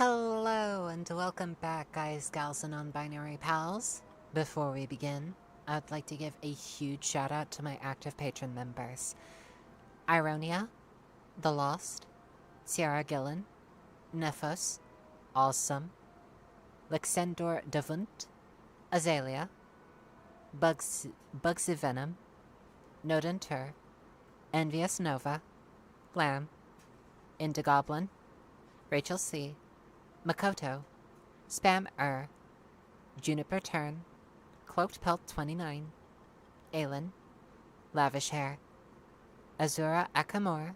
Hello and welcome back, guys, gals, and non-binary pals. Before we begin, I'd like to give a huge shout out to my active patron members. Ironia, The Lost, Sierra Gillen, Nephos, Awesome, Lexendor Davunt, Azalea, Bugsy Venom, Nodentur, Envious Nova, Lamb, Indigoblin, Rachel C., Makoto, Spam Juniper Turn, Cloaked Pelt 29, Aelin, Lavish Hair, Azura Akamor,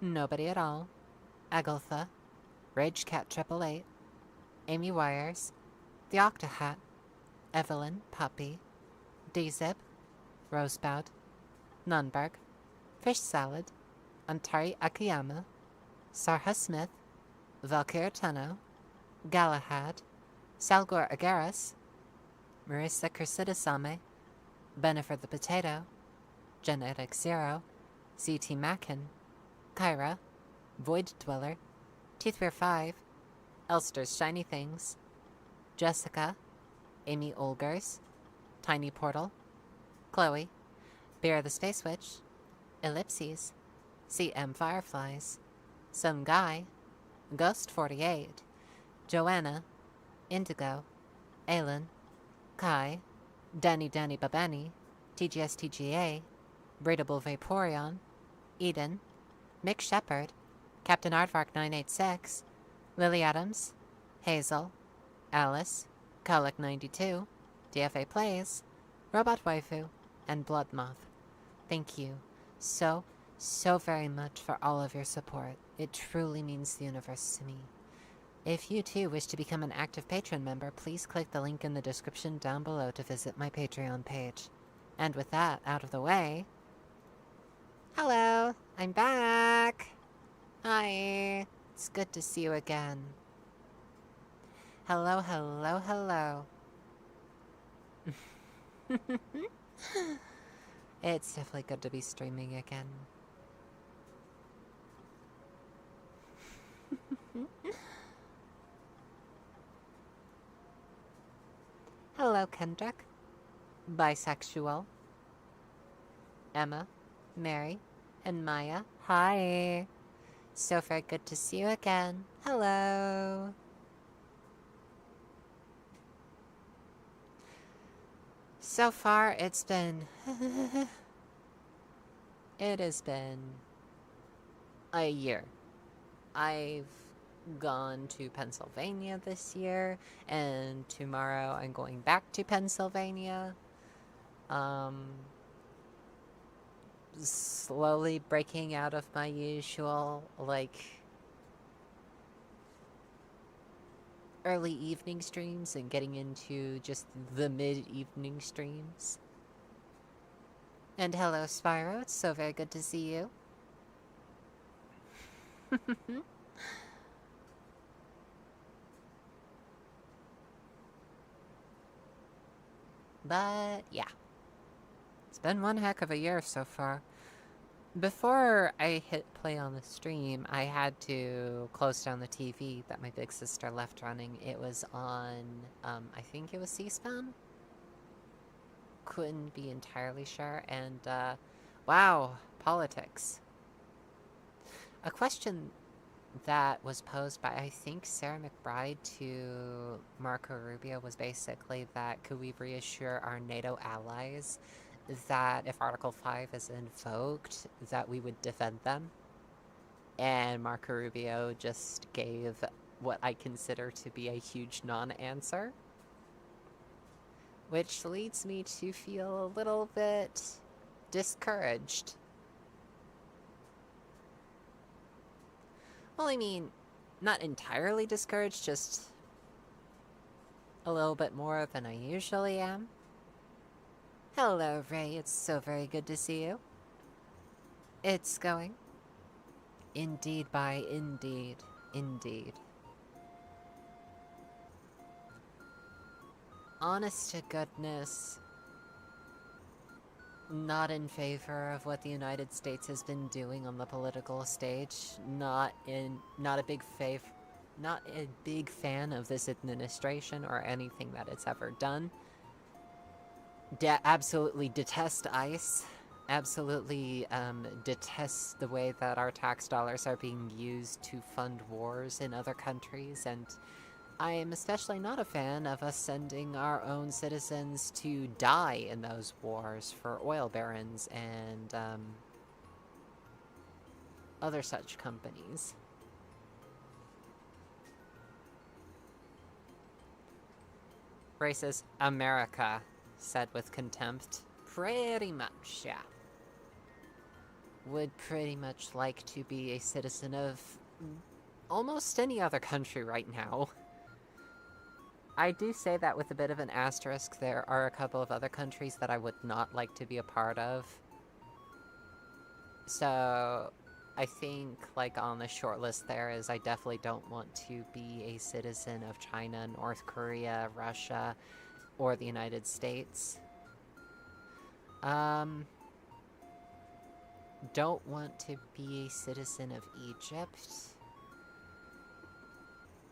Nobody at All, Agaltha, Rage Cat 888, Amy Wires, The Octahat, Evelyn Puppy, Dzib, Rosebud, Nunberg, Fish Salad, Antari Akiyama, Sarha Smith, Valkyr Tenno, Galahad, Salgor Agaris, Marissa Kersidasame, Bennifer the Potato, Genetic Zero, CT Mackin, Kyra, Void Dweller, Teethwear 5, Elster's Shiny Things, Jessica, Amy Olgers, Tiny Portal, Chloe, Bear the Space Witch, Ellipses, CM Fireflies, Some Guy, Ghost 48, Joanna, Indigo, Aelin, Kai, Danny Babani, TGS TGA, Breedable Vaporeon, Eden, Mick Shepherd, Captain Aardvark 986, Lily Adams, Hazel, Alice, Colic 92, DFA Plays, Robot Waifu, and Blood Moth. Thank you so very much for all of your support. It truly means the universe to me. If you too wish to become an active patron member, please click the link in the description down below to visit my Patreon page. And with that out of the way... Hello! I'm back! Hi! It's good to see you again. Hello. It's definitely good to be streaming again. Hello, Kendrick. Bisexual. Emma, Mary, and Maya. Hi. So very good to see you again. Hello. So far, it's been... it has been a year. I've gone to Pennsylvania this year, and tomorrow I'm going back to Pennsylvania. Slowly breaking out of my usual, early evening streams and getting into just the mid-evening streams. And hello, Spyro. It's so very good to see you. But, yeah. It's been one heck of a year so far. Before I hit play on the stream, I had to close down the TV that my big sister left running. It was on, I think it was C-SPAN? Couldn't be entirely sure. And, wow, politics. A question that was posed by, I think, Sarah McBride to Marco Rubio was basically that could we reassure our NATO allies that if Article 5 is invoked, that we would defend them? And Marco Rubio just gave what I consider to be a huge non-answer, which leads me to feel a little bit discouraged. Well, I mean, not entirely discouraged, just a little bit more than I usually am. Hello, Ray. It's so very good to see you. It's going. Indeed by indeed. Indeed. Honest to goodness, not in favor of what the United States has been doing on the political stage. Not a big not a big fan of this administration or anything that it's ever done. Absolutely detest ICE. Absolutely detest the way that our tax dollars are being used to fund wars in other countries, and I am especially not a fan of us sending our own citizens to die in those wars for oil barons and other such companies. Racist America said with contempt. Pretty much, yeah. Would pretty much like to be a citizen of almost any other country right now. I do say that with a bit of an asterisk. There are a couple of other countries that I would not like to be a part of. So, I think, like, on the short list there is I definitely don't want to be a citizen of China, North Korea, Russia, or the United States. Don't want to be a citizen of Egypt.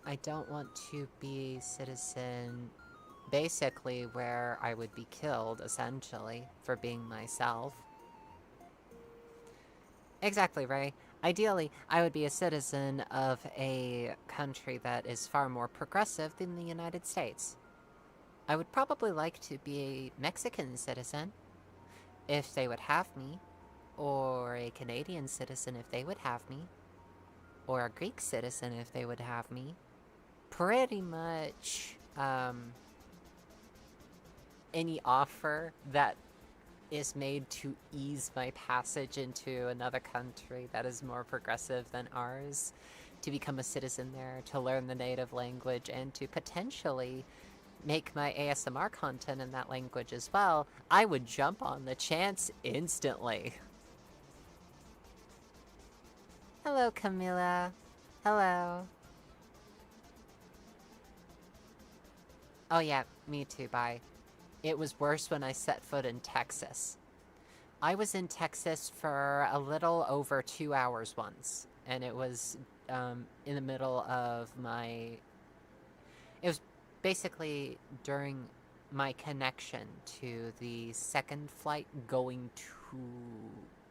I don't want to be a citizen, basically, where I would be killed, essentially, for being myself. Exactly, Ray. Ideally, I would be a citizen of a country that is far more progressive than the United States. I would probably like to be a Mexican citizen, if they would have me, or a Canadian citizen if they would have me, or a Greek citizen if they would have me. Pretty much, any offer that is made to ease my passage into another country that is more progressive than ours, to become a citizen there, to learn the native language, and to potentially make my ASMR content in that language as well, I would jump on the chance instantly. Hello, Camilla. Hello. Oh yeah, me too, bye. It was worse when I set foot in Texas. I was in Texas for a little over 2 hours once, and it was in the middle of my... It was basically during my connection to the second flight going to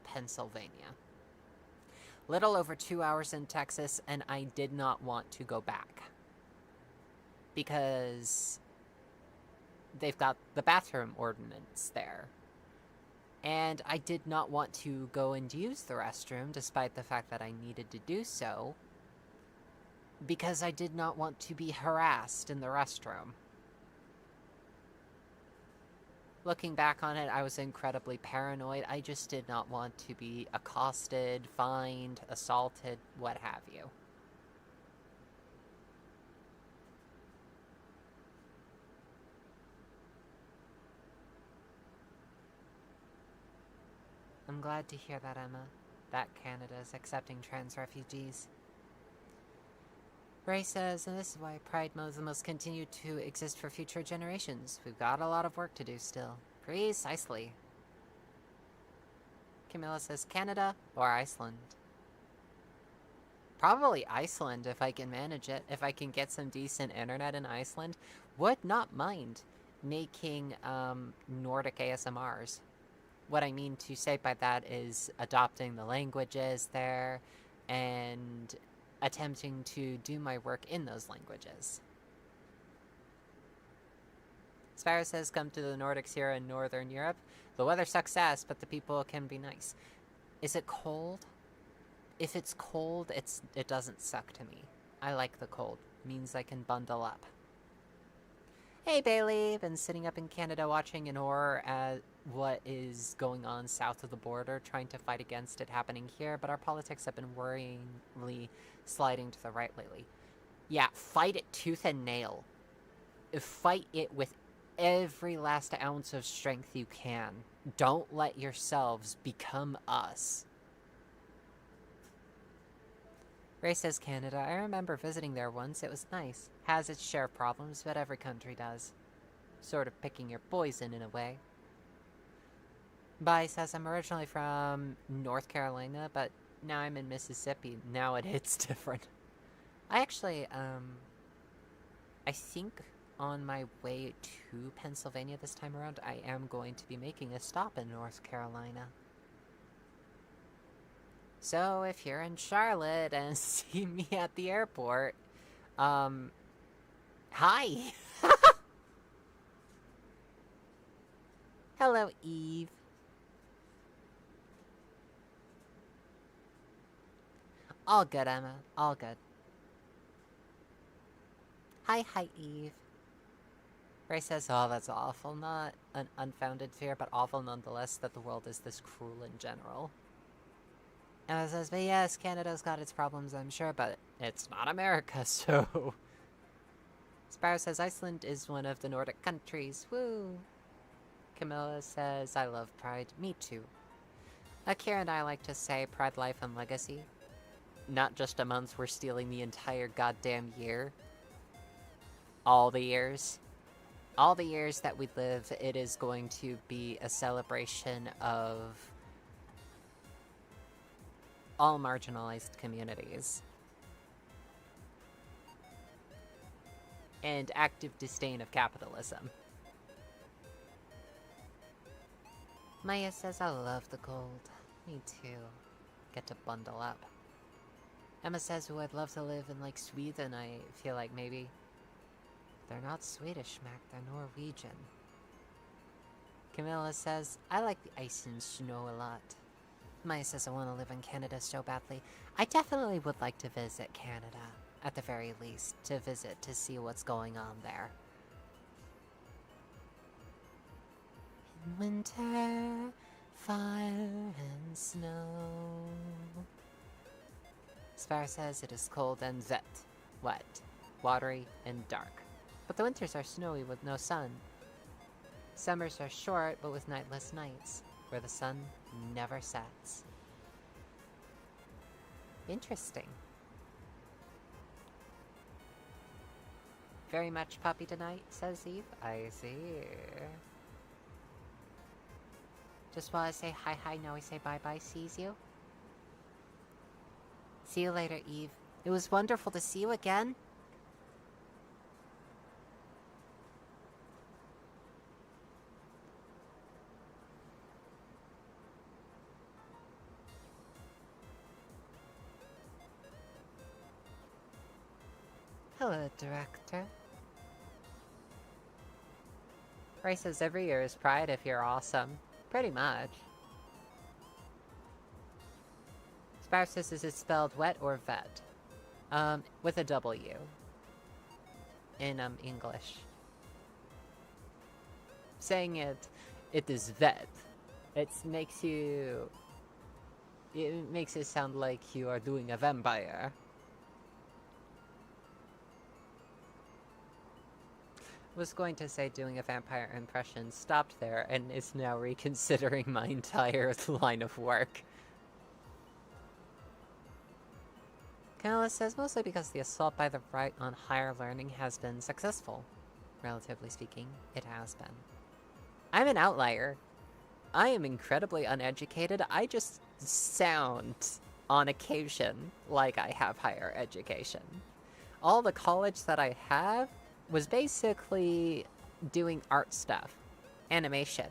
Pennsylvania. Little over 2 hours in Texas, and I did not want to go back. Because they've got the bathroom ordinance there. And I did not want to go and use the restroom, despite the fact that I needed to do so, because I did not want to be harassed in the restroom. Looking back on it, I was incredibly paranoid. I just did not want to be accosted, fined, assaulted, what have you. I'm glad to hear that, Emma, that Canada is accepting trans refugees. Ray says, and this is why Pride Month must continue to exist for future generations. We've got a lot of work to do still. Precisely. Camilla says, Canada or Iceland? Probably Iceland if I can manage it. If I can get some decent internet in Iceland. Would not mind making Nordic ASMRs. What I mean to say by that is adopting the languages there and attempting to do my work in those languages. Sparrow says, come to the Nordics here in Northern Europe. The weather sucks ass, but the people can be nice. Is it cold? If it's cold, it doesn't suck to me. I like the cold. It means I can bundle up. Hey Bailey, been sitting up in Canada watching in horror at what is going on south of the border, trying to fight against it happening here, but our politics have been worryingly sliding to the right lately. Yeah, fight it tooth and nail. Fight it with every last ounce of strength you can. Don't let yourselves become us. Ray says Canada. I remember visiting there once. It was nice. Has its share of problems, but every country does. Sort of picking your poison in a way. Bai says, I'm originally from North Carolina, but now I'm in Mississippi. Now it hits different. I actually, I think on my way to Pennsylvania this time around, I am going to be making a stop in North Carolina. So if you're in Charlotte and see me at the airport, hi! Hello, Eve. All good, Emma. All good. Hi, Eve. Ray says, oh, that's awful. Not an unfounded fear, but awful nonetheless that the world is this cruel in general. Emma says, but yes, Canada's got its problems, I'm sure, but it's not America, so... Sparrow says, Iceland is one of the Nordic countries. Woo! Camilla says, I love Pride. Me too. Akira and I like to say Pride, Life, and Legacy. Not just a month, we're stealing the entire goddamn year. All the years. All the years that we live, it is going to be a celebration of all marginalized communities. And active disdain of capitalism. Maya says, I love the gold. Me too. Get to bundle up. Emma says, I'd love to live in, like, Sweden. I feel like maybe. They're not Swedish, Mac. They're Norwegian. Camilla says, I like the ice and snow a lot. Maya says, I want to live in Canada so badly. I definitely would like to visit Canada. At the very least, to visit, to see what's going on there. In winter, fire and snow. Spar says it is cold and wet, watery and dark. But the winters are snowy with no sun. Summers are short, but with nightless nights, where the sun never sets. Interesting. Very much puppy tonight, says Eve. I see. Just while I say hi, now we say bye-bye, sees you. See you later, Eve. It was wonderful to see you again. Hello, Director. Ray says every year is Pride if you're awesome. Pretty much. Spar says, is it spelled wet or vet? With a W. In, English. Saying it is vet. It makes it sound like you are doing a vampire. Was going to say doing a vampire impression, stopped there, and is now reconsidering my entire line of work. Camilla says, mostly because the assault by the right on higher learning has been successful. Relatively speaking, it has been. I'm an outlier. I am incredibly uneducated. I just sound, on occasion, like I have higher education. All the college that I have was basically doing art stuff. Animation.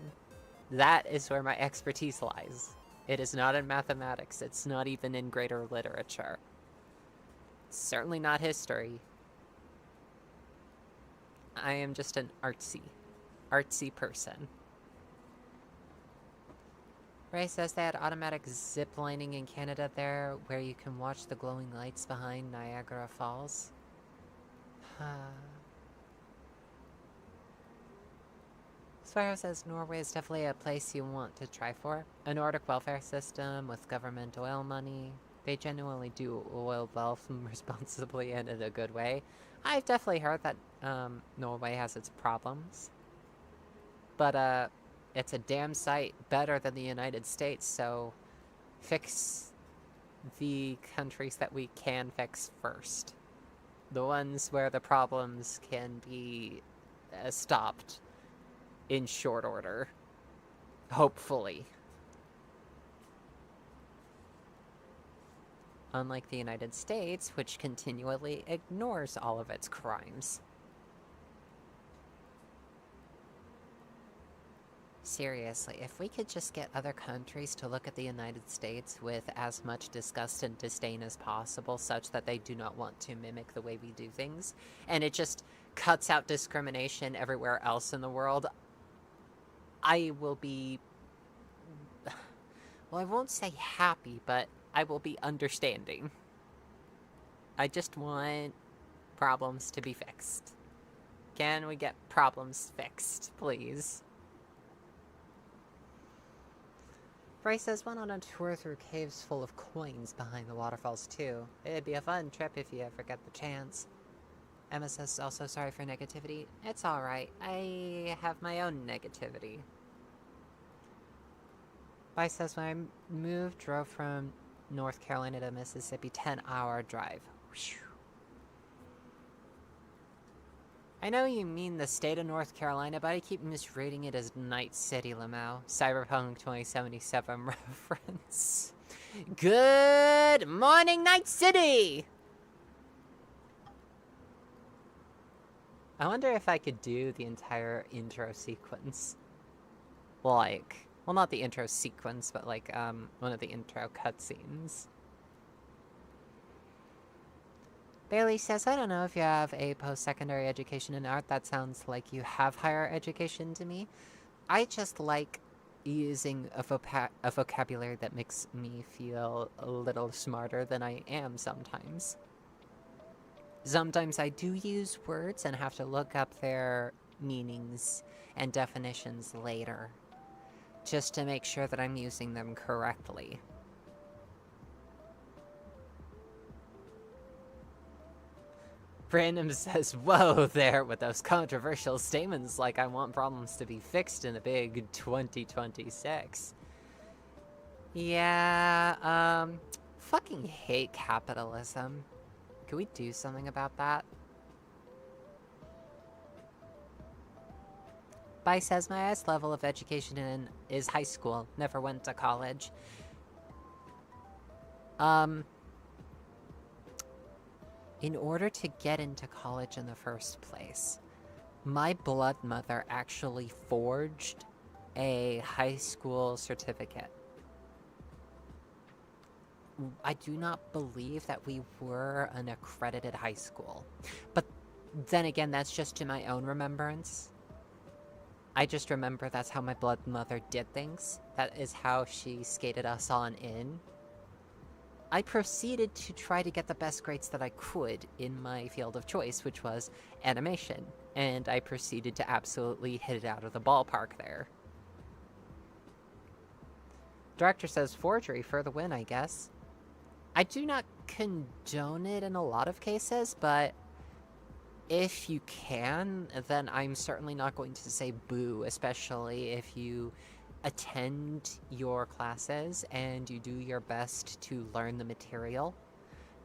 That is where my expertise lies. It is not in mathematics. It's not even in greater literature. It's certainly not history. I am just an artsy person. Ray says they had automatic zip lining in Canada there, where you can watch the glowing lights behind Niagara Falls. Sparrow says Norway is definitely a place you want to try for. A Nordic welfare system with government oil money. They genuinely do oil wealth responsibly and in a good way. I've definitely heard that Norway has its problems. But it's a damn sight better than the United States, so fix the countries that we can fix first. The ones where the problems can be stopped in short order. Hopefully. unlike the United States, which continually ignores all of its crimes. Seriously, if we could just get other countries to look at the United States with as much disgust and disdain as possible, such that they do not want to mimic the way we do things, and it just cuts out discrimination everywhere else in the world, I will be... well, I won't say happy, but I will be understanding. I just want problems to be fixed. Can we get problems fixed, please? Bryce says, went on a tour through caves full of coins behind the waterfalls, too. It'd be a fun trip if you ever get the chance. Emma says, also sorry for negativity. It's alright. I have my own negativity. Bryce says, when I moved, drove from North Carolina to Mississippi, 10-hour drive. Whew. I know you mean the state of North Carolina, but I keep misreading it as Night City, Lamau. Cyberpunk 2077 reference. Good morning, Night City! I wonder if I could do the entire intro sequence. Like, well, not the intro sequence, but like, one of the intro cutscenes. Bailey says, I don't know if you have a post-secondary education in art. That sounds like you have higher education to me. I just like using a vocabulary that makes me feel a little smarter than I am sometimes. Sometimes I do use words and have to look up their meanings and definitions later, just to make sure that I'm using them correctly. Brandon says, whoa there with those controversial statements like I want problems to be fixed in a big 2026. Yeah, fucking hate capitalism. Can we do something about that? Bai says, my highest level of education is high school. Never went to college. In order to get into college in the first place, my blood mother actually forged a high school certificate. I do not believe that we were an accredited high school. But then again, that's just to my own remembrance. I just remember that's how my blood mother did things. That is how she skated us on in. I proceeded to try to get the best grades that I could in my field of choice, which was animation. And I proceeded to absolutely hit it out of the ballpark there. Director says forgery for the win, I guess. I do not condone it in a lot of cases, but if you can, then I'm certainly not going to say boo, especially if you attend your classes and you do your best to learn the material.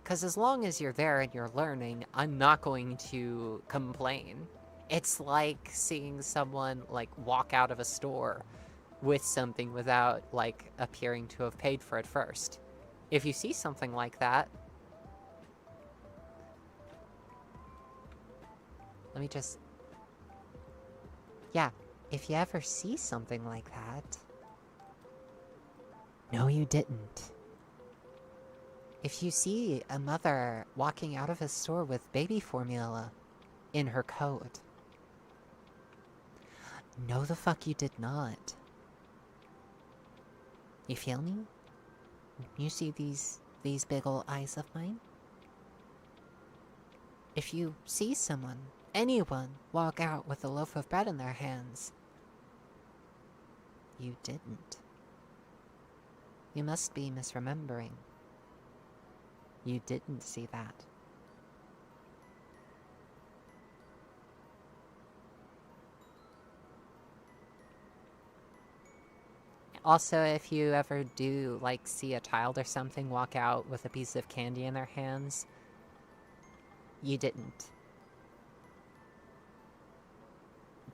Because as long as you're there and you're learning, I'm not going to complain. It's like seeing someone, like, walk out of a store with something without, like, appearing to have paid for it first. If you see something like that... Let me just... Yeah, if you ever see something like that... No, you didn't. If you see a mother walking out of a store with baby formula in her coat... No, the fuck you did not. You feel me? You see these big ol' eyes of mine? If you see someone, anyone, walk out with a loaf of bread in their hands, you didn't. You must be misremembering. You didn't see that. Also, if you ever do, like, see a child or something walk out with a piece of candy in their hands, you didn't.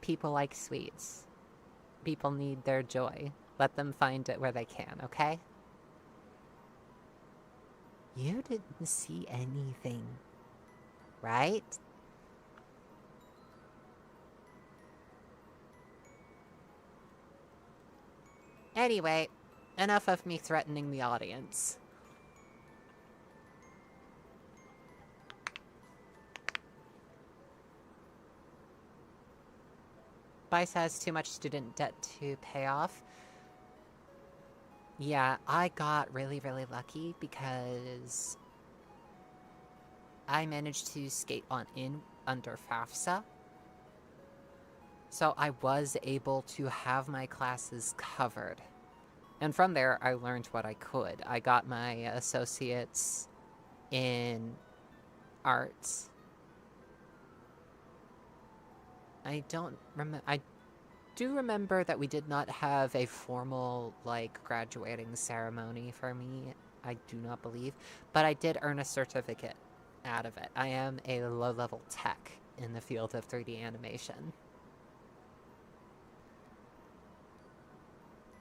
People like sweets. People need their joy. Let them find it where they can, okay? You didn't see anything, right? Anyway, enough of me threatening the audience. Bice has too much student debt to pay off. Yeah, I got really, really lucky because I managed to skate on in under FAFSA. So I was able to have my classes covered. And from there, I learned what I could. I got my associates in arts. I do remember that we did not have a formal, like, graduating ceremony for me. I do not believe. But I did earn a certificate out of it. I am a low-level tech in the field of 3D animation.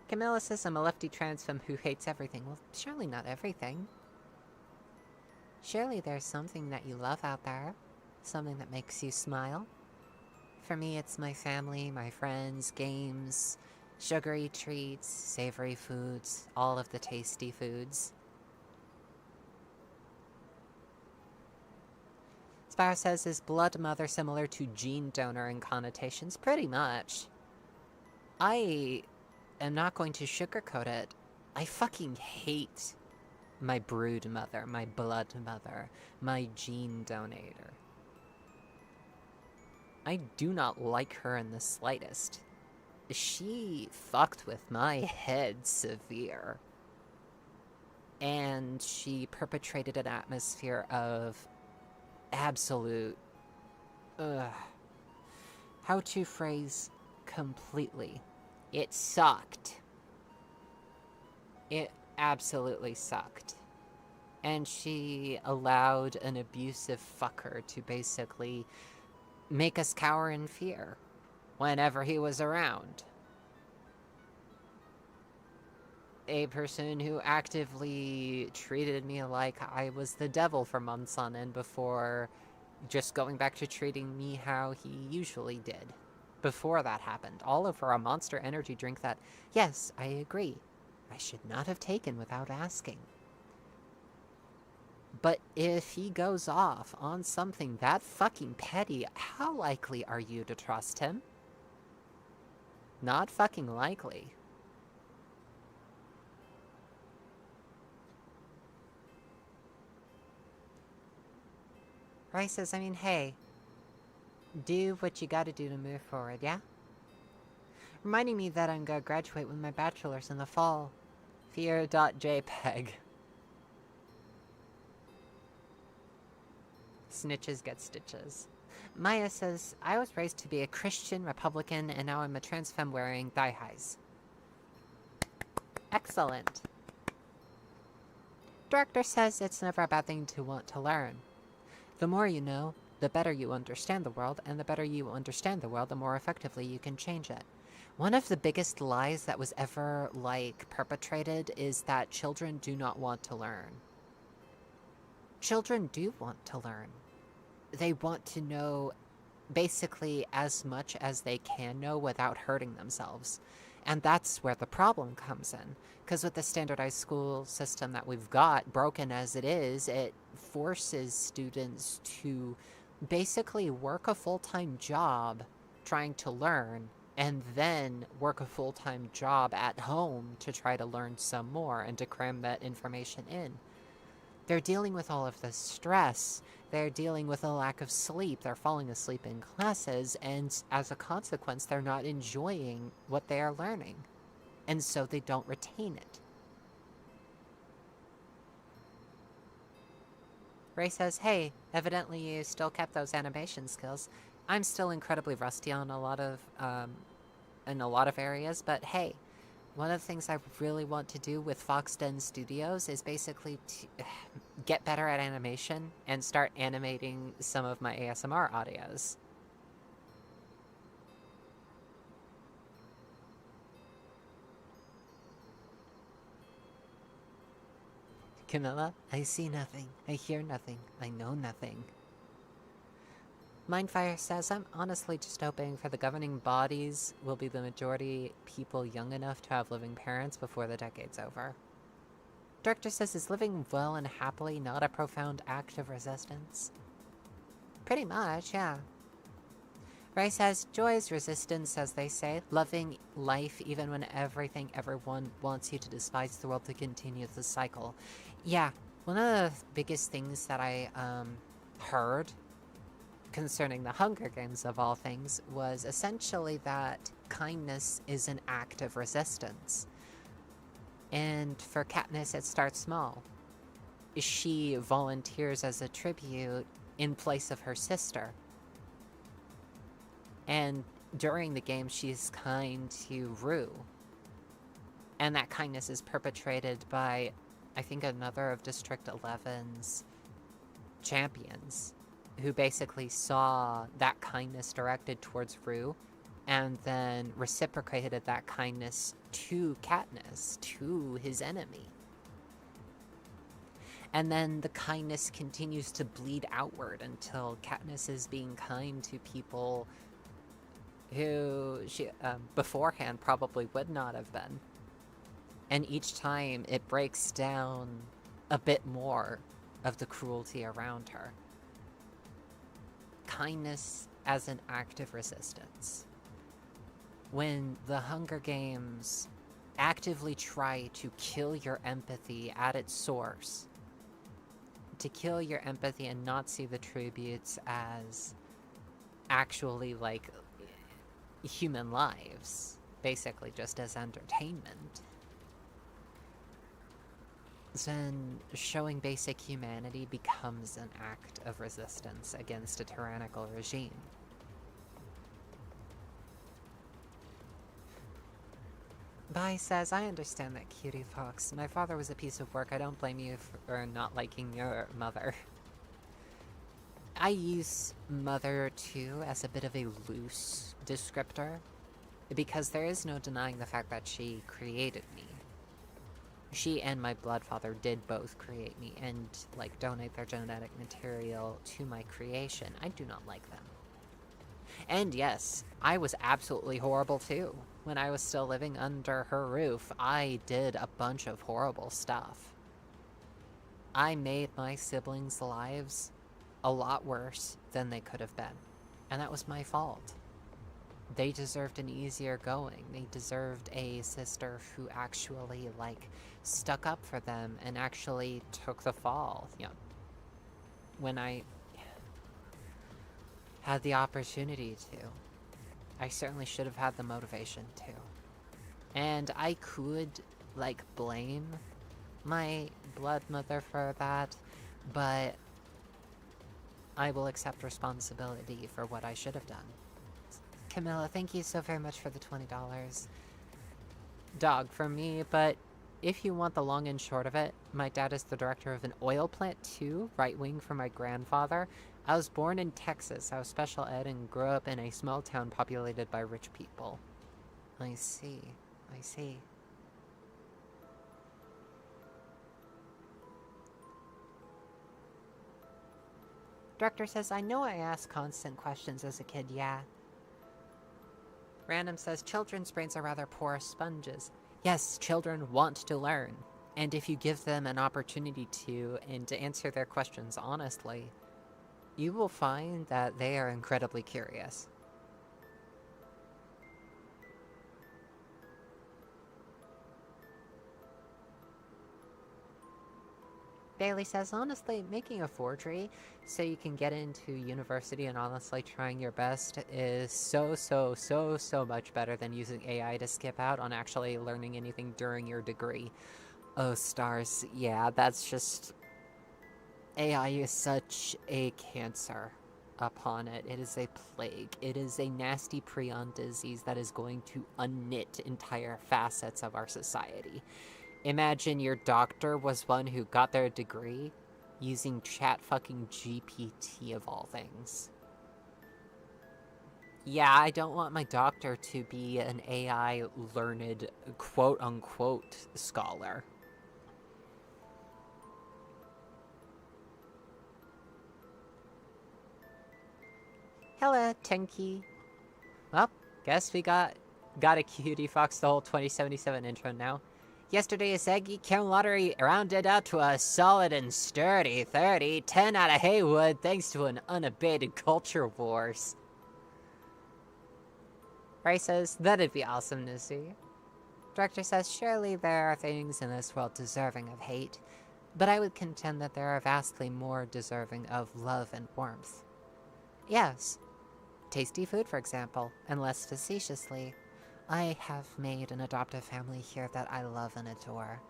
Camilla says I'm a lefty trans femme who hates everything. Well, surely not everything. Surely there's something that you love out there. Something that makes you smile. For me, it's my family, my friends, games, sugary treats, savory foods, all of the tasty foods. Sparrow says, is blood mother similar to gene donor in connotations? Pretty much. I am not going to sugarcoat it. I fucking hate my brood mother, my blood mother, my gene donator. I do not like her in the slightest. She fucked with my head severe. And she perpetrated an atmosphere of absolute... how to phrase completely. It sucked. It absolutely sucked. And she allowed an abusive fucker to basically make us cower in fear whenever he was around. A person who actively treated me like I was the devil for months on end before just going back to treating me how he usually did. Before that happened, all over a Monster energy drink that, yes, I agree, I should not have taken without asking. But if he goes off on something that fucking petty, how likely are you to trust him? Not fucking likely. Ray says, I mean, hey, do what you gotta do to move forward, yeah? Reminding me that I'm gonna graduate with my bachelor's in the fall. Fear.jpg. Snitches get stitches. Maya says, I was raised to be a Christian Republican, and now I'm a trans femme wearing thigh highs. Excellent. Director says it's never a bad thing to want to learn. The more you know, the better you understand the world, and the better you understand the world, the more effectively you can change it. One of the biggest lies that was ever, perpetrated is that children do not want to learn. Children do want to learn. They want to know basically as much as they can know without hurting themselves. And that's where the problem comes in. Because with the standardized school system that we've got, broken as it is, it forces students to basically work a full-time job trying to learn, and then work a full-time job at home to try to learn some more and to cram that information in. They're dealing with all of the stress, they're dealing with a lack of sleep, they're falling asleep in classes, and as a consequence, they're not enjoying what they are learning. And so they don't retain it. Ray says, hey, evidently you still kept those animation skills. I'm still incredibly rusty on in a lot of areas, but hey, one of the things I really want to do with Foxden Studios is basically to get better at animation and start animating some of my ASMR audios. Camilla, I see nothing. I hear nothing. I know nothing. Mindfire says, I'm honestly just hoping for the governing bodies will be the majority people young enough to have living parents before the decade's over. Director says, is living well and happily not a profound act of resistance? Pretty much, yeah. Ray says, joy is resistance, as they say. Loving life even when everyone wants you to despise the world to continue the cycle. Yeah, one of the biggest things that I heard concerning the Hunger Games of all things was essentially that kindness is an act of resistance. And for Katniss, it starts small. She volunteers as a tribute in place of her sister. And during the game, she's kind to Rue. And that kindness is perpetrated by, I think, another of District 11's champions, who basically saw that kindness directed towards Rue, and then reciprocated that kindness to Katniss, to his enemy. And then the kindness continues to bleed outward until Katniss is being kind to people who she beforehand probably would not have been. And each time it breaks down a bit more of the cruelty around her. Kindness as an act of resistance. When the Hunger Games actively try to kill your empathy at its source, to kill your empathy and not see the tributes as actually, like, human lives, basically just as entertainment, then showing basic humanity becomes an act of resistance against a tyrannical regime. Bai says, I understand that, Cutiefox. My father was a piece of work. I don't blame you for not liking your mother. I use mother, too, as a bit of a loose descriptor, because there is no denying the fact that she created me. She and my blood father did both create me and, like, donate their genetic material to my creation. I do not like them. And yes, I was absolutely horrible, too. When I was still living under her roof, I did a bunch of horrible stuff. I made my siblings' lives a lot worse than they could have been. And that was my fault. They deserved an easier going. They deserved a sister who actually, like, stuck up for them and actually took the fall. You know, when I had the opportunity to. I certainly should have had the motivation to. And I could, like, blame my blood mother for that, but I will accept responsibility for what I should have done. Camilla, thank you so very much for the $20. Dog for me, but if you want the long and short of it, my dad is the director of an oil plant too, right wing for my grandfather. I was born in Texas. I was special ed and grew up in a small town populated by rich people. I see. I see. Director says, I know I asked constant questions as a kid, yeah. Random says, children's brains are rather porous sponges. Yes, children want to learn. And if you give them an opportunity to, and to answer their questions honestly, you will find that they are incredibly curious. Bailey says, honestly, making a forgery so you can get into university and honestly trying your best is so much better than using AI to skip out on actually learning anything during your degree. Oh, stars. Yeah, that's just... AI is such a cancer upon it. It is a plague. It is a nasty prion disease that is going to unknit entire facets of our society. Imagine your doctor was one who got their degree using ChatGPT of all things. Yeah, I don't want my doctor to be an AI learned quote-unquote scholar. Hello, Tenki. Well, guess we got a Cutiefox the whole 2077 intro now. Yesterday's Eggy Kiln Lottery rounded out to a solid and sturdy 30, 10 out of Haywood thanks to an unabated culture wars. Ray says, that'd be awesome to see. Director says, surely there are things in this world deserving of hate, but I would contend that there are vastly more deserving of love and warmth. Yes. Tasty food, for example, and less facetiously. I have made an adoptive family here that I love and adore.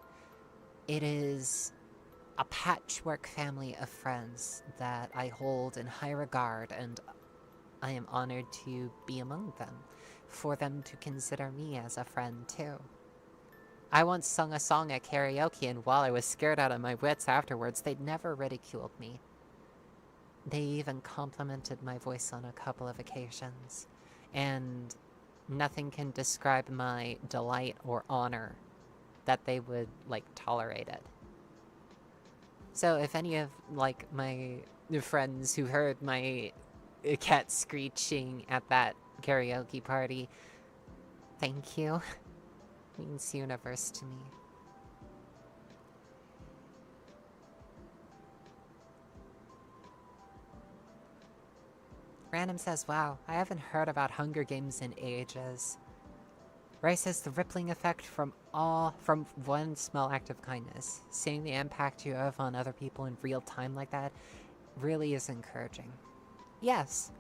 It is a patchwork family of friends that I hold in high regard, and I am honored to be among them, for them to consider me as a friend too. I once sung a song at karaoke, and while I was scared out of my wits afterwards, they'd never ridiculed me. They even complimented my voice on a couple of occasions, and nothing can describe my delight or honor that they would, tolerate it. So if any of, my friends who heard my cat screeching at that karaoke party, thank you. Means universe to me. Random says, wow, I haven't heard about Hunger Games in ages. Ray says the rippling effect from one small act of kindness. Seeing the impact you have on other people in real time like that really is encouraging. Yes.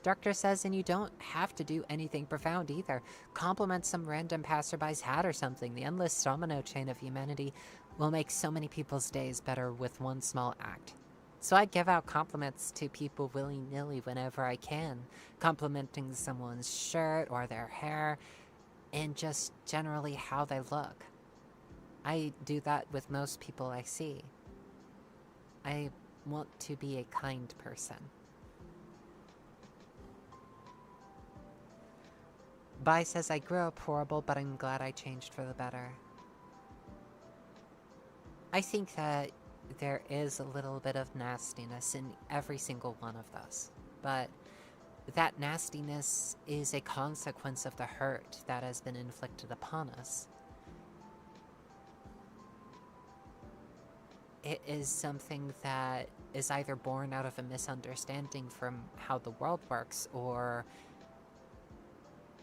Director says, and you don't have to do anything profound either. Compliment some random passerby's hat or something. The endless domino chain of humanity will make so many people's days better with one small act. So I give out compliments to people willy-nilly whenever I can, complimenting someone's shirt or their hair, and just generally how they look. I do that with most people I see. I want to be a kind person. Bai says, I grew up horrible, but I'm glad I changed for the better. I think that there is a little bit of nastiness in every single one of us, but that nastiness is a consequence of the hurt that has been inflicted upon us. It is something that is either born out of a misunderstanding from how the world works, or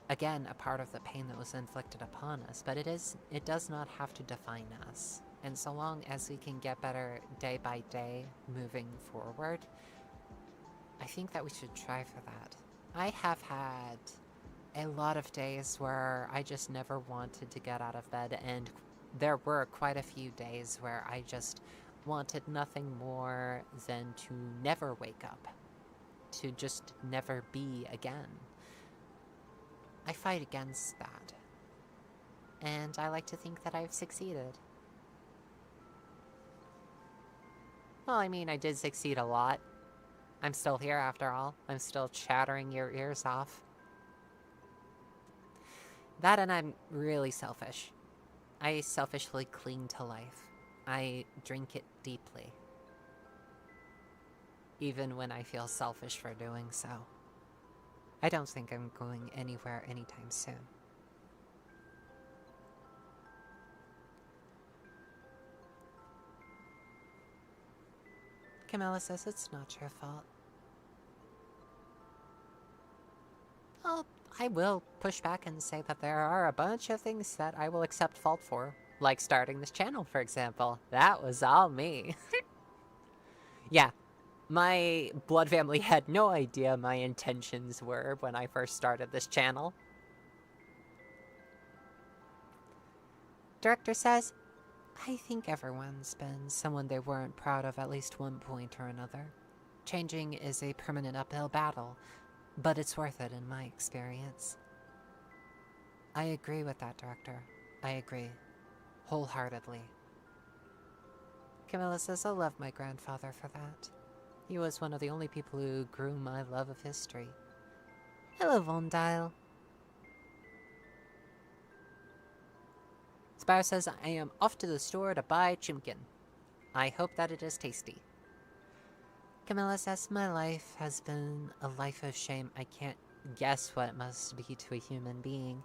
again, a part of the pain that was inflicted upon us, but it does not have to define us. And so long as we can get better day by day moving forward, I think that we should try for that. I have had a lot of days where I just never wanted to get out of bed, and there were quite a few days where I just wanted nothing more than to never wake up, to just never be again. I fight against that, and I like to think that I've succeeded. Well, I mean, I did succeed a lot. I'm still here after all. I'm still chattering your ears off. That, and I'm really selfish. I selfishly cling to life. I drink it deeply. Even when I feel selfish for doing so. I don't think I'm going anywhere anytime soon. Camilla says it's not your fault. Well, I will push back and say that there are a bunch of things that I will accept fault for. Like starting this channel, for example. That was all me. Yeah, my blood family had no idea my intentions were when I first started this channel. Director says, I think everyone's been someone they weren't proud of at least one point or another. Changing is a permanent uphill battle, but it's worth it in my experience. I agree with that, Director. I agree. Wholeheartedly. Camilla says, I love my grandfather for that. He was one of the only people who grew my love of history. Hello, Vondile. Spire says, I am off to the store to buy chimkin. I hope that it is tasty. Camilla says, my life has been a life of shame. I can't guess what it must be to a human being.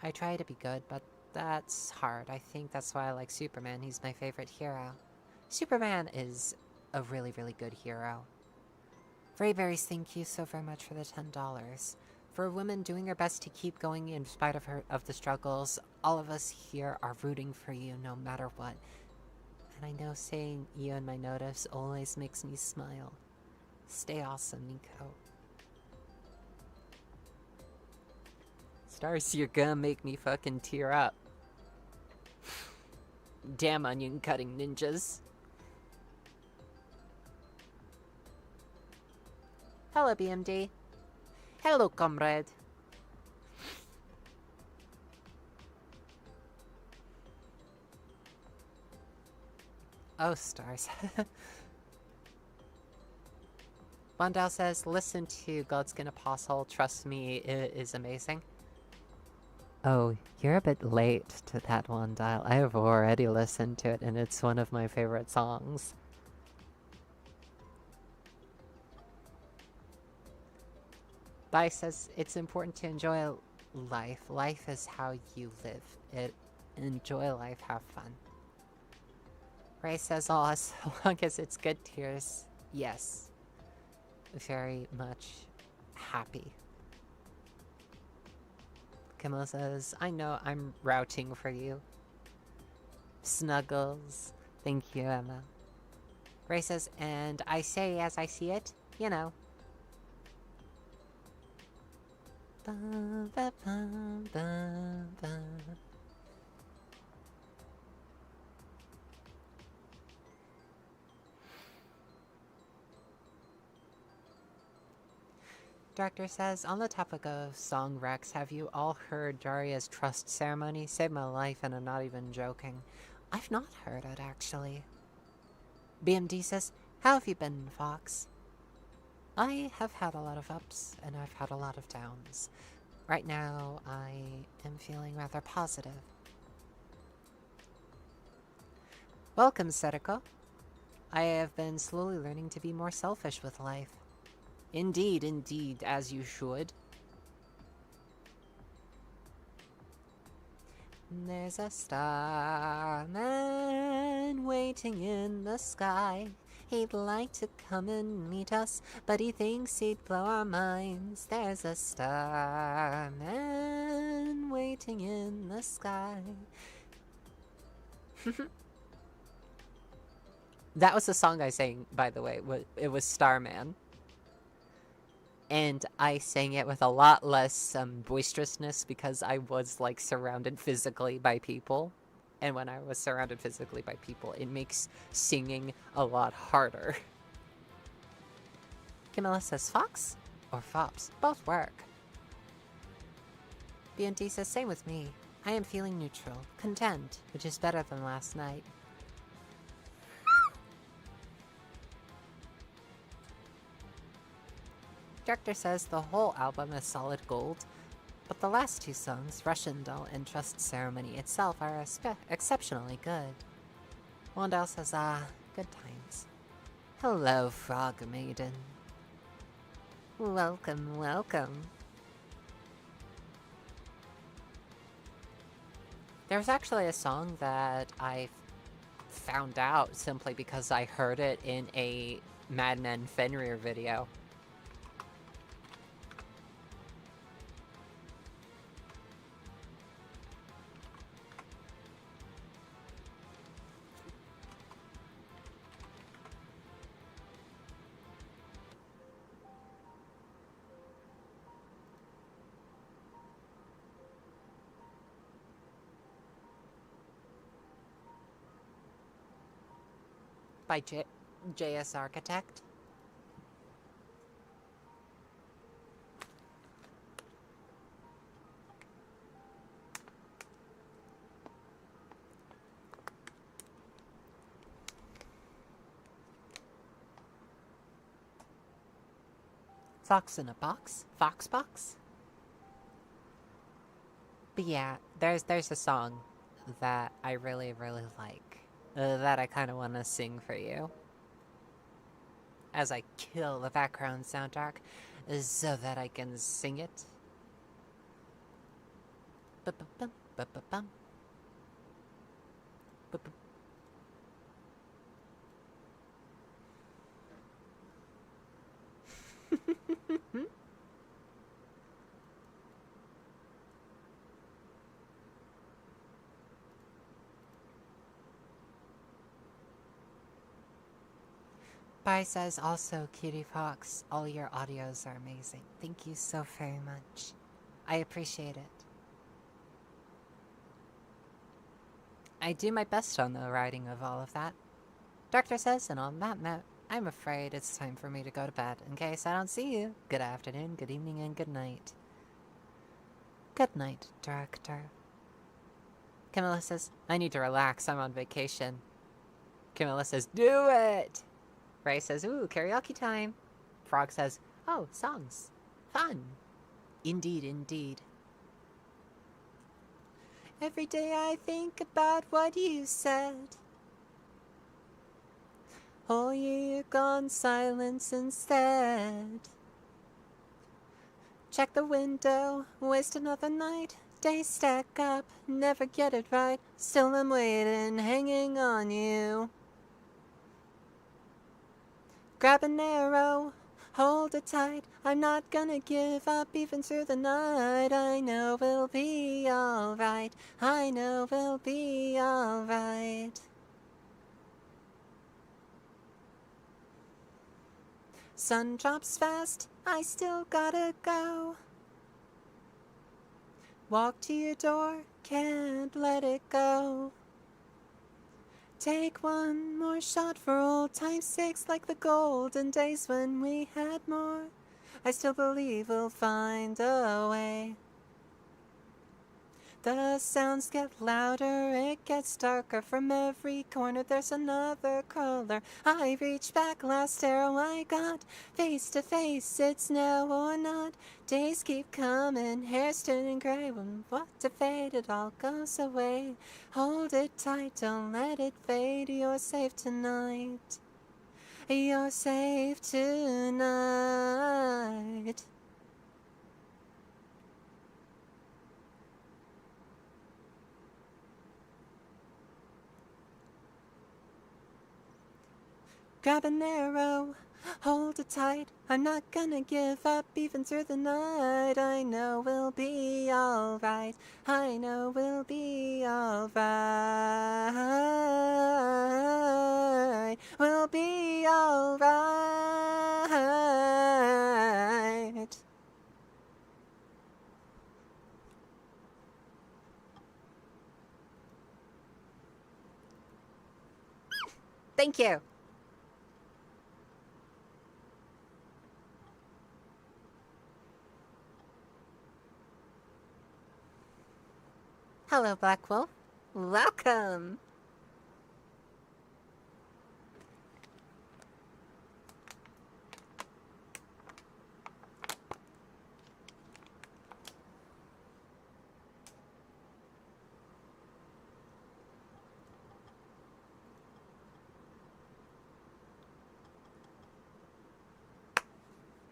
I try to be good, but that's hard. I think that's why I like Superman. He's my favorite hero. Superman is a really, really good hero. Rayberries, thank you so very much for the $10. For a woman doing her best to keep going in spite of the struggles, all of us here are rooting for you no matter what. And I know saying you in my notice always makes me smile. Stay awesome, Nico. Stars, you're gonna make me fucking tear up. Damn onion cutting ninjas. Hello, BMD. Hello, comrade. Oh, stars. Wandal says, listen to Godskin Apostle. Trust me, it is amazing. Oh, you're a bit late to that one, Dial. I have already listened to it, and it's one of my favorite songs. Bai says, it's important to enjoy life. Life is how you live. Enjoy life, have fun. Ray says, oh, as long as it's good tears. Yes. Very much happy. Camilla says, I know I'm routing for you. Snuggles. Thank you, Emma. Ray says, and I say as I see it, you know. Ba, ba, ba, ba, ba. Director says, on the topic of song wrecks, have you all heard Daria's trust ceremony? Saved my life and I'm not even joking. I've not heard it, actually. BMD says, how have you been, Fox? I have had a lot of ups and I've had a lot of downs. Right now, I am feeling rather positive. Welcome, Setiko. I have been slowly learning to be more selfish with life. Indeed, indeed, as you should. There's a starman waiting in the sky. He'd like to come and meet us, but he thinks he'd blow our minds. There's a starman waiting in the sky. That was the song I sang, by the way. It was Starman. And I sang it with a lot less boisterousness because I was, like, surrounded physically by people. And when I was surrounded physically by people, it makes singing a lot harder. Camilla says, Fox? Or Fops? Both work. BNT says, same with me. I am feeling neutral, content, which is better than last night. Director says the whole album is solid gold, but the last two songs, Russian Doll and Trust Ceremony itself, are exceptionally good. Wandel says, good times. Hello, Frog Maiden. Welcome, welcome. There's actually a song that I found out simply because I heard it in a Madman Fenrir video. By JS Architect. Fox in a box? Fox box? But yeah, there's a song that I really, really like. That I kind of want to sing for you. as I kill the background soundtrack so that I can sing it. Ba-ba-bum, ba-ba-bum. Ba-ba. Bai says also, Cutiefox, all your audios are amazing. Thank you so very much. I appreciate it. I do my best on the writing of all of that. Doctor says, and on that note, I'm afraid it's time for me to go to bed. In case I don't see you, good afternoon, good evening, and good night. Good night, Director. Camilla says, I need to relax, I'm on vacation. Camilla says, do it! Ray says, ooh, karaoke time. Frog says, oh, songs. Fun. Indeed, indeed. Every day I think about what you said. Whole year gone silence instead. Check the window, waste another night. Days stack up, never get it right. Still I'm waiting, hanging on you. Grab an arrow, hold it tight. I'm not gonna give up even through the night. I know we'll be alright. I know we'll be alright. Sun drops fast, I still gotta go. Walk to your door, can't let it go. Take one more shot for old time's sake, like the golden days when we had more. I still believe we'll find a way. The sounds get louder, it gets darker. From every corner there's another crawler. I reach back, last arrow I got. Face to face, it's now or not. Days keep coming, hair's turning gray. When what to fade, it all goes away. Hold it tight, don't let it fade. You're safe tonight. You're safe tonight. Grab an arrow, hold it tight. I'm not gonna give up even through the night. I know we'll be alright. I know we'll be alright. We'll be alright. Thank you. Hello, Black Wolf. Welcome.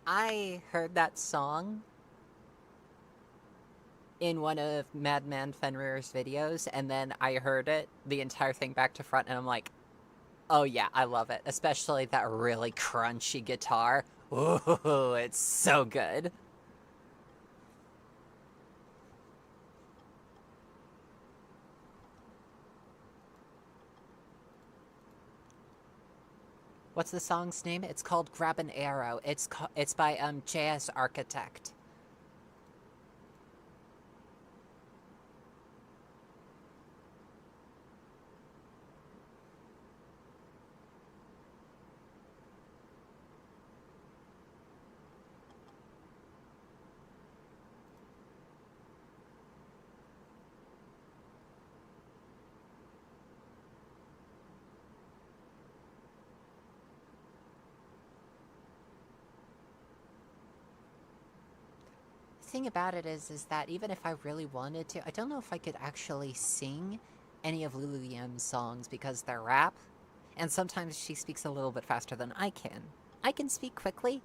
I heard that song in one of Madman Fenrir's videos, and then I heard it, the entire thing back to front, and I'm like, oh yeah, I love it. Especially that really crunchy guitar. Ooh, it's so good. What's the song's name? It's called Grab an Arrow. It's by JS Archetype. Thing about it is that even if I really wanted to, I don't know if I could actually sing any of Lulu Yam's songs because they're rap, and sometimes she speaks a little bit faster than I can. I can speak quickly,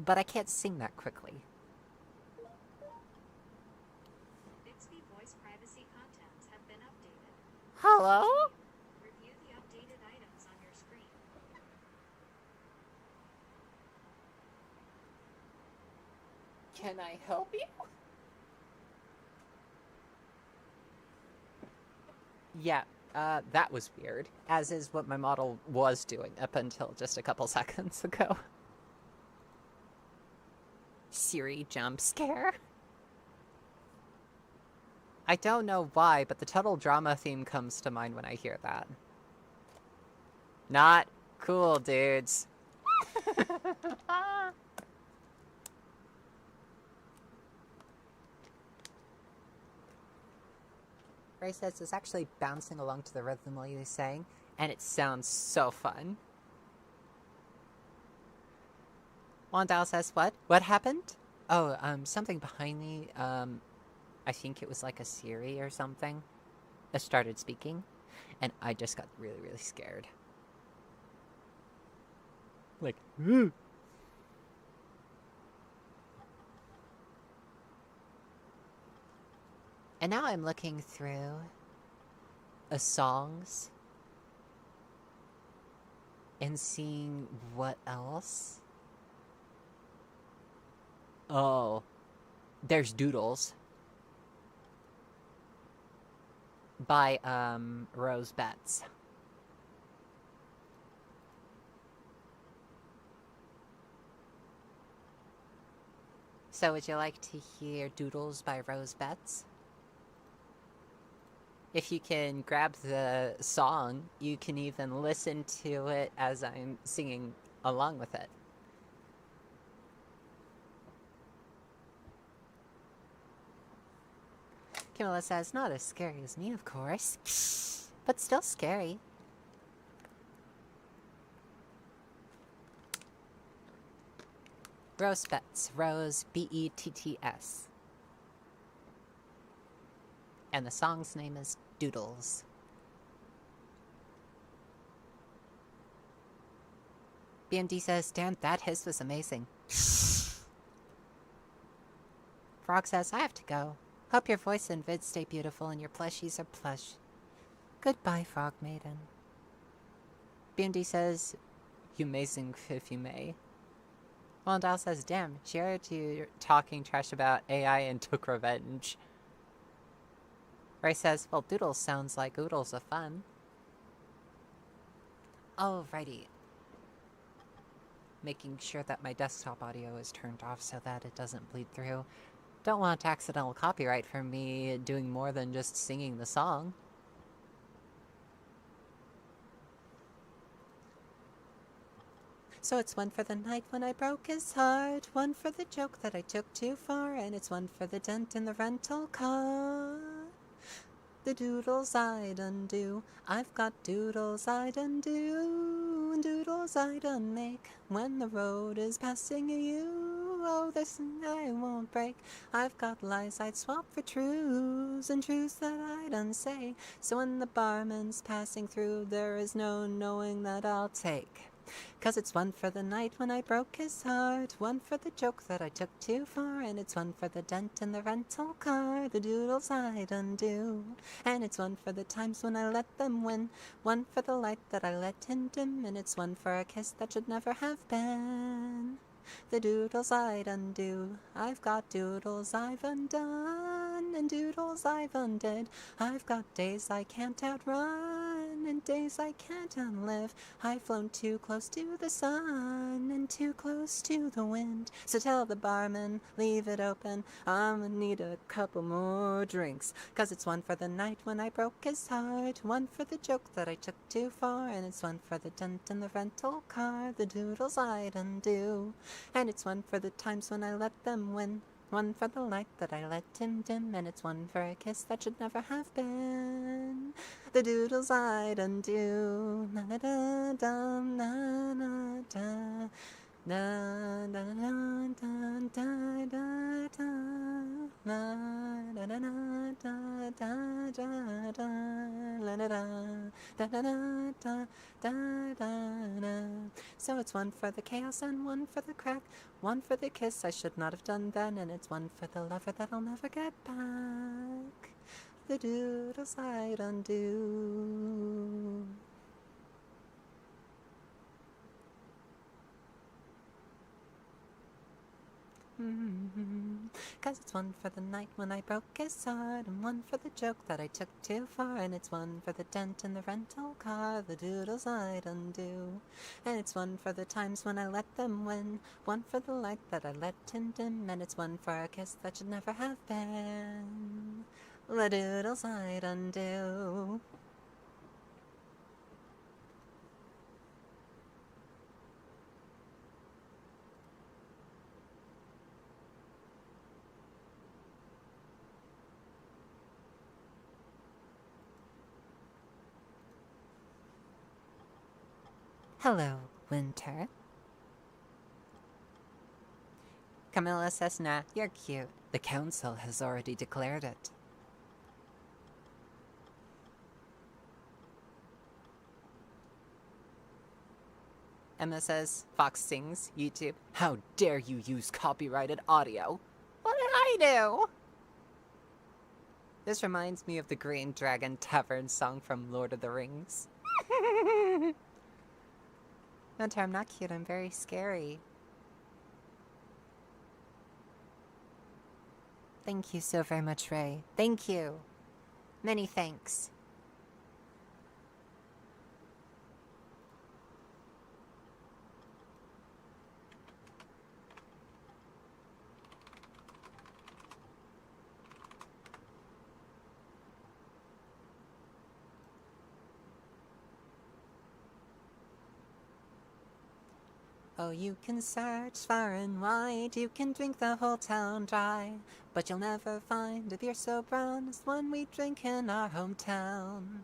but I can't sing that quickly. Bixby voice privacy contents have been updated. Hello? Review the updated items on your screen. Can I help you? Yeah, that was weird, as is what my model was doing up until just a couple seconds ago. Siri jump scare? I don't know why, but the total drama theme comes to mind when I hear that. Not cool, dudes. Ray says it's actually bouncing along to the rhythm while you're saying, and it sounds so fun. Wandal says, what? What happened? Oh, something behind me, I think it was like a Siri or something that started speaking, and I just got really, really scared. Like, ooh. And now I'm looking through songs and seeing what else. Oh, there's Doodles by Rose Betts. So would you like to hear Doodles by Rose Betts? If you can grab the song, you can even listen to it as I'm singing along with it. Camilla says, not as scary as me, of course, but still scary. Rose Betts, Rose, B-E-T-T-S. And the song's name is Doodles. BMD says, damn, that hiss was amazing. Frog says, I have to go. Hope your voice and vids stay beautiful and your plushies are plush. Goodbye, Frog Maiden. BMD says, you amazing if you may. Wandal says, damn, she heard you talking trash about AI and took revenge. Ray says, well, Doodles sounds like oodles of fun. Alrighty. Making sure that my desktop audio is turned off so that it doesn't bleed through. Don't want accidental copyright from me doing more than just singing the song. So it's one for the night when I broke his heart, one for the joke that I took too far, and it's one for the dent in the rental car. The doodles I'd undo, I've got doodles I'd undo, and doodles I'd unmake when the road is passing you. Oh, this I won't break. I've got lies I'd swap for truths, and truths that I'd unsay. So when the barman's passing through, there is no knowing that I'll take. 'Cause it's one for the night when I broke his heart, one for the joke that I took too far, and it's one for the dent in the rental car, the doodles I'd undo. And it's one for the times when I let them win, one for the light that I let him dim, and it's one for a kiss that should never have been. The doodles I'd undo, I've got doodles I've undone, and doodles I've undid. I've got days I can't outrun, and days I can't unlive. I've flown too close to the sun, and too close to the wind. So tell the barman, leave it open, I'ma need a couple more drinks. 'Cause it's one for the night when I broke his heart, one for the joke that I took too far, and it's one for the dent in the rental car, the doodles I'd undo. And it's one for the times when I let them win, one for the light that I let him dim, and it's one for a kiss that should never have been. The doodles I'd undo, na na da dum na na da. Da da da da da da da la da da da da da da da la da da da da da da da. So it's one for the chaos and one for the crack, one for the kiss I should not have done then, and it's one for the lover that I'll never get back. The doodles I'd undo. Cause it's one for the night when I broke his heart, and one for the joke that I took too far, and it's one for the dent in the rental car, the doodles I'd undo. And it's one for the times when I let them win, one for the light that I let him dim, and it's one for a kiss that should never have been, the doodles I'd undo. Hello, Winter. Camilla says, nah, you're cute. The council has already declared it. Emma says, Fox sings, YouTube, how dare you use copyrighted audio? What did I do? This reminds me of the Green Dragon Tavern song from Lord of the Rings. Winter, I'm not cute, I'm very scary. Thank you so very much, Ray. Thank you. Many thanks. Oh, you can search far and wide, you can drink the whole town dry, but you'll never find a beer so brown as one we drink in our hometown.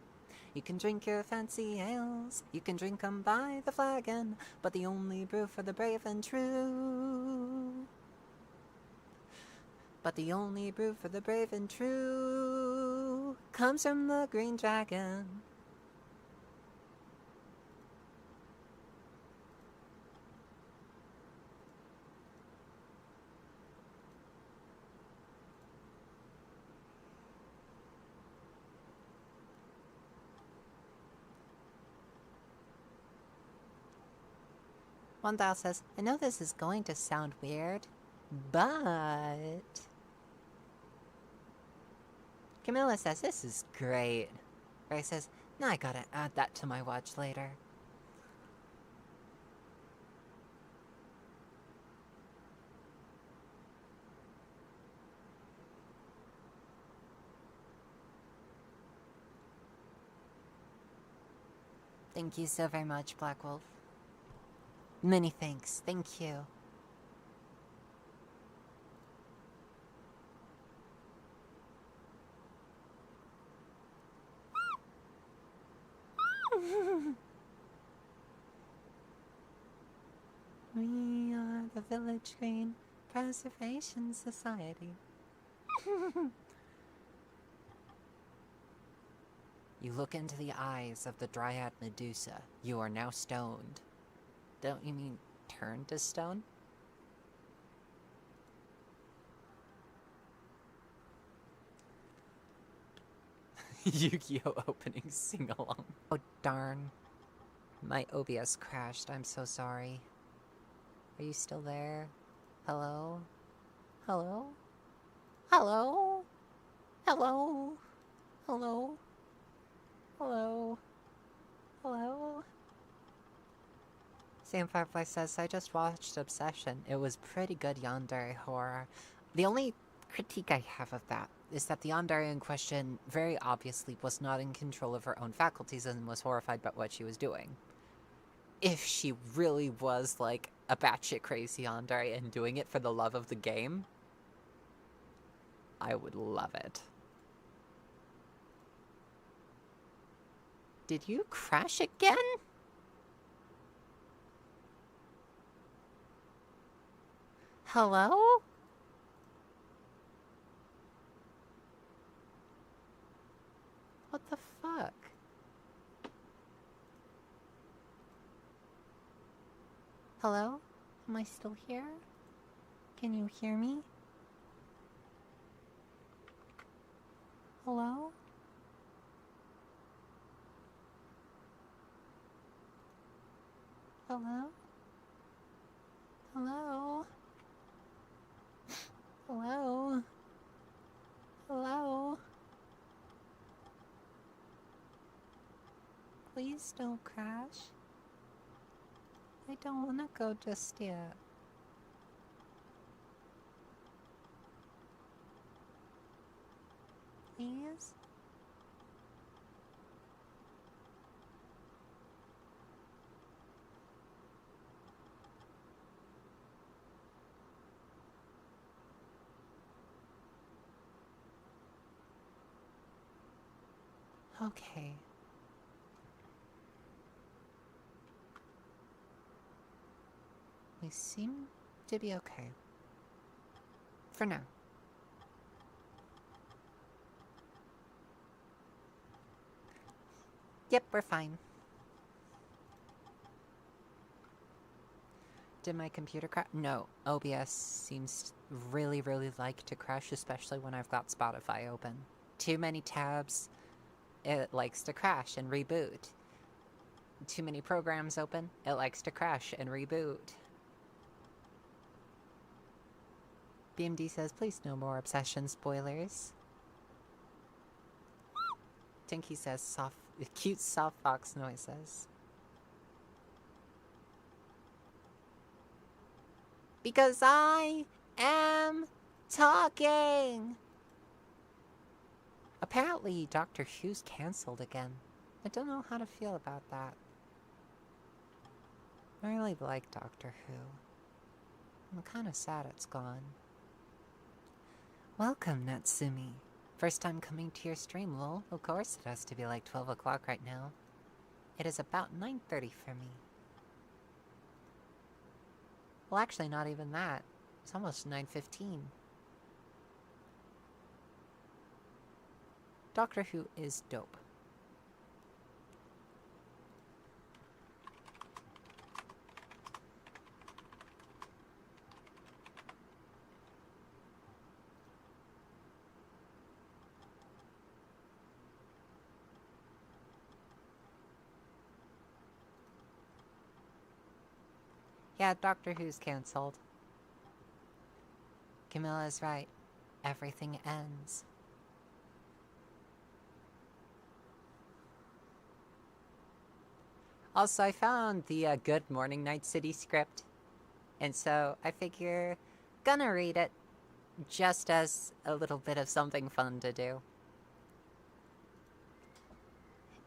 You can drink your fancy ales, you can drink 'em by the flagon, but the only brew for the brave and true. But the only brew for the brave and true comes from the Green Dragon. Wandal says, I know this is going to sound weird, but... Camilla says, this is great. Ray says, now I gotta add that to my watch later. Thank you so very much, Black Wolf. Many thanks. Thank you. We are the Village Green Preservation Society. You look into the eyes of the Dryad Medusa. You are now stoned. Don't you mean turned to stone? Yu-Gi-Oh! Opening sing-along. Oh, darn. My OBS crashed. I'm so sorry. Are you still there? Hello? Hello? Hello? Hello? Hello? Hello? Hello? Sam Firefly says, I just watched Obsession. It was pretty good yandere horror. The only critique I have of that is that the yandere in question very obviously was not in control of her own faculties and was horrified by what she was doing. If she really was like a batshit crazy yandere and doing it for the love of the game, I would love it. Did you crash again? Hello? What the fuck? Hello? Am I still here? Can you hear me? Hello? Hello? Hello? Hello? Hello? Please don't crash. I don't want to go just yet. Please? Okay. We seem to be okay. For now. Yep, we're fine. Did my computer crash? No. OBS seems really like to crash, especially when I've got Spotify open. Too many tabs, it likes to crash and reboot. Too many programs open, it likes to crash and reboot. BMD says, please no more obsession spoilers. Tinky says, cute soft fox noises. Because I am talking! Apparently, Doctor Who's cancelled again. I don't know how to feel about that. I really like Doctor Who. I'm kinda sad it's gone. Welcome, Natsumi. First time coming to your stream, lol. Of course it has to be like 12 o'clock right now. It is about 9:30 for me. Well, actually, not even that. It's almost 9:15. Doctor Who is dope. Yeah, Doctor Who's cancelled. Camilla's right. Everything ends. Also, I found the Good Morning Night City script. And so I figure gonna read it just as a little bit of something fun to do.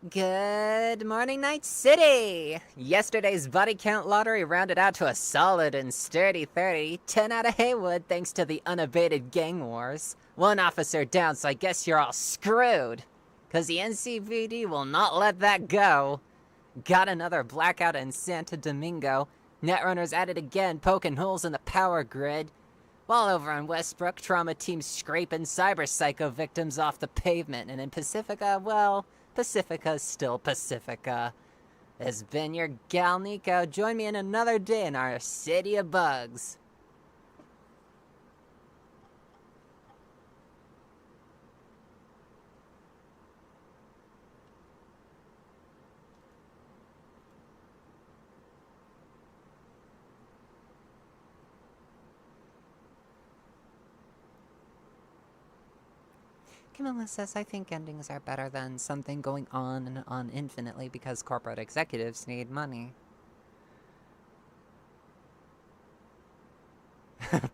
Good morning, Night City! Yesterday's body count lottery rounded out to a solid and sturdy 30. 10 out of Haywood thanks to the unabated gang wars. One officer down, so I guess you're all screwed. Cause the NCPD will not let that go. Got another blackout in Santo Domingo. Netrunners at it again, poking holes in the power grid. While over on Westbrook, trauma teams scraping cyber psycho victims off the pavement. And in Pacifica, well... Pacifica's still Pacifica. It's been your gal Nico. Join me in another day in our city of bugs. Camilla says, I think endings are better than something going on and on infinitely because corporate executives need money.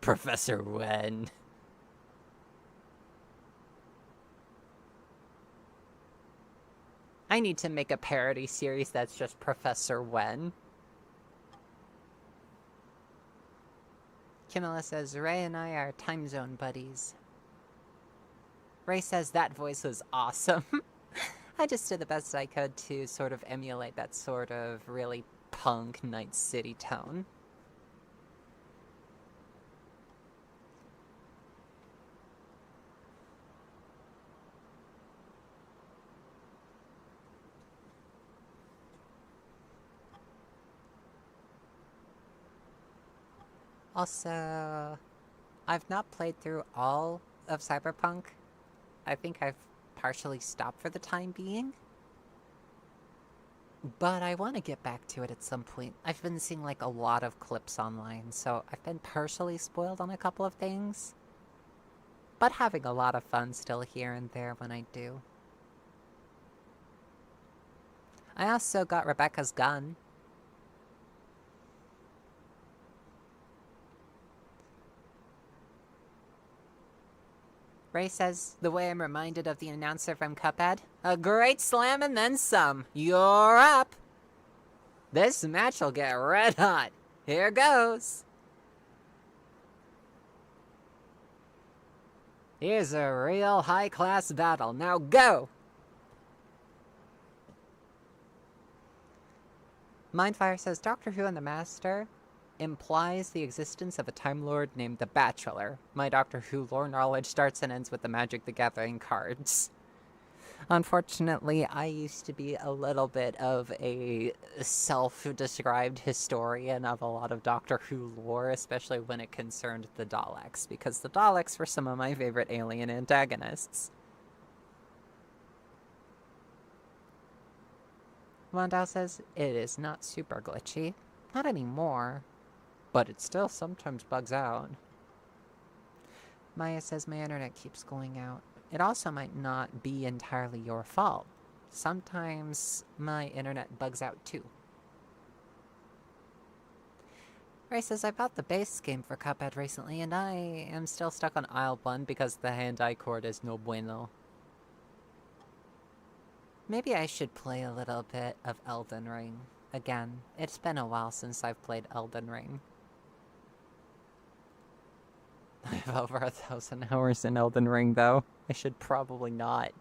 Professor Wen. I need to make a parody series that's just Professor Wen. Camilla says, Ray and I are time zone buddies. Ray says that voice was awesome. I just did the best I could to sort of emulate that sort of really punk Night City tone. Also, I've not played through all of Cyberpunk. I think I've partially stopped for the time being. But I want to get back to it at some point. I've been seeing like a lot of clips online, so I've been partially spoiled on a couple of things. But having a lot of fun still here and there when I do. I also got Rebecca's gun. Ray says, the way I'm reminded of the announcer from Cuphead, a great slam and then some. You're up! This match will get red hot. Here goes. Here's a real high-class battle. Now go! Mindfire says, Doctor Who and the Master implies the existence of a Time Lord named the Bachelor. My Doctor Who lore knowledge starts and ends with the Magic the Gathering cards. Unfortunately, I used to be a little bit of a self-described historian of a lot of Doctor Who lore, especially when it concerned the Daleks, because the Daleks were some of my favorite alien antagonists. Mondao says, it is not super glitchy. Not anymore. But it still sometimes bugs out. Maya says, my internet keeps going out. It also might not be entirely your fault. Sometimes my internet bugs out too. Ray says, I bought the base game for Cuphead recently, and I am still stuck on aisle 1 because the hand-eye cord is no bueno. Maybe I should play a little bit of Elden Ring again. It's been a while since I've played Elden Ring. I have over 1,000 hours in Elden Ring, though. I should probably not.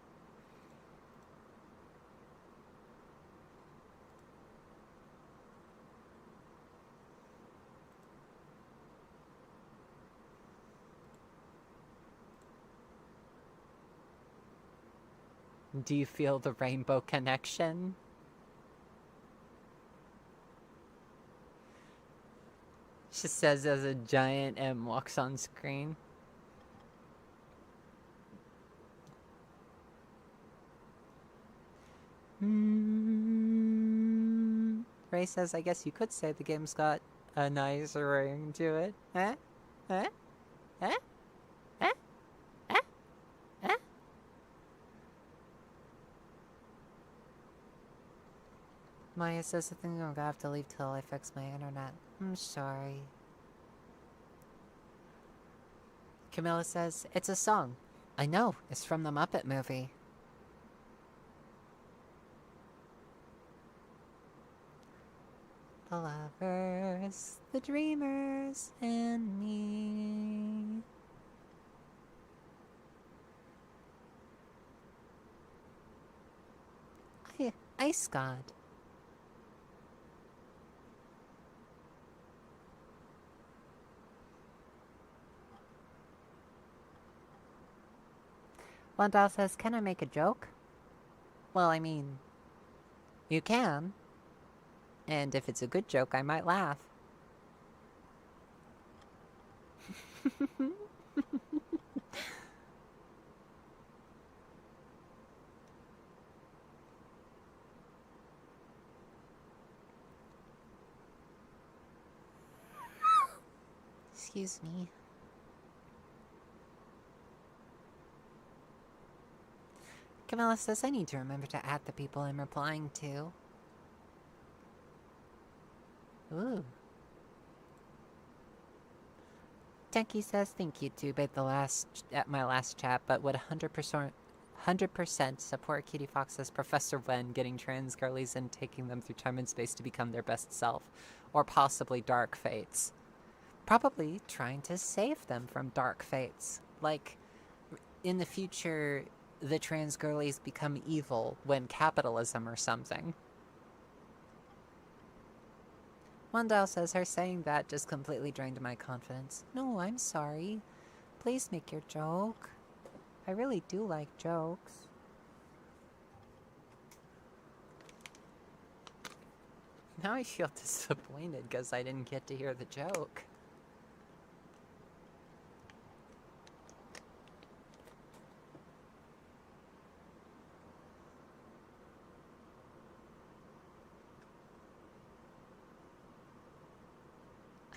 Do you feel the rainbow connection? She says as a giant M walks on screen. Ray says, I guess you could say the game's got a nice ring to it. Eh? Eh? Eh? Eh? Eh? Eh? Maya says, I think I'm gonna have to leave till I fix my internet. I'm sorry. Camilla says, it's a song. I know, it's from the Muppet movie. The lovers, the dreamers, and me. Ice God. Landau says, can I make a joke? Well, I mean, you can. And if it's a good joke, I might laugh. Excuse me. Camilla says, I need to remember to add the people I'm replying to. Ooh. Tenki says, thank you too, at my last chat, but would 100% support Cutiefox Professor Wen getting trans girlies and taking them through time and space to become their best self, or possibly dark fates. Probably trying to save them from dark fates. Like, in the future, the trans girlies become evil when capitalism or something. Mondale says her saying that just completely drained my confidence. No, I'm sorry. Please make your joke. I really do like jokes. Now I feel disappointed because I didn't get to hear the joke.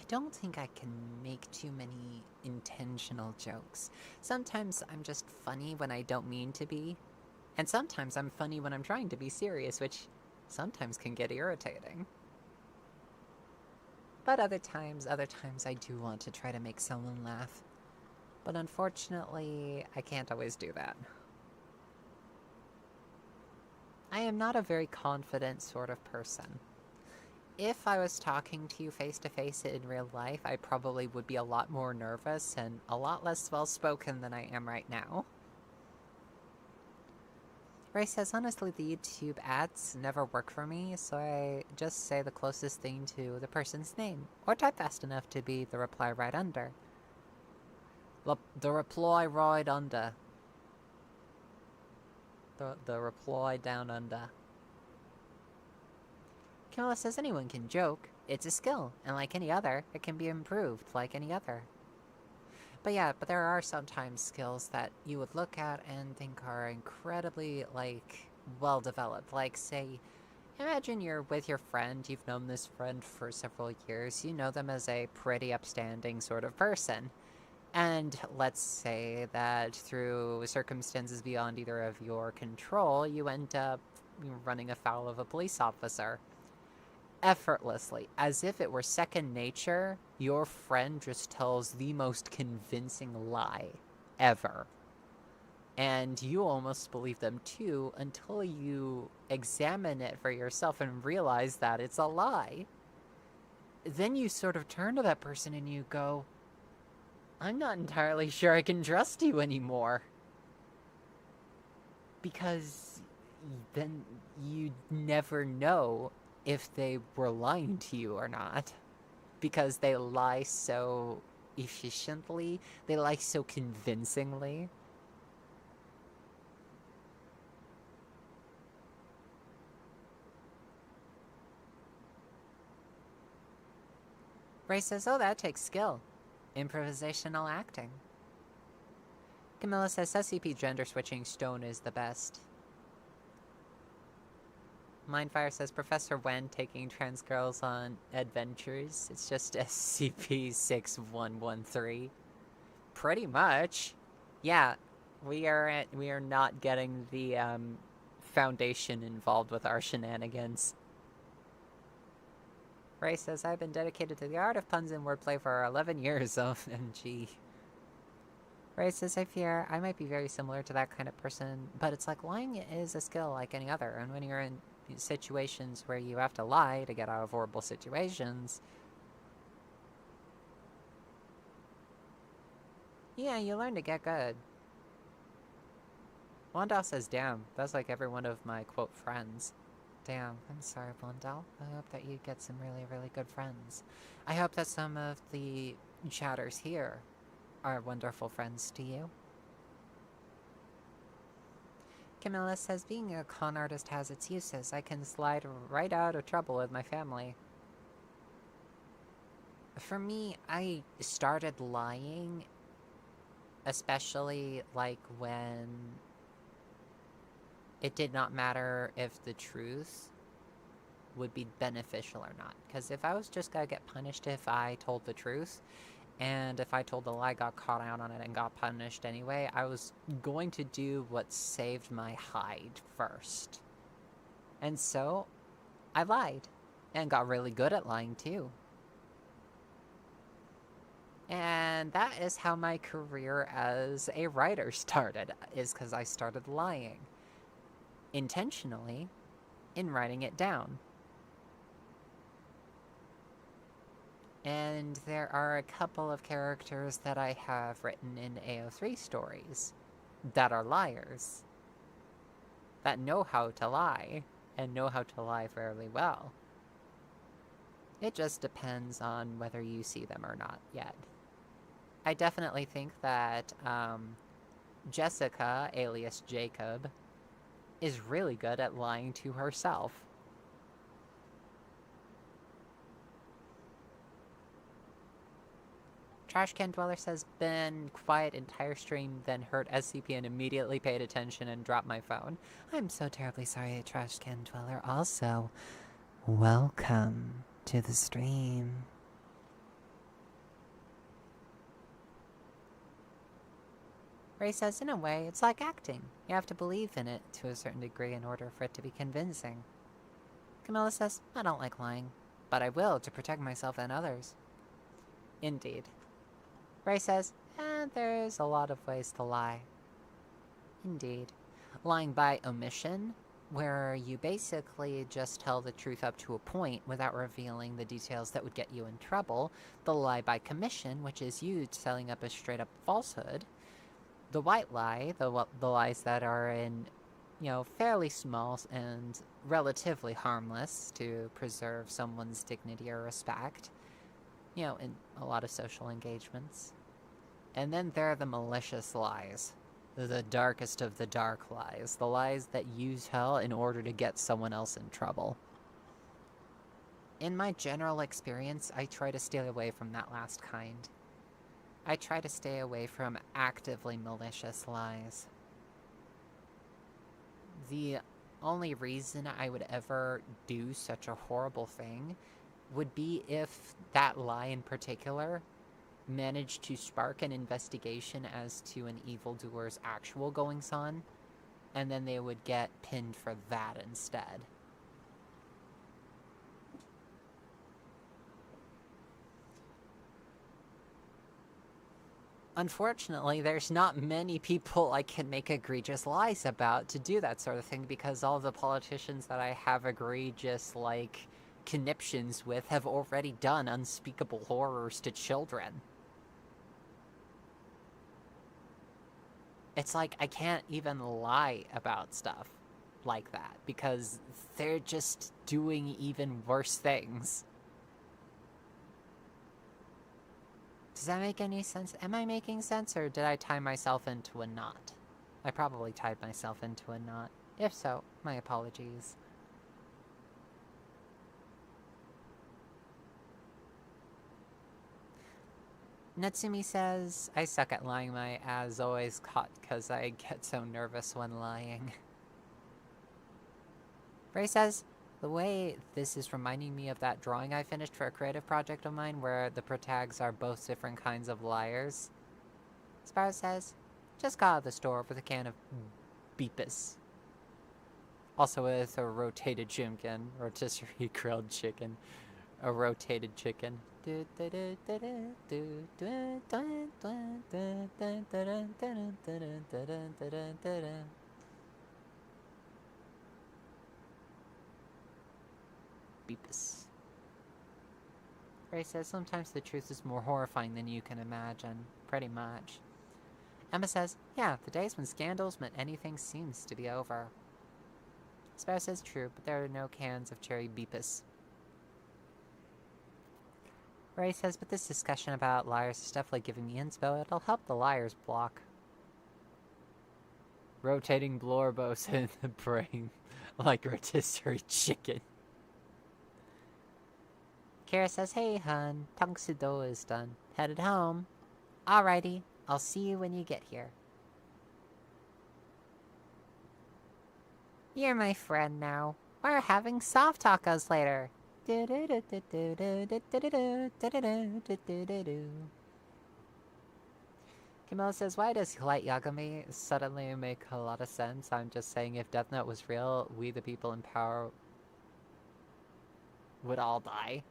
don't think I can make too many intentional jokes. Sometimes I'm just funny when I don't mean to be, and sometimes I'm funny when I'm trying to be serious, which sometimes can get irritating. But other times I do want to try to make someone laugh. But unfortunately, I can't always do that. I am not a very confident sort of person. If I was talking to you face to face in real life, I probably would be a lot more nervous and a lot less well-spoken than I am right now. Ray says, honestly, the YouTube ads never work for me, so I just say the closest thing to the person's name, or type fast enough to be the reply right under. The reply right under. The reply down under. Camilla says anyone can joke. It's a skill, and like any other, it can be improved like any other. But yeah, there are sometimes skills that you would look at and think are incredibly, well-developed. Like, say, imagine you're with your friend, you've known this friend for several years, you know them as a pretty upstanding sort of person. And let's say that through circumstances beyond either of your control, you end up running afoul of a police officer. Effortlessly, as if it were second nature, your friend just tells the most convincing lie ever. And you almost believe them too until you examine it for yourself and realize that it's a lie. Then you sort of turn to that person and you go, I'm not entirely sure I can trust you anymore. Because then you never know if they were lying to you or not. Because they lie so efficiently, they lie so convincingly. Ray says, oh, that takes skill. Improvisational acting. Camilla says, SCP gender switching stone is the best. Mindfire says, Professor Wen taking trans girls on adventures. It's just SCP-6113. Pretty much. Yeah, we are not getting the Foundation involved with our shenanigans. Ray says, I've been dedicated to the art of puns and wordplay for 11 years, OMG. Ray says, I fear I might be very similar to that kind of person, but it's like lying is a skill like any other, and when you're in situations where you have to lie to get out of horrible situations, yeah, you learn to get good. Wandal says, damn, that's like every one of my, quote, friends. Damn, I'm sorry, Wandal. I hope that you get some really, really good friends. I hope that some of the chatters here are wonderful friends to you. Camilla says, being a con artist has its uses. I can slide right out of trouble with my family. For me, I started lying, especially like when it did not matter if the truth would be beneficial or not. Because if I was just gonna get punished if I told the truth, and if I told a lie, got caught out on it, and got punished anyway, I was going to do what saved my hide first. And so, I lied. And got really good at lying, too. And that is how my career as a writer started, is because I started lying. Intentionally, in writing it down. And there are a couple of characters that I have written in AO3 stories that are liars. That know how to lie, and know how to lie fairly well. It just depends on whether you see them or not yet. I definitely think that Jessica, alias Jacob, is really good at lying to herself. Trashcan Dweller says, been quiet entire stream, then heard SCP and immediately paid attention and dropped my phone. I'm so terribly sorry, Trashcan Dweller. Also, welcome to the stream. Ray says, in a way, it's like acting. You have to believe in it to a certain degree in order for it to be convincing. Camilla says, I don't like lying, but I will to protect myself and others. Indeed. Ray says, there's a lot of ways to lie. Indeed. Lying by omission, where you basically just tell the truth up to a point without revealing the details that would get you in trouble. The lie by commission, which is you telling up a straight-up falsehood. The white lie, the lies that are in, fairly small and relatively harmless to preserve someone's dignity or respect, in a lot of social engagements. And then there are the malicious lies. The darkest of the dark lies. The lies that use hell in order to get someone else in trouble. In my general experience, I try to stay away from that last kind. I try to stay away from actively malicious lies. The only reason I would ever do such a horrible thing would be if that lie in particular managed to spark an investigation as to an evildoer's actual goings-on, and then they would get pinned for that instead. Unfortunately, there's not many people I can make egregious lies about to do that sort of thing, because all the politicians that I have egregious, conniptions with have already done unspeakable horrors to children. It's like I can't even lie about stuff like that, because they're just doing even worse things. Does that make any sense? Am I making sense, or did I tie myself into a knot? I probably tied myself into a knot. If so, my apologies. Natsumi says, I suck at lying, my ass always caught because I get so nervous when lying. Ray says, the way this is reminding me of that drawing I finished for a creative project of mine where the protags are both different kinds of liars. Sparrow says, just got out of the store with a can of beepus. Also with a rotated chicken, rotisserie grilled chicken. A rotated chicken. Beepus. Ray says, sometimes the truth is more horrifying than you can imagine. Pretty much. Emma says, yeah, the days when scandals meant anything seems to be over. Sparrow says, true, but there are no cans of cherry beepus. Ray says, but this discussion about liars is definitely giving me inspo. It'll help the liars block. Rotating blorbos in the brain like rotisserie chicken. Kara says, hey, hun, Tongsudo is done. Headed home. Alrighty, I'll see you when you get here. You're my friend now. We're having soft tacos later. Kimmo says, why does Light Yagami suddenly make a lot of sense? I'm just saying if Death Note was real, we the people in power would all die.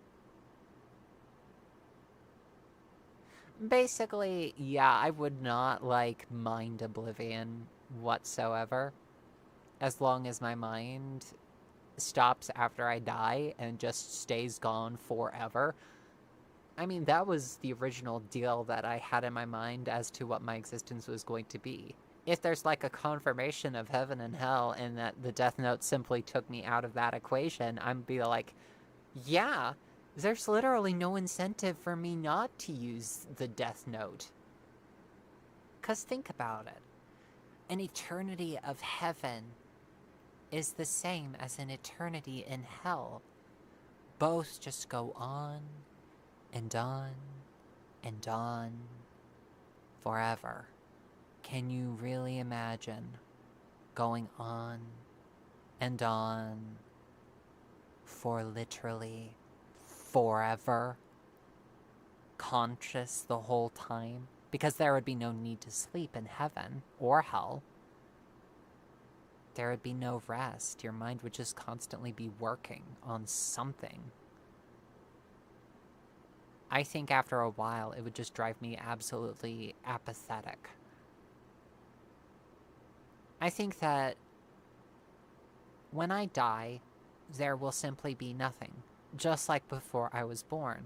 Basically, yeah, I would not, mind oblivion whatsoever. As long as my mind stops after I die and just stays gone forever. I mean, that was the original deal that I had in my mind as to what my existence was going to be. If there's, a confirmation of heaven and hell and that the Death Note simply took me out of that equation, I'd be like, yeah, there's literally no incentive for me not to use the Death Note. 'Cause think about it. An eternity of heaven is the same as an eternity in hell. Both just go on and on and on forever. Can you really imagine going on and on for literally forever? Conscious the whole time? Because there would be no need to sleep in heaven or hell. There would be no rest. Your mind would just constantly be working on something. I think after a while, it would just drive me absolutely apathetic. I think that when I die, there will simply be nothing, just like before I was born.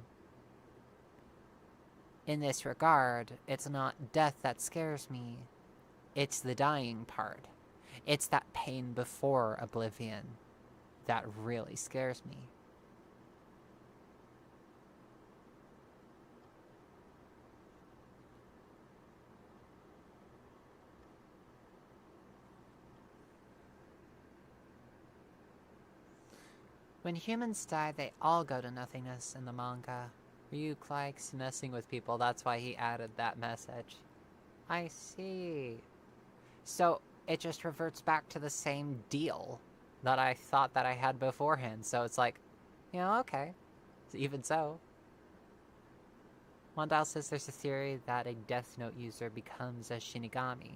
In this regard, it's not death that scares me, it's the dying part. It's that pain before oblivion that really scares me. When humans die, they all go to nothingness in the manga. Ryuk likes messing with people, that's why he added that message. I see. So, it just reverts back to the same deal that I thought that I had beforehand, so it's like, okay. Even so. Wandal says there's a theory that a Death Note user becomes a Shinigami.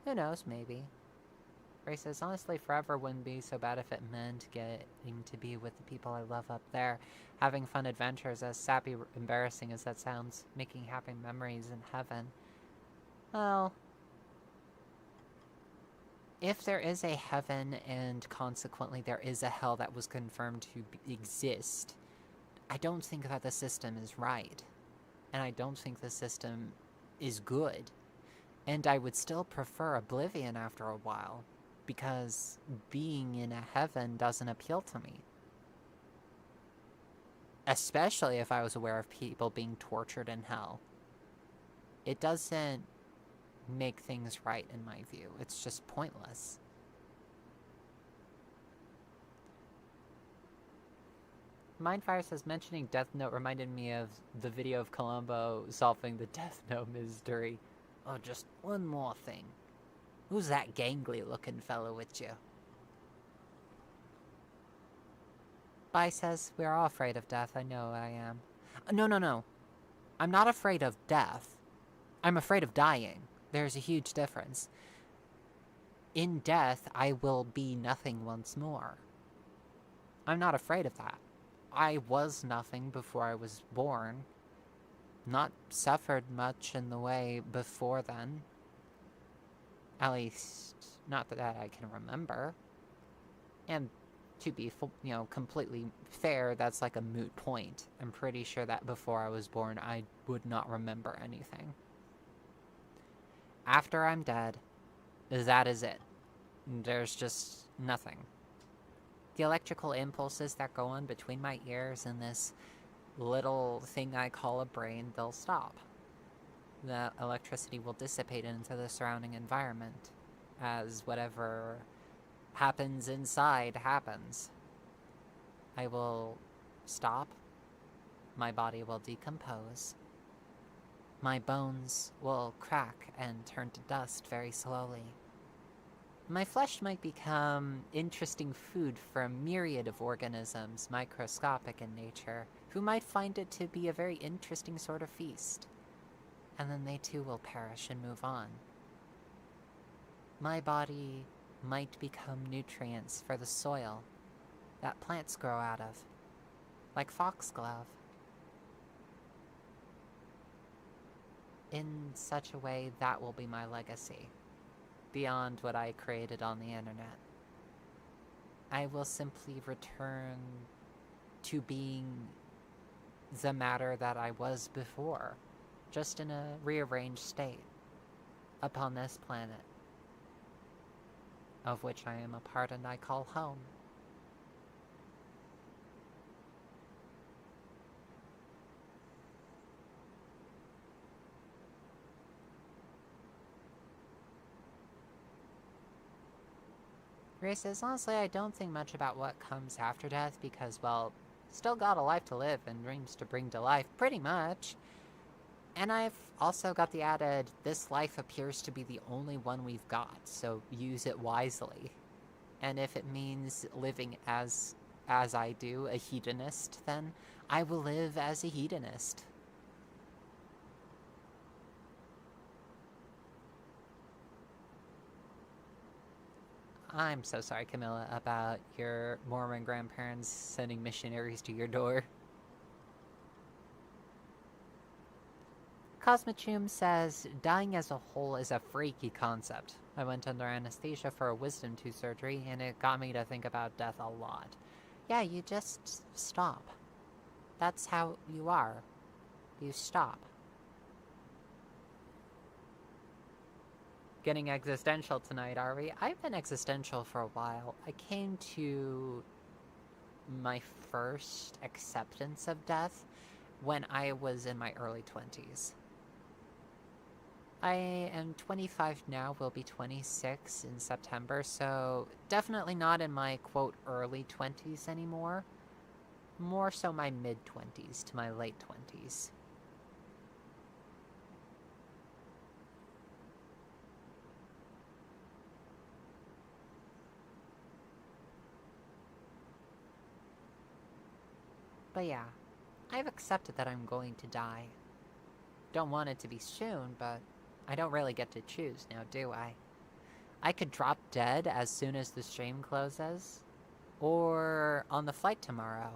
Who knows, maybe. Ray says, honestly, forever wouldn't be so bad if it meant getting to be with the people I love up there, having fun adventures, as sappy, embarrassing as that sounds, making happy memories in heaven. Well, if there is a heaven and consequently there is a hell that was confirmed to exist, I don't think that the system is right. And I don't think the system is good. And I would still prefer oblivion after a while, because being in a heaven doesn't appeal to me. Especially if I was aware of people being tortured in hell. It doesn't make things right in my view. It's just pointless. Mindfire says, mentioning Death Note reminded me of the video of Columbo solving the Death Note mystery. Oh, just one more thing. Who's that gangly-looking fellow with you? Bai says, we're all afraid of death. I know I am. No. I'm not afraid of death. I'm afraid of dying. There's a huge difference. In death, I will be nothing once more. I'm not afraid of that. I was nothing before I was born. Not suffered much in the way before then. At least, not that I can remember. And to be, completely fair, that's like a moot point. I'm pretty sure that before I was born, I would not remember anything. After I'm dead, that is it. There's just nothing. The electrical impulses that go on between my ears and this little thing I call a brain, they'll stop. The electricity will dissipate into the surrounding environment as whatever happens inside happens. I will stop. My body will decompose. My bones will crack and turn to dust very slowly. My flesh might become interesting food for a myriad of organisms, microscopic in nature, who might find it to be a very interesting sort of feast. And then they too will perish and move on. My body might become nutrients for the soil that plants grow out of, like foxglove. In such a way, that will be my legacy, beyond what I created on the internet. I will simply return to being the matter that I was before, just in a rearranged state, upon this planet, of which I am a part and I call home. Ray says, honestly, I don't think much about what comes after death because, well, still got a life to live and dreams to bring to life, pretty much. And I've also got the added, this life appears to be the only one we've got, so use it wisely. And if it means living as I do, a hedonist, then I will live as a hedonist. I'm so sorry, Camilla, about your Mormon grandparents sending missionaries to your door. Cosmochum says, dying as a whole is a freaky concept. I went under anesthesia for a wisdom tooth surgery, and it got me to think about death a lot. Yeah, you just stop. That's how you are. You stop. Getting existential tonight, are we? I've been existential for a while. I came to my first acceptance of death when I was in my early 20s. I am 25 now, will be 26 in September, so definitely not in my, quote, early 20s anymore. More so my mid-20s to my late 20s. But yeah, I've accepted that I'm going to die. Don't want it to be soon, but I don't really get to choose now, do I? I could drop dead as soon as the stream closes, or on the flight tomorrow.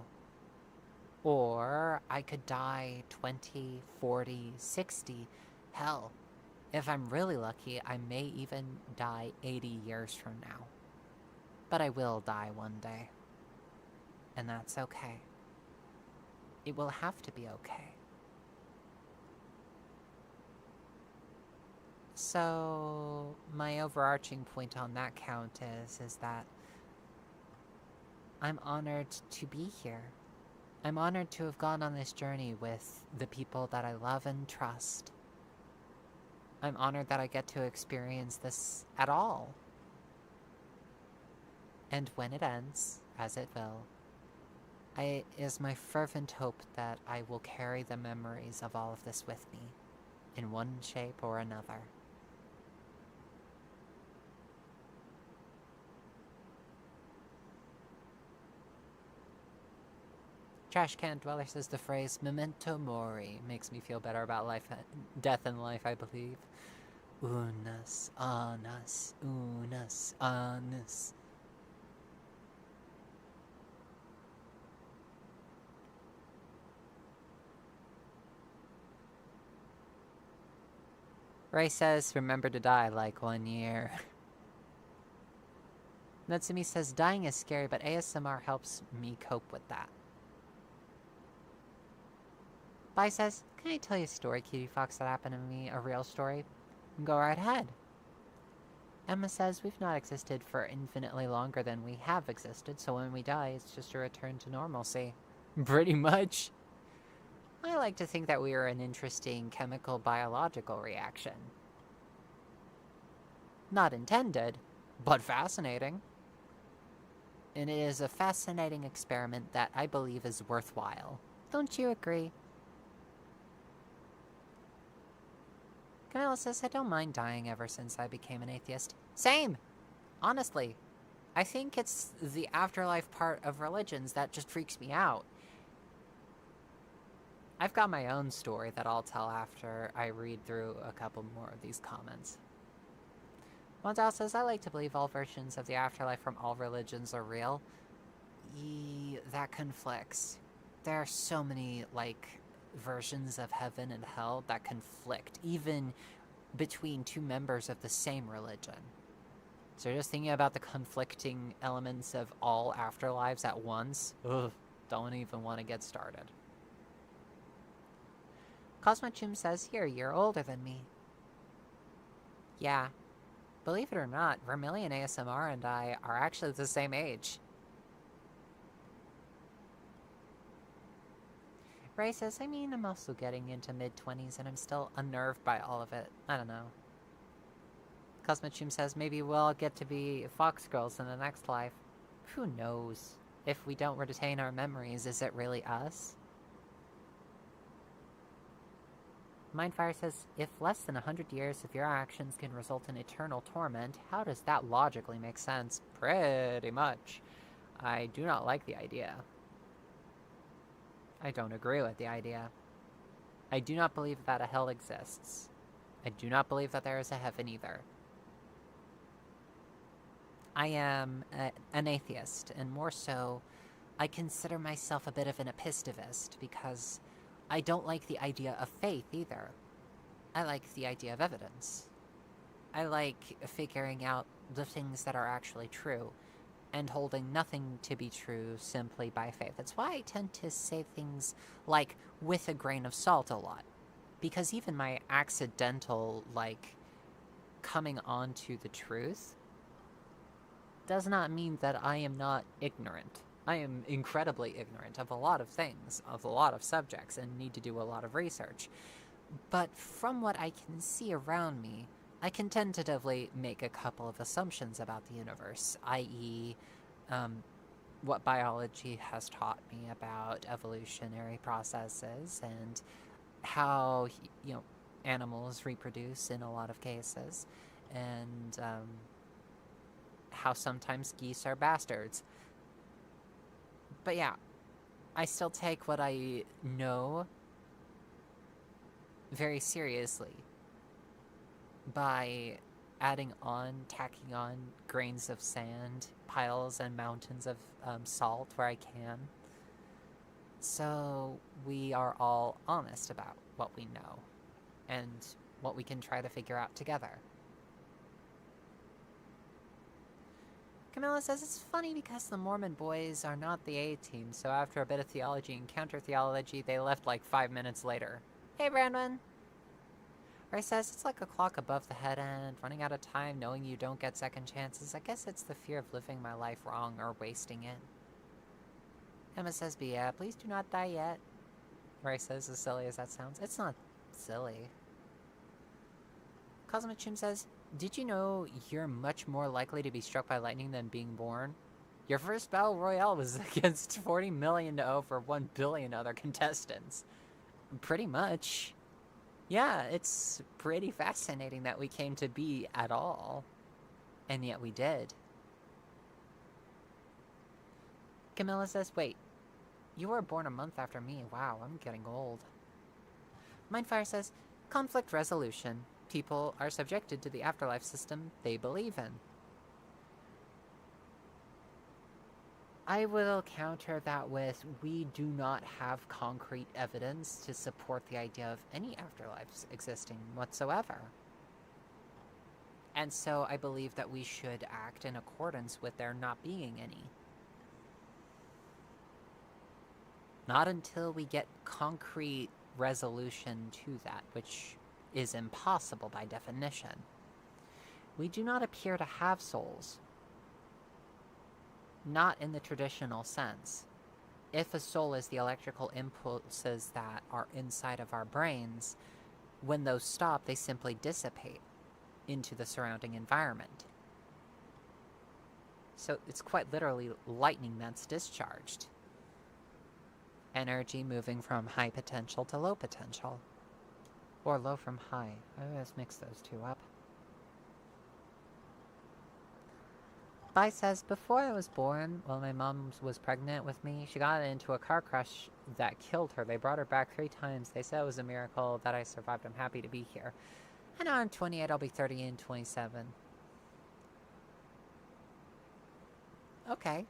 Or I could die 20, 40, 60. Hell, if I'm really lucky, I may even die 80 years from now. But I will die one day. And that's okay. It will have to be okay. So, my overarching point on that count is that I'm honored to be here. I'm honored to have gone on this journey with the people that I love and trust. I'm honored that I get to experience this at all. And when it ends, as it will, it is my fervent hope that I will carry the memories of all of this with me, in one shape or another. Trash Can Dweller says the phrase memento mori makes me feel better about life, death and life, I believe. Unus, annus, unus, annus. Ray says, remember to die like 1 year. Natsumi says, dying is scary, but ASMR helps me cope with that. Bai says, can I tell you a story, Cutiefox, that happened to me? A real story? Go right ahead. Emma says, we've not existed for infinitely longer than we have existed, so when we die, it's just a return to normalcy. Pretty much. I like to think that we are an interesting chemical biological reaction. Not intended, but fascinating. And it is a fascinating experiment that I believe is worthwhile. Don't you agree? Camilla says, I don't mind dying ever since I became an atheist. Same! Honestly. I think it's the afterlife part of religions that just freaks me out. I've got my own story that I'll tell after I read through a couple more of these comments. Mondal says, I like to believe all versions of the afterlife from all religions are real. That conflicts. There are so many, versions of heaven and hell that conflict, even between two members of the same religion. So just thinking about the conflicting elements of all afterlives at once, don't even want to get started. Cosmochum says, you're a year older than me. Yeah. Believe it or not, Vermilion ASMR and I are actually the same age. Ray says, I mean, I'm also getting into mid-20s and I'm still unnerved by all of it. I don't know. Cosmochum says, maybe we'll get to be fox girls in the next life. Who knows? If we don't retain our memories, is it really us? Mindfire says, if less than 100 years of your actions can result in eternal torment, how does that logically make sense? Pretty much. I do not like the idea. I don't agree with the idea. I do not believe that a hell exists. I do not believe that there is a heaven either. I am an atheist, and more so, I consider myself a bit of an epistivist because I don't like the idea of faith either. I like the idea of evidence. I like figuring out the things that are actually true and holding nothing to be true simply by faith. That's why I tend to say things like with a grain of salt a lot. Because even my accidental, like, coming on to the truth does not mean that I am not ignorant. I am incredibly ignorant of a lot of things, of a lot of subjects, and need to do a lot of research. But from what I can see around me, I can tentatively make a couple of assumptions about the universe, i.e., what biology has taught me about evolutionary processes and how, animals reproduce in a lot of cases, and how sometimes geese are bastards. But yeah, I still take what I know very seriously by tacking on grains of sand, piles and mountains of salt where I can. So we are all honest about what we know and what we can try to figure out together. Camilla says it's funny because the Mormon boys are not the A-team, so after a bit of theology and counter-theology, they left like 5 minutes later. Hey, Brandon! Ray says it's like a clock above the head end, running out of time, knowing you don't get second chances. I guess it's the fear of living my life wrong or wasting it. Emma says, but yeah, please do not die yet. Ray says, as silly as that sounds, it's not silly. Cosmichum says, did you know you're much more likely to be struck by lightning than being born? Your first battle royale was against 40 million to over 1 billion other contestants. Pretty much. Yeah, it's pretty fascinating that we came to be at all. And yet we did. Camilla says, wait, you were born a month after me. Wow, I'm getting old. Mindfire says, conflict resolution. People are subjected to the afterlife system they believe in. I will counter that with, we do not have concrete evidence to support the idea of any afterlives existing whatsoever. And so I believe that we should act in accordance with there not being any. Not until we get concrete resolution to that, which is impossible by definition. We do not appear to have souls. Not in the traditional sense. If a soul is the electrical impulses that are inside of our brains, when those stop, they simply dissipate into the surrounding environment. So it's quite literally lightning that's discharged. Energy moving from high potential to low potential. Or low from high. I always mix those two up. Bai says, before I was born, while my mom was pregnant with me, she got into a car crash that killed her. They brought her back 3 times. They said it was a miracle that I survived. I'm happy to be here. And now I'm 28, I'll be 30 in 27. Okay.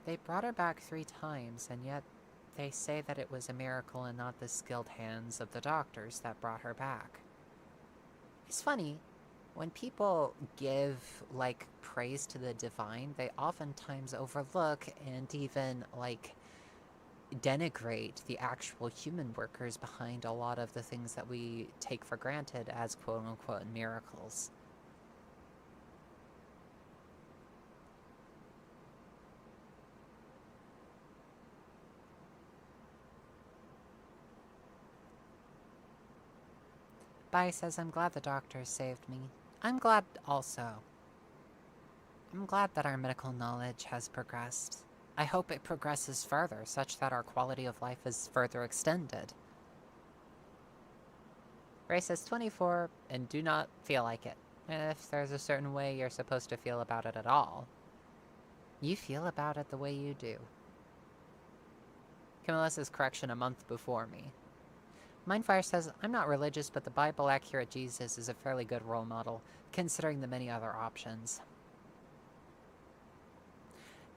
They brought her back 3 times, and yet they say that it was a miracle and not the skilled hands of the doctors that brought her back. It's funny, when people give, like, praise to the divine, they oftentimes overlook and even, like, denigrate the actual human workers behind a lot of the things that we take for granted as quote-unquote miracles. Bai says, I'm glad the doctors saved me. I'm glad also. I'm glad that our medical knowledge has progressed. I hope it progresses further, such that our quality of life is further extended. Ray says 24, and do not feel like it. If there's a certain way you're supposed to feel about it at all, you feel about it the way you do. Camilla says correction a month before me. Mindfire says, I'm not religious, but the Bible-accurate Jesus is a fairly good role model, considering the many other options.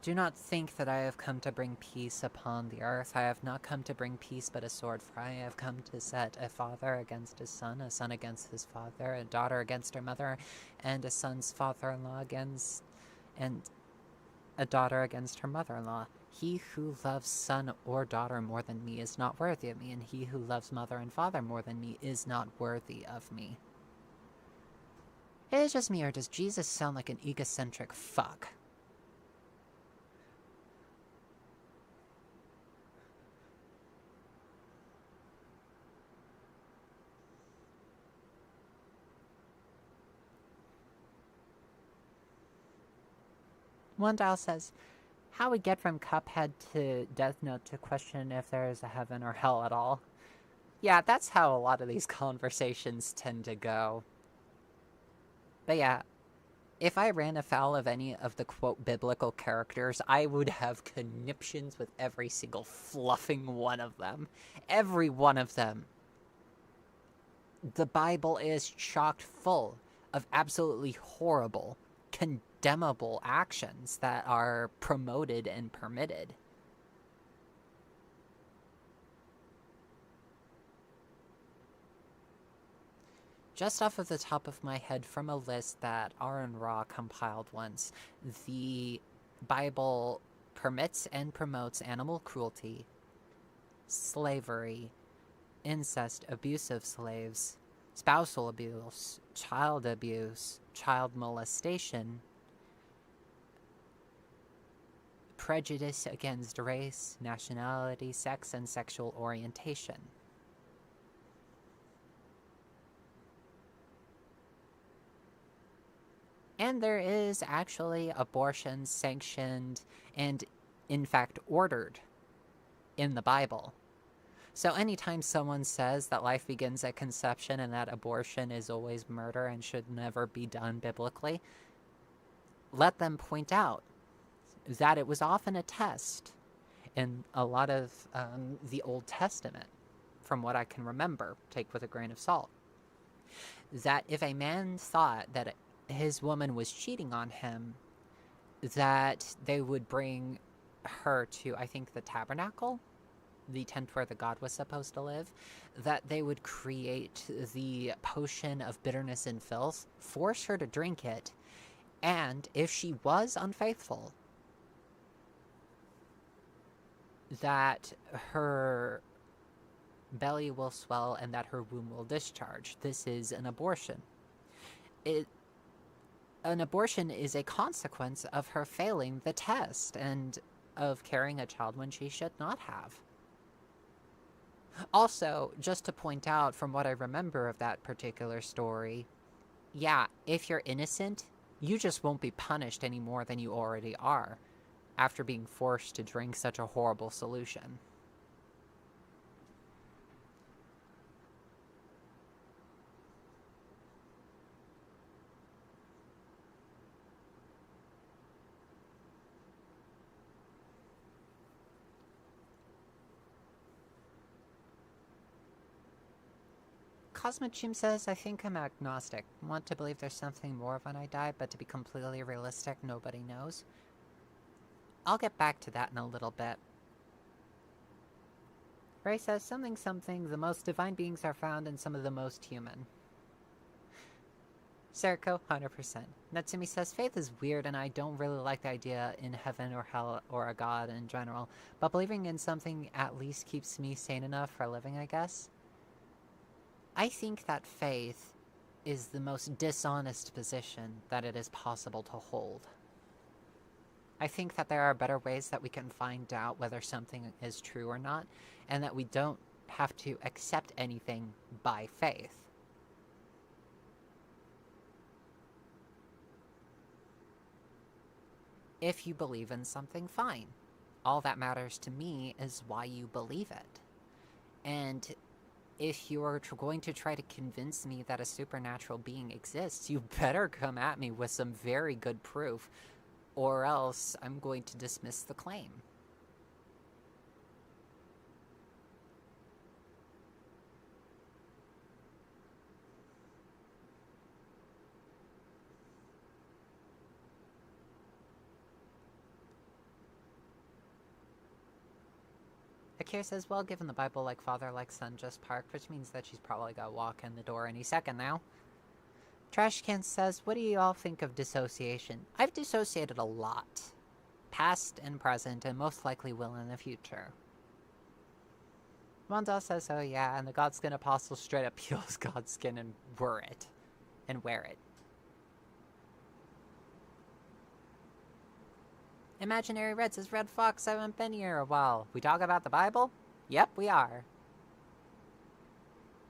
Do not think that I have come to bring peace upon the earth. I have not come to bring peace but a sword, for I have come to set a father against his son, a son against his father, a daughter against her mother, and a son's father-in-law against... and a daughter against her mother-in-law. He who loves son or daughter more than me is not worthy of me, and he who loves mother and father more than me is not worthy of me. Is it just me, or does Jesus sound like an egocentric fuck? One dial says, how we get from Cuphead to Death Note to question if there is a heaven or hell at all. Yeah, that's how a lot of these conversations tend to go. But yeah, if I ran afoul of any of the quote biblical characters, I would have conniptions with every single fluffing one of them. Every one of them. The Bible is chock full of absolutely horrible, condemnable actions that are promoted and permitted. Just off of the top of my head, from a list that Aaron Ra compiled once, the Bible permits and promotes animal cruelty, slavery, incest, abuse of slaves, spousal abuse, child molestation, prejudice against race, nationality, sex, and sexual orientation. And there is actually abortion sanctioned and, in fact, ordered in the Bible. So anytime someone says that life begins at conception and that abortion is always murder and should never be done biblically, let them point out that it was often a test in a lot of the Old Testament, from what I can remember, take with a grain of salt, that if a man thought that his woman was cheating on him, that they would bring her to, I think, the tabernacle, the tent where the god was supposed to live, that they would create the potion of bitterness and filth, force her to drink it, and if she was unfaithful, that her belly will swell and that her womb will discharge. This is an abortion. An abortion is a consequence of her failing the test and of carrying a child when she should not have. Also, just to point out from what I remember of that particular story, yeah, if you're innocent, you just won't be punished any more than you already are after being forced to drink such a horrible solution. Cosmic Chim says, I think I'm agnostic. Want to believe there's something more when I die, but to be completely realistic, nobody knows. I'll get back to that in a little bit. Ray says, something, the most divine beings are found in some of the most human. Seriko, 100%. Natsumi says, faith is weird and I don't really like the idea in heaven or hell or a god in general, but believing in something at least keeps me sane enough for a living, I guess. I think that faith is the most dishonest position that it is possible to hold. I think that there are better ways that we can find out whether something is true or not, and that we don't have to accept anything by faith. If you believe in something, fine. All that matters to me is why you believe it. And if you're going to try to convince me that a supernatural being exists, you better come at me with some very good proof, or else I'm going to dismiss the claim. 。Akira says, well, given the Bible like father, like son just parked, which means that she's probably gonna walk in the door any second now. Trashcan says, what do you all think of dissociation? I've dissociated a lot. Past and present, and most likely will in the future. Mondal says, oh yeah, and the Godskin Apostle straight up peels Godskin and wear it. Imaginary Red says, Red Fox, I haven't been here a while. We talk about the Bible? Yep, we are.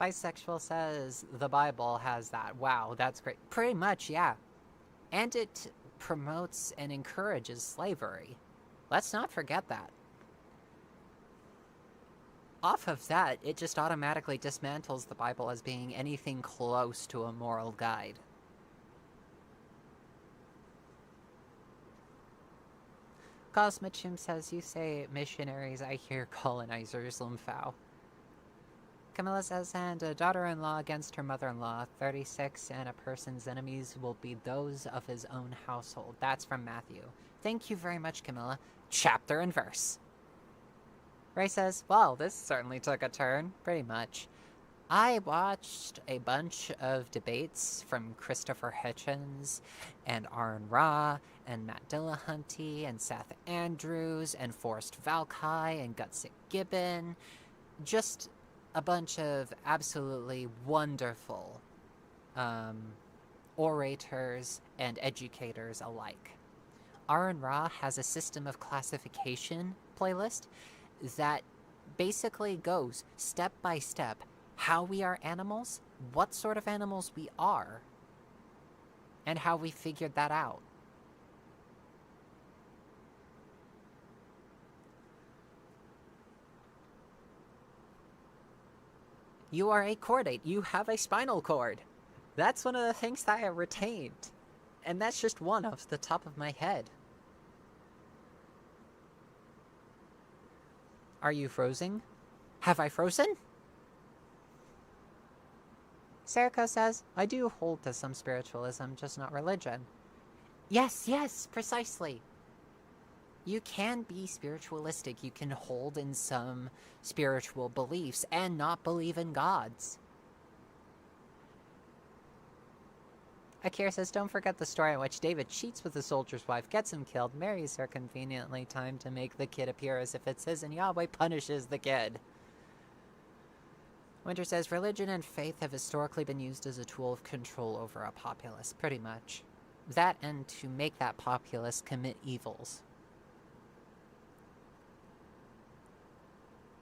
Bisexual says, the Bible has that. Wow, that's great. Pretty much, yeah. And it promotes and encourages slavery. Let's not forget that. Off of that, it just automatically dismantles the Bible as being anything close to a moral guide. Cosmichim says, you say missionaries, I hear colonizers, Lumphao. Camilla says, and a daughter-in-law against her mother-in-law, 36, and a person's enemies will be those of his own household. That's from Matthew. Thank you very much, Camilla. Chapter and verse. Ray says, well, this certainly took a turn, pretty much. I watched a bunch of debates from Christopher Hitchens, and Aaron Ra, and Matt Dillahunty, and Seth Andrews, and Forrest Valkai, and Gutsick Gibbon. Just a bunch of absolutely wonderful orators and educators alike. Aaron Ra has a system of classification playlist that basically goes step by step how we are animals, what sort of animals we are, and how we figured that out. You are a chordate. You have a spinal cord. That's one of the things that I retained. And that's just one off the top of my head. Are you frozen? Have I frozen? Seriko says, I do hold to some spiritualism, just not religion. Yes, precisely. You can be spiritualistic. You can hold in some spiritual beliefs and not believe in gods. Akira says, don't forget the story in which David cheats with the soldier's wife, gets him killed, marries her conveniently timed to make the kid appear as if it's his, and Yahweh punishes the kid. Winter says, religion and faith have historically been used as a tool of control over a populace, pretty much. That and to make that populace commit evils.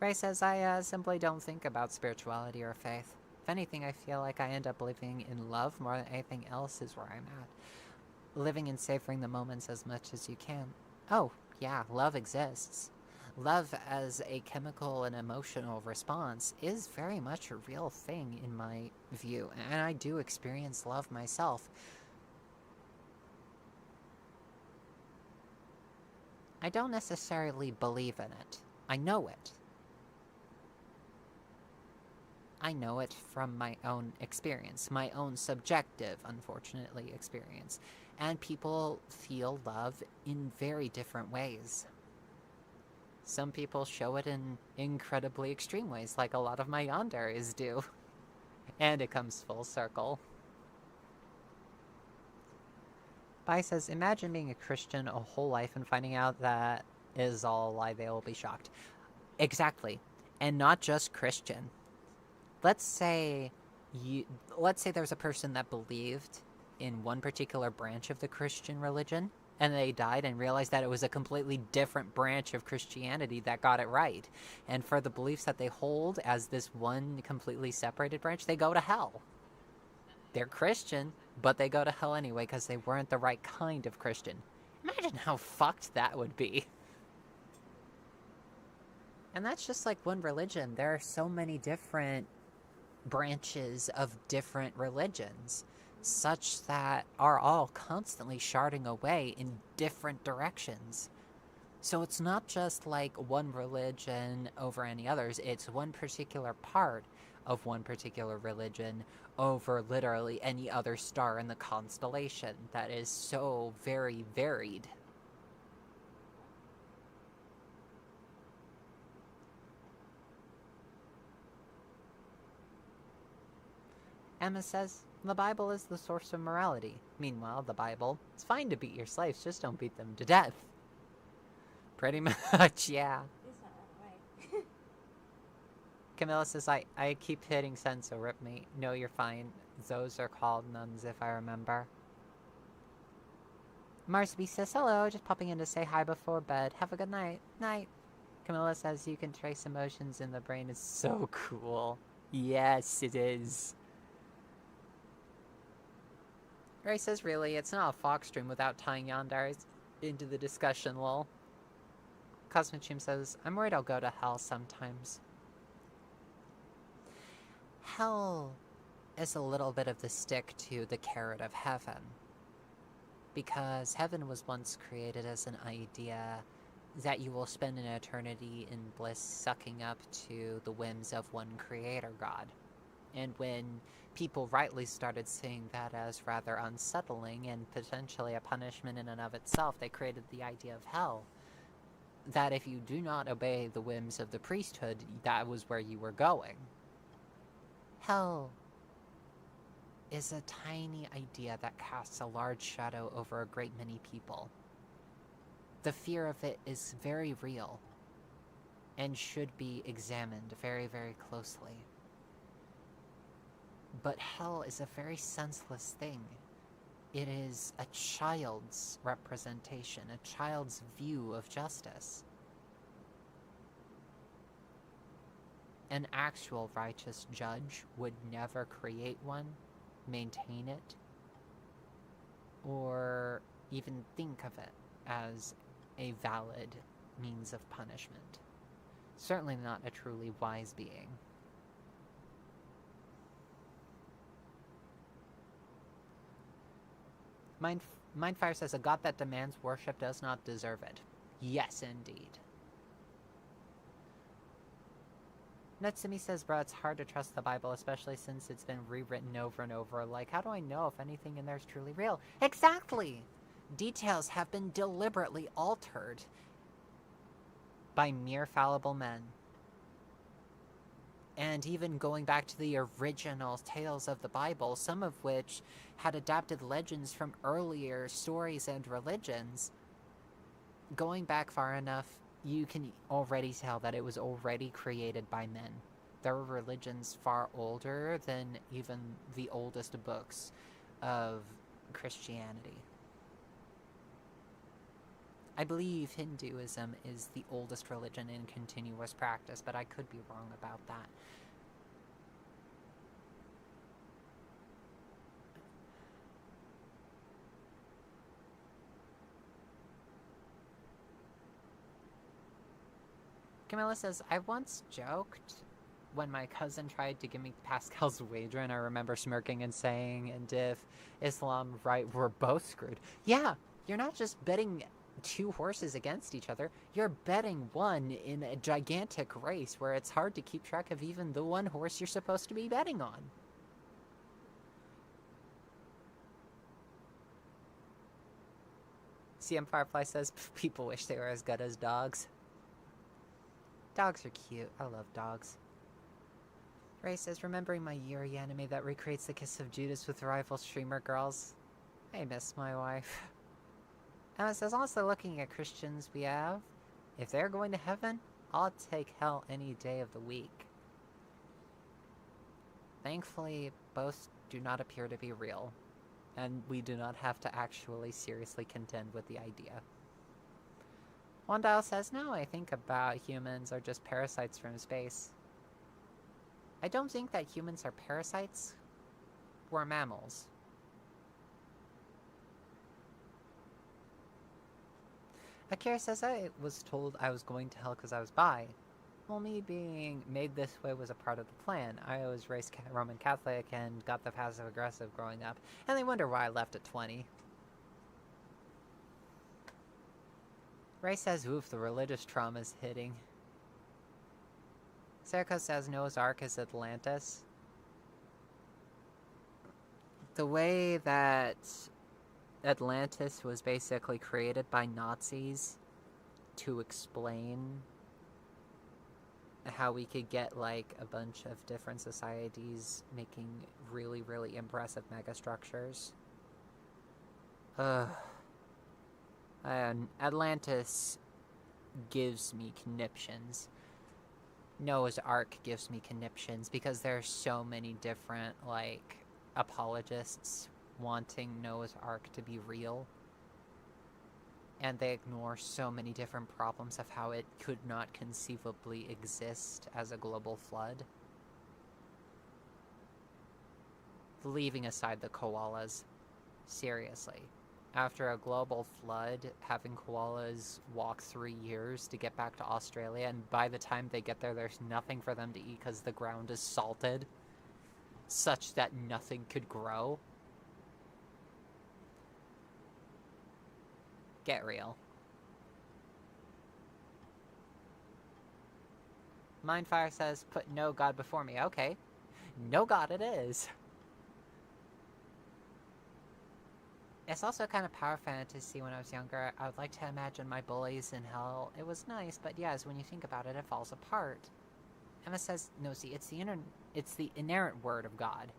Ray says, I simply don't think about spirituality or faith. If anything, I feel like I end up living in love more than anything else is where I'm at. Living and savoring the moments as much as you can. Oh, yeah, love exists. Love as a chemical and emotional response is very much a real thing in my view, and I do experience love myself. I don't necessarily believe in it. I know it. I know it from my own experience, my own subjective, unfortunately, experience. And people feel love in very different ways. Some people show it in incredibly extreme ways, like a lot of my yanderes do. And it comes full circle. Bai says, imagine being a Christian a whole life and finding out that is all a lie. They will be shocked. Exactly. And not just Christian. Let's say there's a person that believed in one particular branch of the Christian religion, and they died and realized that it was a completely different branch of Christianity that got it right. And for the beliefs that they hold as this one completely separated branch, they go to hell. They're Christian, but they go to hell anyway because they weren't the right kind of Christian. Imagine how fucked that would be. And that's just like one religion. There are so many different branches of different religions, such that are all constantly sharding away in different directions. So it's not just like one religion over any others, it's one particular part of one particular religion over literally any other star in the constellation that is so very varied. Emma says, the Bible is the source of morality. Meanwhile, the Bible, it's fine to beat your slaves, just don't beat them to death. Pretty much, yeah. Is that right? Camilla says, I keep hitting send, so rip me. No, you're fine. Those are called nuns, if I remember. Marsby says, hello, just popping in to say hi before bed. Have a good night. Night. Camilla says, you can trace emotions in the brain. It's so cool. Yes, it is. Ray says, really, it's not a Fox dream without tying Yandere into the discussion, lol. Cosmic Chim says, I'm worried I'll go to hell sometimes. Hell is a little bit of the stick to the carrot of heaven. Because heaven was once created as an idea that you will spend an eternity in bliss sucking up to the whims of one creator god. And when people rightly started seeing that as rather unsettling and potentially a punishment in and of itself, they created the idea of hell. That if you do not obey the whims of the priesthood, that was where you were going. Hell is a tiny idea that casts a large shadow over a great many people. The fear of it is very real and should be examined very, very closely. But hell is a very senseless thing. It is a child's representation, a child's view of justice. An actual righteous judge would never create one, maintain it, or even think of it as a valid means of punishment. Certainly not a truly wise being. Mindfire says, a god that demands worship does not deserve it. Yes, indeed. Natsumi says, bro, it's hard to trust the Bible, especially since it's been rewritten over and over. Like, how do I know if anything in there is truly real? Exactly! Details have been deliberately altered by mere fallible men. And even going back to the original tales of the Bible, some of which had adapted legends from earlier stories and religions, going back far enough, you can already tell that it was already created by men. There were religions far older than even the oldest books of Christianity. I believe Hinduism is the oldest religion in continuous practice, but I could be wrong about that. Camilla says, I once joked when my cousin tried to give me Pascal's wager, and I remember smirking and saying, and if Islam right, we're both screwed. Yeah, you're not just betting two horses against each other, you're betting one in a gigantic race where it's hard to keep track of even the one horse you're supposed to be betting on. CM Firefly says, people wish they were as good as dogs. Dogs are cute. I love dogs. Ray says, remembering my Yuri anime that recreates the kiss of Judas with rival streamer girls. I miss my wife. Emma says, honestly, looking at Christians we have, if they're going to heaven, I'll take hell any day of the week. Thankfully, both do not appear to be real, and we do not have to actually seriously contend with the idea. Wandile says, no, I think about humans are just parasites from space. I don't think that humans are parasites. We're mammals. Akira says, I was told I was going to hell because I was bi. Well, me being made this way was a part of the plan. I was raised Roman Catholic and got the passive-aggressive growing up, and they wonder why I left at 20. Ray says, oof, the religious trauma's hitting. Serico says Noah's Ark is Atlantis. The way that Atlantis was basically created by Nazis to explain how we could get, like, a bunch of different societies making really, really impressive megastructures. And Atlantis gives me conniptions. Noah's Ark gives me conniptions because there are so many different, like, apologists wanting Noah's Ark to be real. And they ignore so many different problems of how it could not conceivably exist as a global flood. Leaving aside the koalas, seriously. After a global flood, having koalas walk 3 years to get back to Australia, and by the time they get there, there's nothing for them to eat because the ground is salted, such that nothing could grow. Get real. Mindfire says, put no god before me. Okay. No god it is. It's also kind of power fantasy when I was younger. I would like to imagine my bullies in hell. It was nice, but yes, when you think about it, it falls apart. Emma says, no, see, it's the inerrant word of God.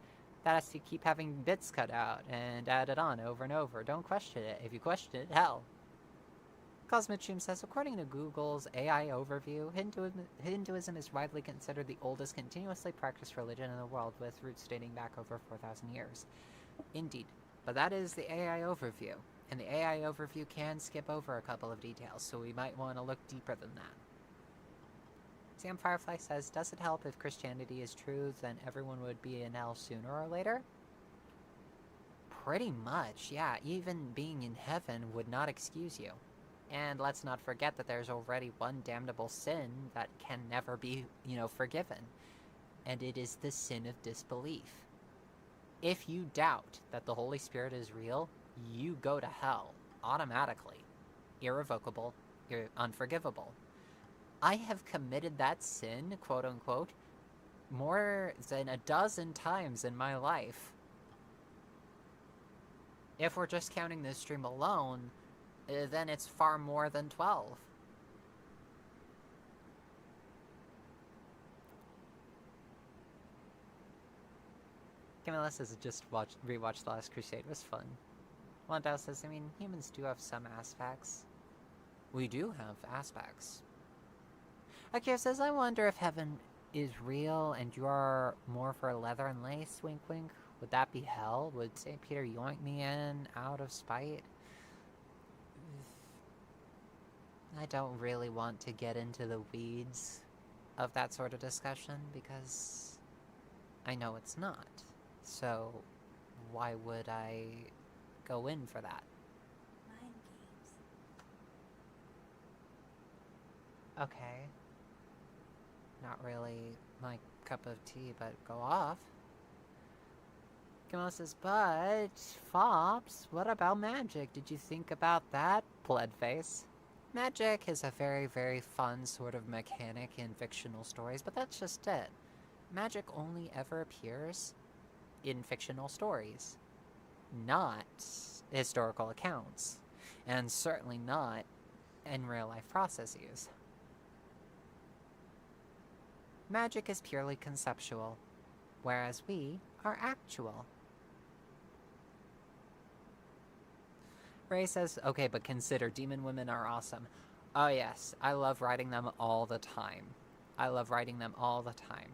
That has to keep having bits cut out and added on over and over. Don't question it. If you question it, hell. Cosmic Stream says, according to Google's AI overview, Hinduism is widely considered the oldest continuously practiced religion in the world, with roots dating back over 4,000 years. Indeed. But that is the AI overview, and the AI overview can skip over a couple of details, so we might want to look deeper than that. Sam Firefly says, does it help if Christianity is true, then everyone would be in hell sooner or later? Pretty much, yeah. Even being in heaven would not excuse you. And let's not forget that there's already one damnable sin that can never be, forgiven. And it is the sin of disbelief. If you doubt that the Holy Spirit is real, you go to hell automatically. Irrevocable, unforgivable. I have committed that sin, quote unquote, more than a dozen times in my life. If we're just counting this stream alone, then it's far more than 12. Camilla says just rewatched The Last Crusade. It was fun. Landau says, I mean, humans do have some aspects. We do have aspects. Akira says, I wonder if heaven is real and you are more for leather and lace, wink wink. Would that be hell? Would St. Peter yoink me in out of spite? I don't really want to get into the weeds of that sort of discussion because I know it's not. So why would I go in for that? Mind games. Okay. Not really my cup of tea, but go off. Camilla says, but Fops, what about magic? Did you think about that? Bloodface. Magic is a very, very fun sort of mechanic in fictional stories, but that's just it. Magic only ever appears in fictional stories, not historical accounts, and certainly not in real-life processes. Magic is purely conceptual, whereas we are actual. Ray says, okay, but consider demon women are awesome. Oh yes, I love writing them all the time. I love writing them all the time.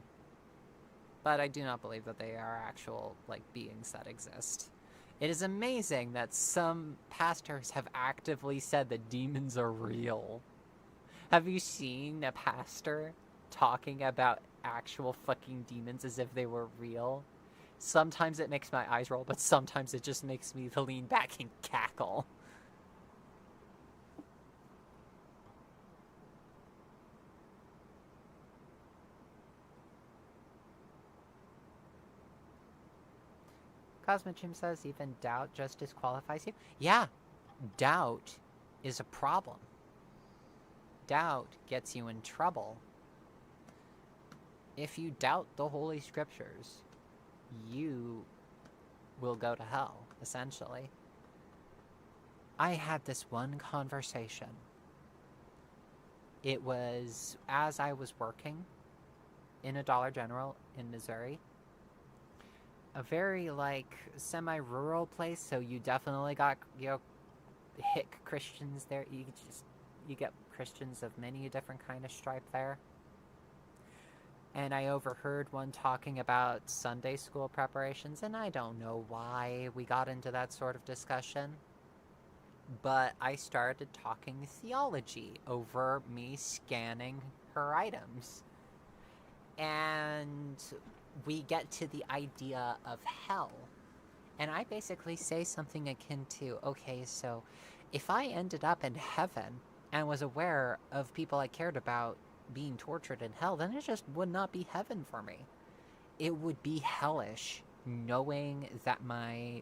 But I do not believe that they are actual, beings that exist. It is amazing that some pastors have actively said that demons are real. Have you seen a pastor talking about actual fucking demons as if they were real? Sometimes it makes my eyes roll, but sometimes it just makes me lean back and cackle. Cosmic Jim says, even doubt just disqualifies you? Yeah, doubt is a problem. Doubt gets you in trouble. If you doubt the Holy Scriptures, you will go to hell, essentially. I had this one conversation. It was as I was working in a Dollar General in Missouri. A very, like, semi-rural place, so you definitely got, you know, hick Christians there. You get Christians of many different kind of stripe there. And I overheard one talking about Sunday school preparations, and I don't know why we got into that sort of discussion. But I started talking theology over me scanning her items. And we get to the idea of hell. And I basically say something akin to, okay, so if I ended up in heaven and was aware of people I cared about being tortured in hell, then it just would not be heaven for me. It would be hellish knowing that my,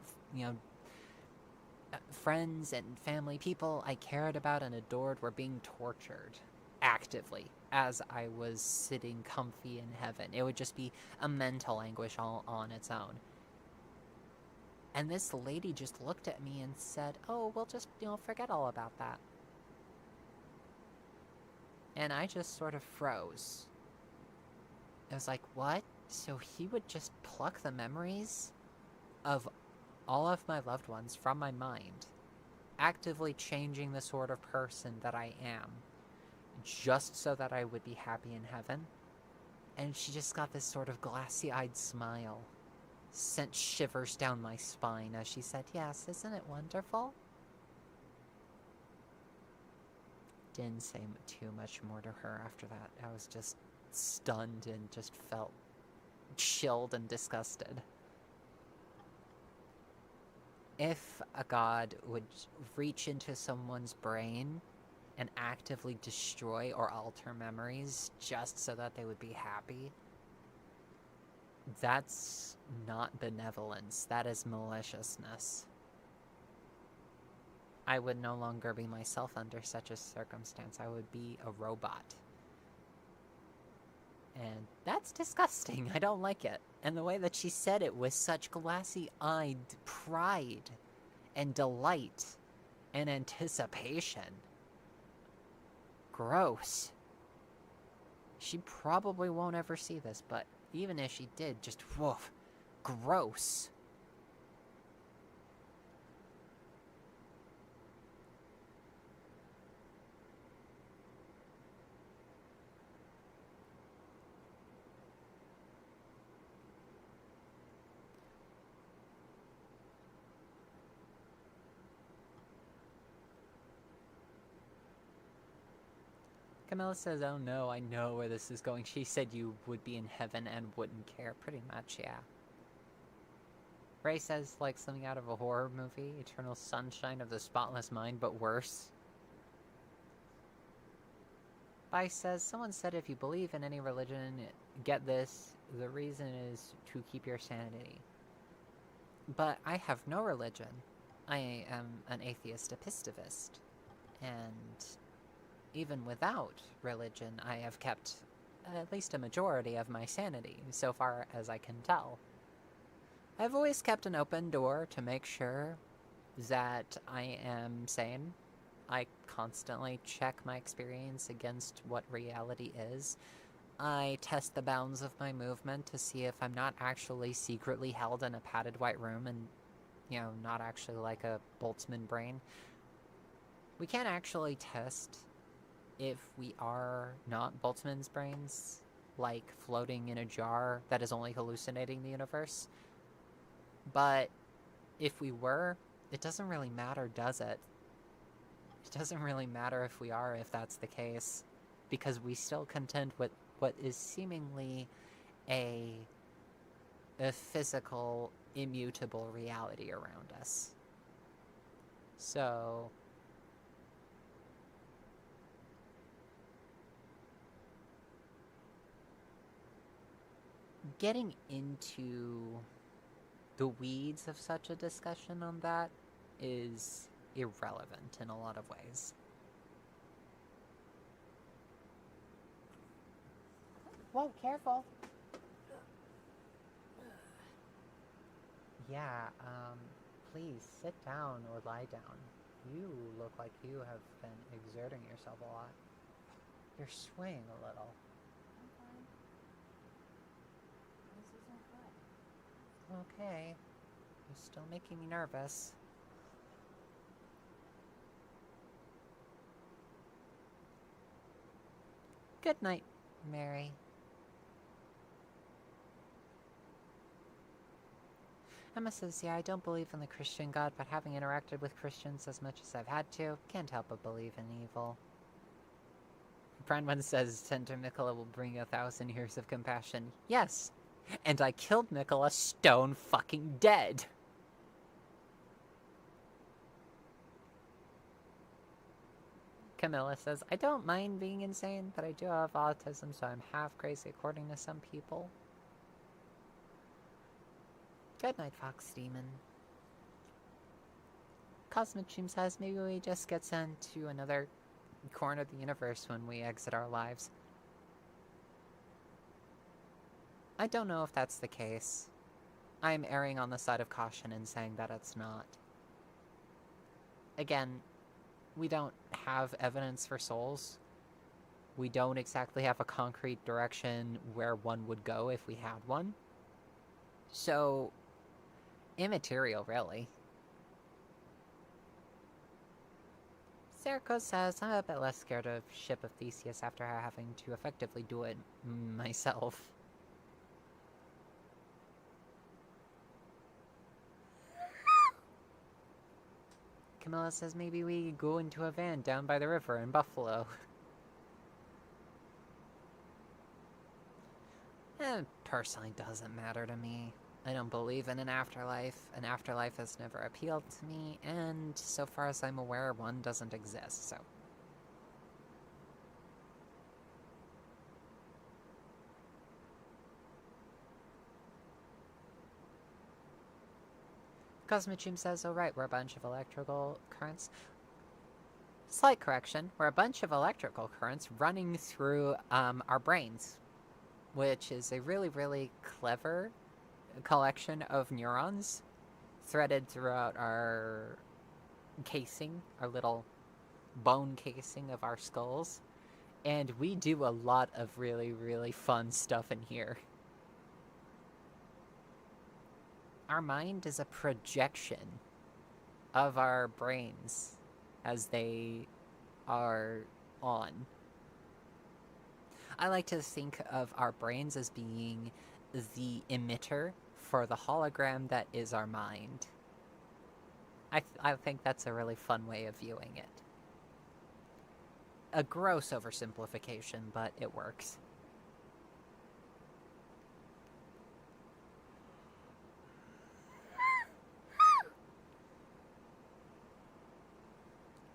friends and family, people I cared about and adored, were being tortured actively as I was sitting comfy in heaven. It would just be a mental anguish all on its own. And this lady just looked at me and said, oh, we'll just, forget all about that. And I just sort of froze. I was like, what? So he would just pluck the memories of all of my loved ones from my mind, actively changing the sort of person that I am, just so that I would be happy in heaven? And she just got this sort of glassy-eyed smile, sent shivers down my spine as she said, yes, isn't it wonderful? Didn't say too much more to her after that. I was just stunned and just felt chilled and disgusted. If a god would reach into someone's brain and actively destroy or alter memories just so that they would be happy, that's not benevolence. That is maliciousness. I would no longer be myself under such a circumstance. I would be a robot. And that's disgusting. I don't like it. And the way that she said it with such glassy-eyed pride and delight and anticipation. Gross. She probably won't ever see this, but even if she did, just woof. Gross. Camilla says, oh no, I know where this is going. She said you would be in heaven and wouldn't care. Pretty much, yeah. Ray says, like something out of a horror movie. Eternal Sunshine of the Spotless Mind, but worse. Bai says, someone said if you believe in any religion, get this, the reason is to keep your sanity. But I have no religion. I am an atheist epistivist. And even without religion, I have kept at least a majority of my sanity, so far as I can tell. I've always kept an open door to make sure that I am sane. I constantly check my experience against what reality is. I test the bounds of my movement to see if I'm not actually secretly held in a padded white room and, not actually like a Boltzmann brain. We can't actually test if we are not Boltzmann's brains, like floating in a jar that is only hallucinating the universe. But if we were, it doesn't really matter, does it? It doesn't really matter if we are, if that's the case, because we still contend with what is seemingly a physical, immutable reality around us. So getting into the weeds of such a discussion on that is irrelevant in a lot of ways. Whoa, careful. Yeah, please sit down or lie down. You look like you have been exerting yourself a lot. You're swaying a little. I'm fine. Okay. You're still making me nervous. Good night, Mary. Emma says, yeah, I don't believe in the Christian God, but having interacted with Christians as much as I've had to, can't help but believe in evil. Branwen says, Tender Mikola will bring 1,000 years of compassion. Yes, and I killed Mikola stone fucking dead. Camilla says, I don't mind being insane, but I do have autism, so I'm half crazy according to some people. Good night, Fox Demon. Cosmic Dream says, maybe we just get sent to another corner of the universe when we exit our lives. I don't know if that's the case. I'm erring on the side of caution in saying that it's not. Again, we don't have evidence for souls. We don't exactly have a concrete direction where one would go if we had one. So, immaterial, really. Serco says, I'm a bit less scared of Ship of Theseus after having to effectively do it myself. Camilla says, maybe we go into a van down by the river in Buffalo. Personally doesn't matter to me. I don't believe in an afterlife. An afterlife has never appealed to me, and so far as I'm aware, one doesn't exist, so. Cosmic Dream says, oh right, we're a bunch of electrical currents. Slight correction, we're a bunch of electrical currents running through our brains, which is a really, really clever collection of neurons threaded throughout our casing, our little bone casing of our skulls. And we do a lot of really, really fun stuff in here. Our mind is a projection of our brains as they are on. I like to think of our brains as being the emitter for the hologram that is our mind. I think that's a really fun way of viewing it. A gross oversimplification, but it works.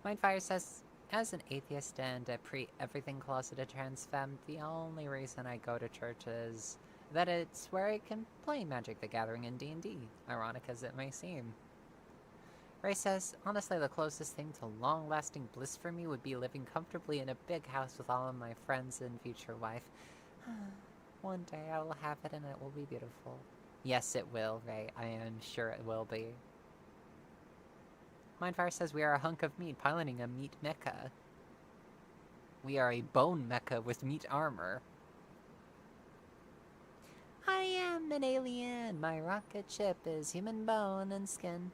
Mindfire says, as an atheist and a pre-everything closeted trans femme, the only reason I go to church is that it's where I can play Magic the Gathering and D&D, ironic as it may seem. Ray says, honestly, the closest thing to long-lasting bliss for me would be living comfortably in a big house with all of my friends and future wife. One day I will have it and it will be beautiful. Yes, it will, Ray. I am sure it will be. Mindfire says we are a hunk of meat piloting a meat mecha. We are a bone mecha with meat armor. I am an alien. My rocket ship is human bone and skin.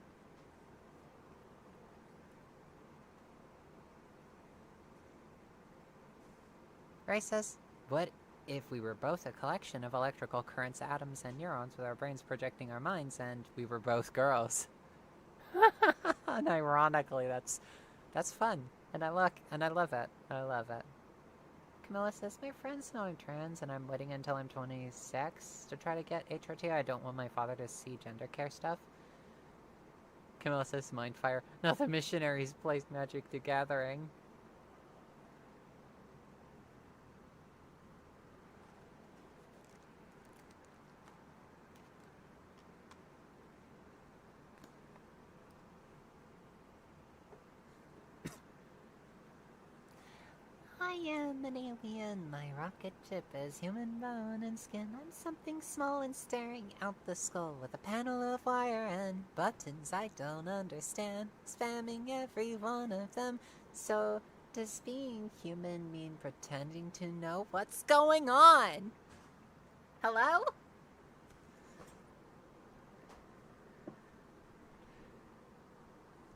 Ray says, what if we were both a collection of electrical currents, atoms, and neurons with our brains projecting our minds, and we were both girls? And ironically, that's fun. And I love it. I love it. Camilla says, my friends know I'm trans and I'm waiting until I'm 26 to try to get HRT. I don't want my father to see gender care stuff. Camilla says, Mindfire. Now the missionaries place Magic the Gathering. I am an alien. My rocket ship is human bone and skin. I'm something small and staring out the skull with a panel of wire and buttons I don't understand. Spamming every one of them. So, does being human mean pretending to know what's going on? Hello?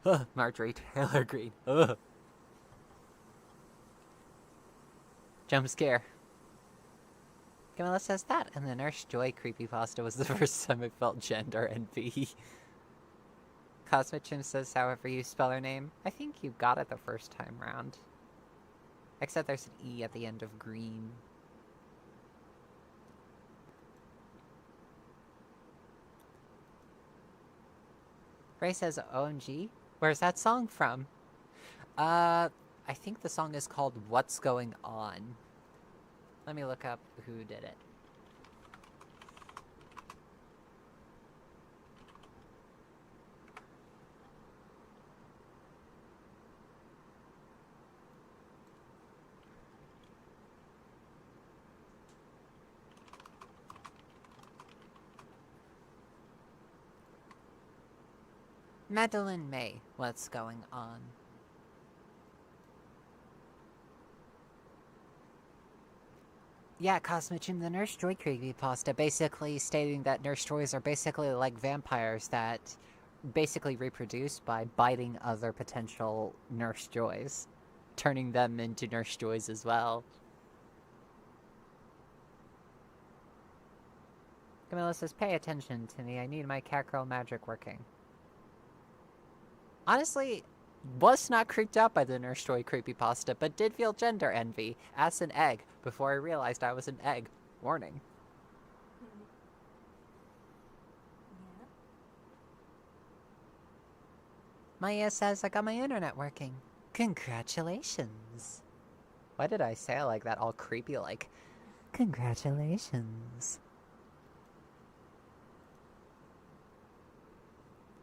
Ugh, Marjorie Taylor Greene. Ugh. Jump scare. Camilla says that, and the Nurse Joy creepypasta was the first time I felt gender envy. Cosmic Chim says, however you spell her name. I think you got it the first time round. Except there's an E at the end of green. Ray says, OMG? Where's that song from? I think the song is called What's Going On. Let me look up who did it. Madeline May, What's Going On? Yeah, Cosmichim, the Nurse Joy creepypasta, basically stating that Nurse Joys are basically like vampires that basically reproduce by biting other potential Nurse Joys, turning them into Nurse Joys as well. Camilla says, pay attention to me, I need my catgirl magic working. Honestly, was not creeped out by the Nurse Joy creepypasta, but did feel gender envy, as an egg, before I realized I was an egg. Warning. Yeah. Maya says, I got my internet working. Congratulations. Why did I say it like that, all creepy like? Congratulations.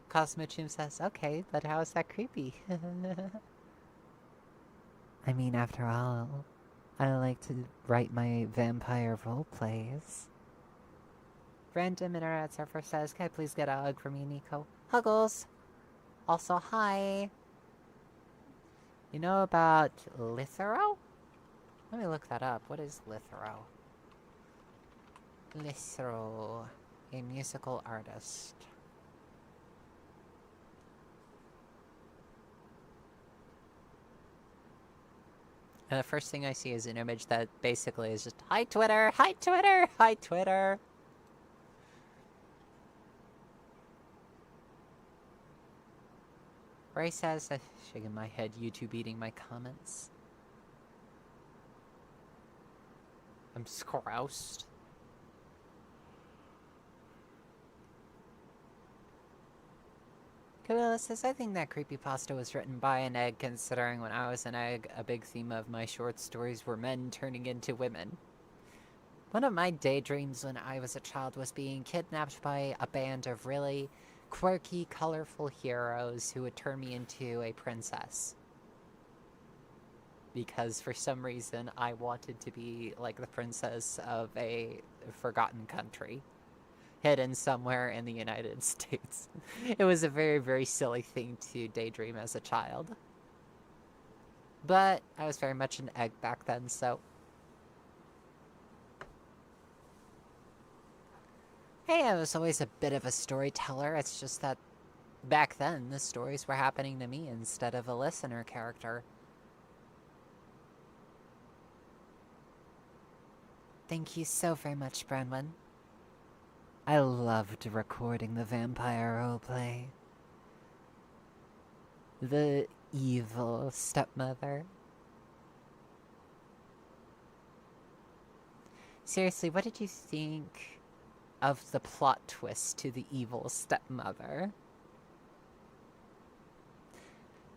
Cosmichim says, okay, but how is that creepy? I mean, after all, I like to write my vampire roleplays. Random Internet Surfer says, can I please get a hug from you, Nico? Huggles! Also, hi! You know about Lithero? Let me look that up. What is Lithero? Lithero, a musical artist. And the first thing I see is an image that basically is just, hi Twitter, hi Twitter, hi Twitter. Ray says, shaking my head, YouTube eating my comments. I'm scroused. Camilla says, I think that creepypasta was written by an egg, considering when I was an egg, a big theme of my short stories were men turning into women. One of my daydreams when I was a child was being kidnapped by a band of really quirky, colorful heroes who would turn me into a princess. Because for some reason, I wanted to be like the princess of a forgotten country, hidden somewhere in the United States. It was a very, very silly thing to daydream as a child. But I was very much an egg back then, so... Hey, I was always a bit of a storyteller, it's just that back then, the stories were happening to me instead of a listener character. Thank you so very much, Bronwyn. I loved recording the vampire roleplay. The evil stepmother. Seriously, what did you think of the plot twist to the evil stepmother?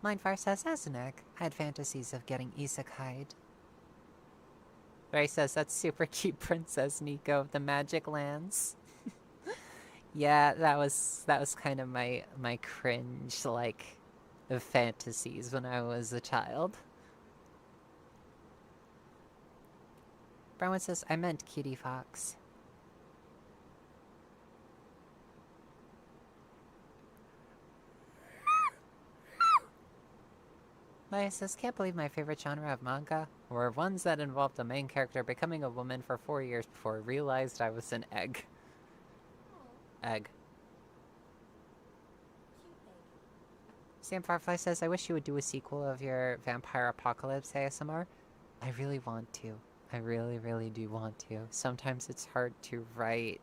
Mindfire says, as an egg, I had fantasies of getting isekai'd. Ray says, that's super cute, Princess Nico of the Magic Lands. Yeah, that was kind of my cringe, like, of fantasies when I was a child. Brown says, I meant Cutiefox. Maya says, can't believe my favorite genre of manga were ones that involved the main character becoming a woman for 4 years before I realized I was an egg. Oh, Egg. cute egg. Sam Firefly says, I wish you would do a sequel of your Vampire Apocalypse ASMR. I really want to. I really, really do want to. Sometimes it's hard to write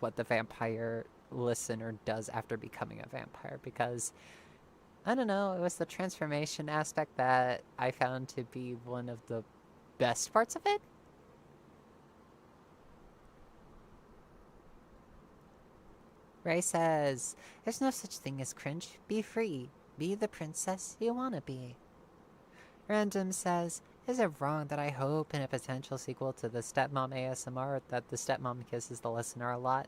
what the vampire listener does after becoming a vampire because, I don't know, it was the transformation aspect that I found to be one of the best parts of it. Ray says, there's no such thing as cringe. Be free. Be the princess you want to be. Random says, is it wrong that I hope in a potential sequel to the Stepmom ASMR that the stepmom kisses the listener a lot?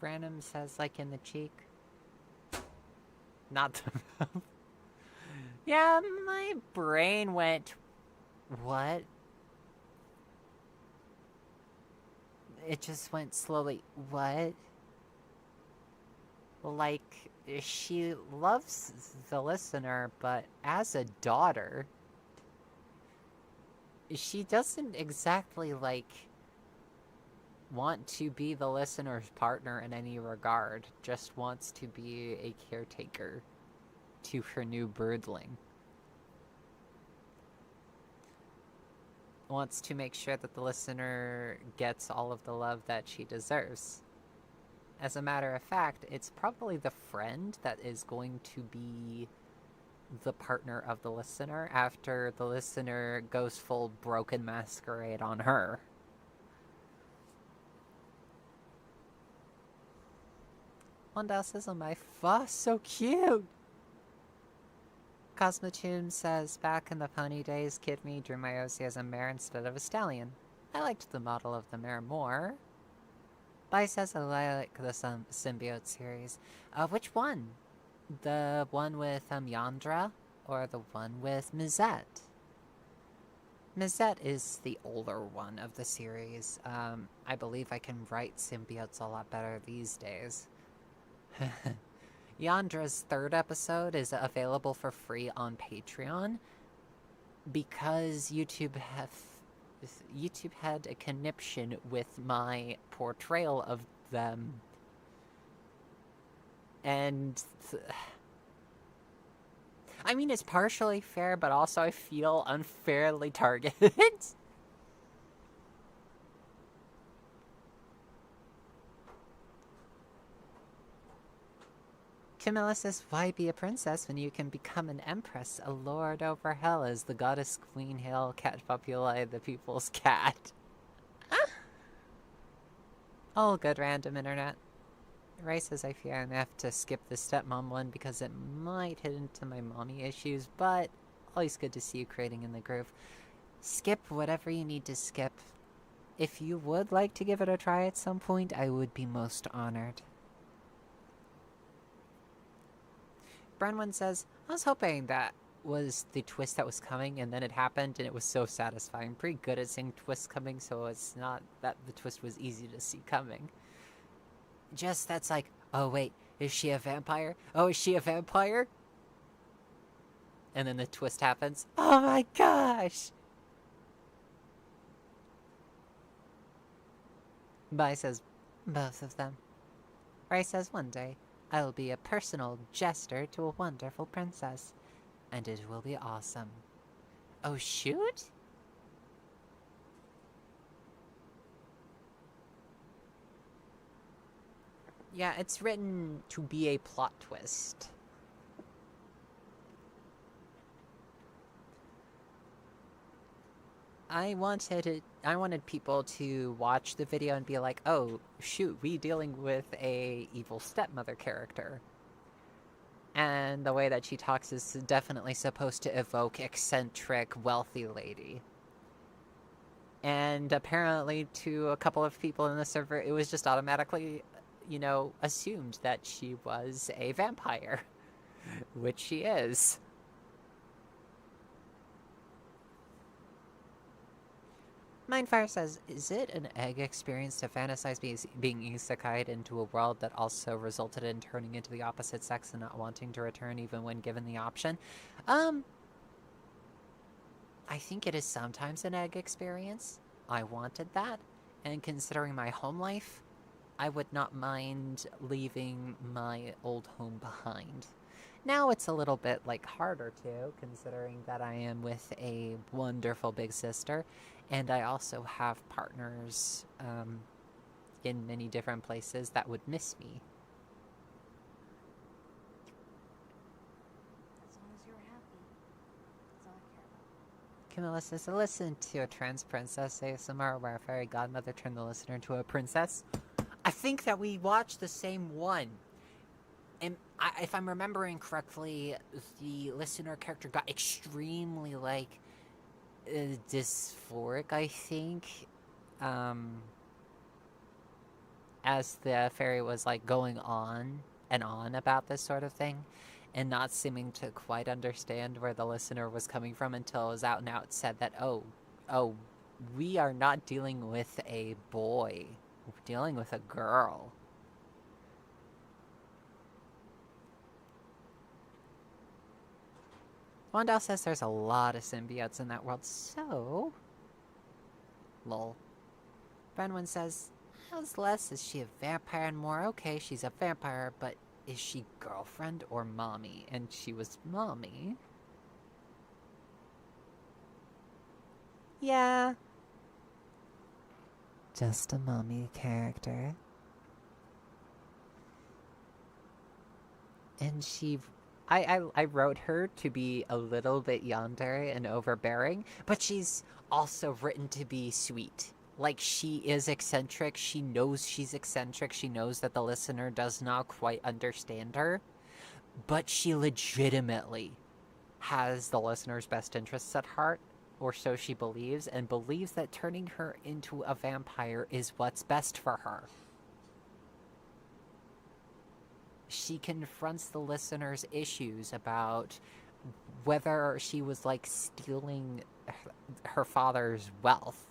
Random says, like in the cheek. Not the mouth. Yeah, my brain went, what? It just went slowly, what? Like, she loves the listener, but as a daughter, she doesn't exactly, like, want to be the listener's partner in any regard, just wants to be a caretaker to her new birdling. Wants to make sure that the listener gets all of the love that she deserves. As a matter of fact, it's probably the friend that is going to be the partner of the listener after the listener goes full broken masquerade on her. Wanda says, oh my fuss, so cute! Cosmochum says, back in the pony days, Kid Me drew my OC as a mare instead of a stallion. I liked the model of the mare more. Bai says, I like the symbiote series. Which one? The one with Yandra or the one with Mizette? Mizette is the older one of the series. I believe I can write symbiotes a lot better these days. Yandra's third episode is available for free on Patreon because YouTube had a conniption with my portrayal of them. And I mean, it's partially fair, but also I feel unfairly targeted. Camilla says, why be a princess when you can become an empress, a lord over hell as the goddess Queen Hail Cat Populi, the people's cat? All good, random internet. Ray says, I fear I have to skip the stepmom one because it might hit into my mommy issues, but always good to see you creating in the groove. Skip whatever you need to skip. If you would like to give it a try at some point, I would be most honored. Brenwan says, I was hoping that was the twist that was coming, and then it happened, and it was so satisfying. I'm pretty good at seeing twists coming, so it's not that the twist was easy to see coming. Just that's like, oh wait, is she a vampire? Oh, is she a vampire? And then the twist happens. Oh my gosh! Bai says, both of them. Ray says, one day, I will be a personal jester to a wonderful princess. And it will be awesome. Oh, shoot? Yeah, it's written to be a plot twist. I wanted people to watch the video and be like, oh, shoot, we dealing with a evil stepmother character. And the way that she talks is definitely supposed to evoke eccentric, wealthy lady. And apparently to a couple of people in the server, it was just automatically assumed that she was a vampire, which she is. Mindfire says, is it an egg experience to fantasize being isekai'd into a world that also resulted in turning into the opposite sex and not wanting to return even when given the option? I think it is sometimes an egg experience. I wanted that, and considering my home life, I would not mind leaving my old home behind. Now it's a little bit, harder to, considering that I am with a wonderful big sister, and I also have partners in many different places that would miss me. As long as you're happy. That's all I care about. Camilla says, I listened to a trans princess ASMR where a fairy godmother turned the listener into a princess. I think that we watched the same one. And if I'm remembering correctly, the listener character got extremely, dysphoric, I think. As the fairy was, going on and on about this sort of thing, and not seeming to quite understand where the listener was coming from until it was out and out said that, oh, we are not dealing with a boy. We're dealing with a girl. Wandel says there's a lot of symbiotes in that world, so... Lol. Brenwin says, how's less? Is she a vampire and more? Okay, she's a vampire, but is she girlfriend or mommy? And she was mommy. Yeah. Just a mommy character. And she... I wrote her to be a little bit yandere and overbearing, but she's also written to be sweet. She is eccentric, she knows she's eccentric, she knows that the listener does not quite understand her, but she legitimately has the listener's best interests at heart, or so she believes, and believes that turning her into a vampire is what's best for her. She confronts the listener's issues about whether she was, stealing her father's wealth.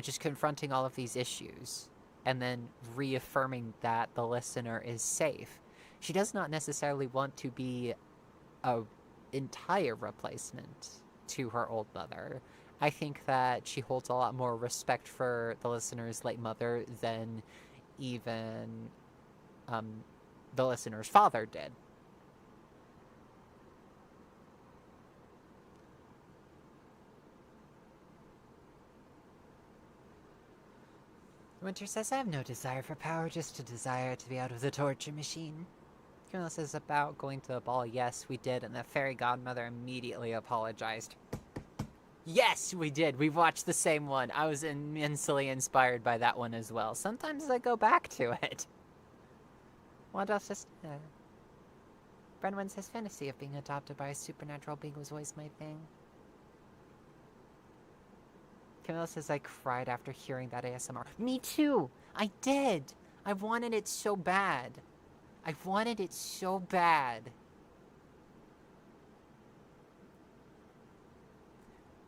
Just confronting all of these issues, and then reaffirming that the listener is safe. She does not necessarily want to be an entire replacement to her old mother. I think that she holds a lot more respect for the listener's late mother than even the listener's father did. Winter says, I have no desire for power, just a desire to be out of the torture machine. Camilla says about going to the ball, yes, we did, and the fairy godmother immediately apologized. Yes, we did. We watched the same one. I was immensely inspired by that one as well. Sometimes I go back to it. What else is... Brenwin says fantasy of being adopted by a supernatural being was always my thing. Camilla says I cried after hearing that ASMR. Me too! I did! I wanted it so bad. I wanted it so bad.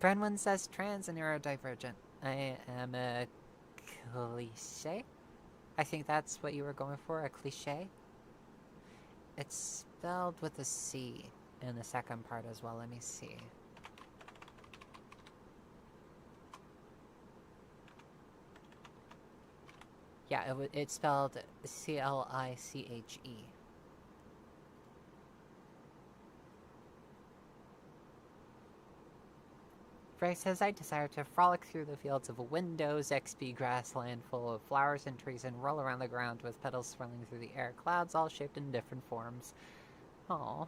Brenwin says trans and neurodivergent. I am a cliche? I think that's what you were going for, a cliche? It's spelled with a C in the second part as well. Let me see. Yeah, it's spelled C-L-I-C-H-E. Frey says, I desire to frolic through the fields of a Windows XP grassland full of flowers and trees and roll around the ground with petals swirling through the air, clouds all shaped in different forms. Aww.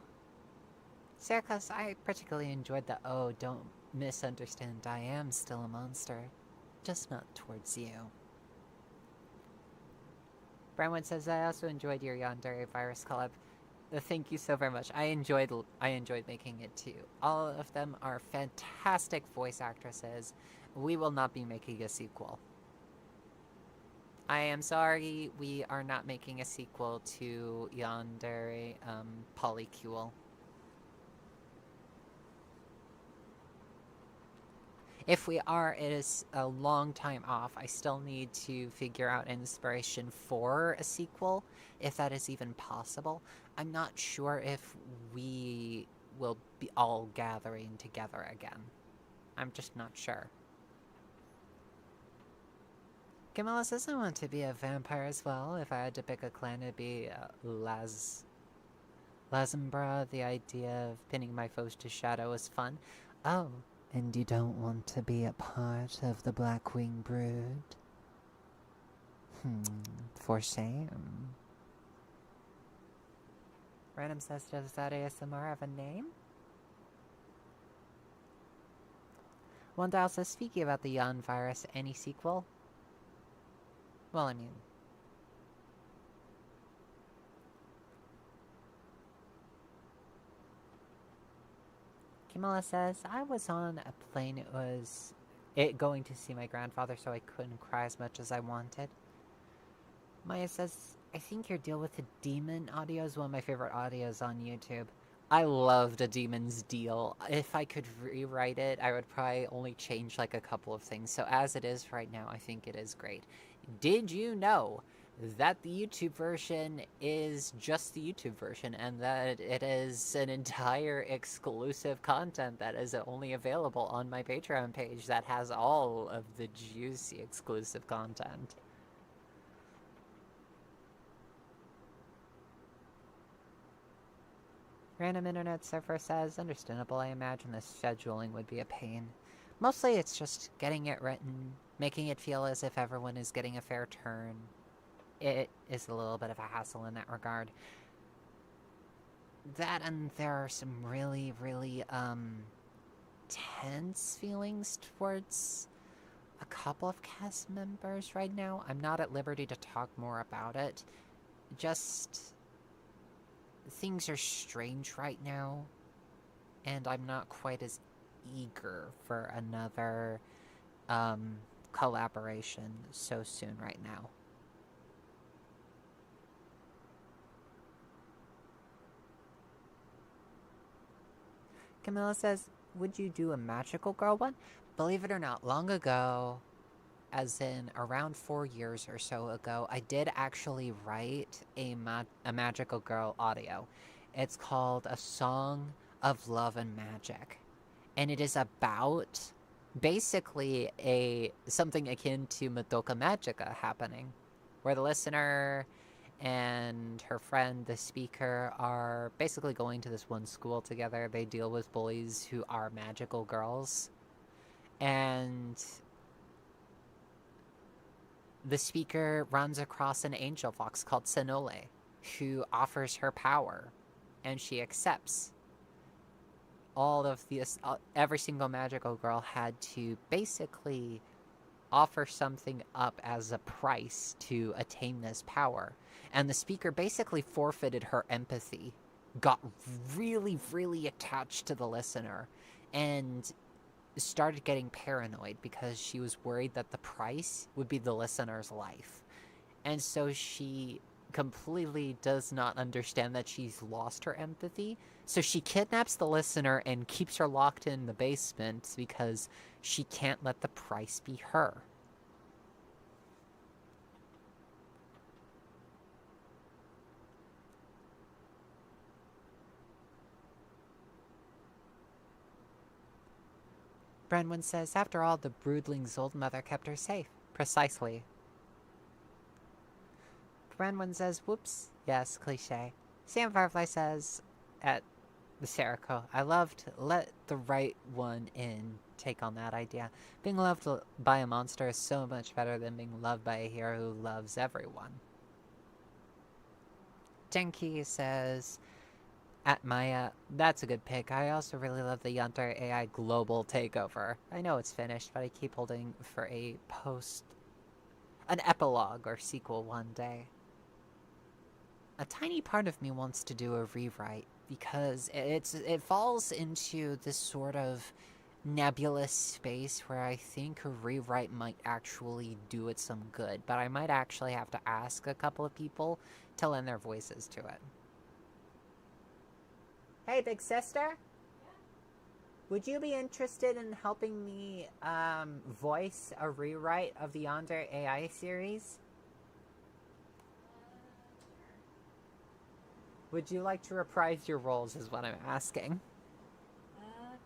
Serkos, I particularly enjoyed the oh, don't misunderstand, I am still a monster. Just not towards you. Brownwood says, I also enjoyed your Yandere Virus collab. Thank you so very much. I enjoyed making it too. All of them are fantastic voice actresses. We will not be making a sequel. I am sorry, we are not making a sequel to Yandere Polycule. If we are, it is a long time off. I still need to figure out inspiration for a sequel, if that is even possible. I'm not sure if we will be all gathering together again. I'm just not sure. Camilla says I want to be a vampire as well. If I had to pick a clan, it'd be Lazumbra. The idea of pinning my foes to shadow is fun. Oh, and you don't want to be a part of the Blackwing Brood? For shame. Random says, does that ASMR have a name? One Dial says, speaking about the Yan virus, any sequel? Well, I mean... Camilla says, I was on a plane. It was going to see my grandfather, so I couldn't cry as much as I wanted. Maya says, I think your deal with the demon audio is one of my favorite audios on YouTube. I loved a demon's deal. If I could rewrite it, I would probably only change like a couple of things. So as it is right now, I think it is great. Did you know that the YouTube version is just the YouTube version and that it is an entire exclusive content that is only available on my Patreon page that has all of the juicy exclusive content? Random Internet Surfer says, understandable, I imagine the scheduling would be a pain. Mostly it's just getting it written, making it feel as if everyone is getting a fair turn. It is a little bit of a hassle in that regard. That and there are some really, really, tense feelings towards a couple of cast members right now. I'm not at liberty to talk more about it. Just... things are strange right now, and I'm not quite as eager for another collaboration so soon right now. Camilla says, would you do a magical girl one? Believe it or not, long ago, as in around 4 years or so ago, I did actually write a magical girl audio. It's called A Song of Love and Magic. And it is about basically something akin to Madoka Magica happening, where the listener and her friend, the speaker, are basically going to this one school together. They deal with bullies who are magical girls. And the speaker runs across an angel fox called Senole, who offers her power, and she accepts. All of this, every single magical girl had to basically offer something up as a price to attain this power. And the speaker basically forfeited her empathy, got really, really attached to the listener, and started getting paranoid because she was worried that the price would be the listener's life. And so she completely does not understand that she's lost her empathy. So she kidnaps the listener and keeps her locked in the basement because she can't let the price be her. Brenwyn says, after all, the broodling's old mother kept her safe. Precisely. Brenwyn says, whoops. Yes, cliche. Sam Firefly says, at the Serico, I loved let the right one in take on that idea. Being loved by a monster is so much better than being loved by a hero who loves everyone. Genki says, at Maya, that's a good pick. I also really love the Yantare AI global takeover. I know it's finished, but I keep holding for an epilogue or sequel one day. A tiny part of me wants to do a rewrite because it falls into this sort of nebulous space where I think a rewrite might actually do it some good, but I might actually have to ask a couple of people to lend their voices to it. Hey, big sister? Would you be interested in helping me voice a rewrite of the Yandere AI series? Would you like to reprise your roles is what I'm asking. Sure.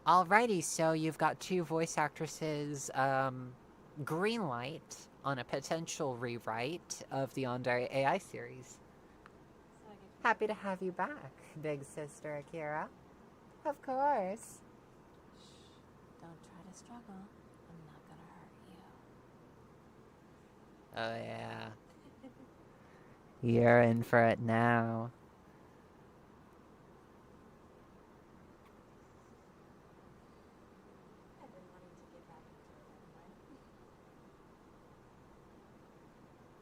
Alrighty, so you've got 2 voice actresses green light on a potential rewrite of the Yandere AI series. So I get Happy to have you back, big sister Akira. Of course. Shh. Don't try to struggle. I'm not gonna hurt you. Oh yeah. You're in for it now. I've been wanting to get back into it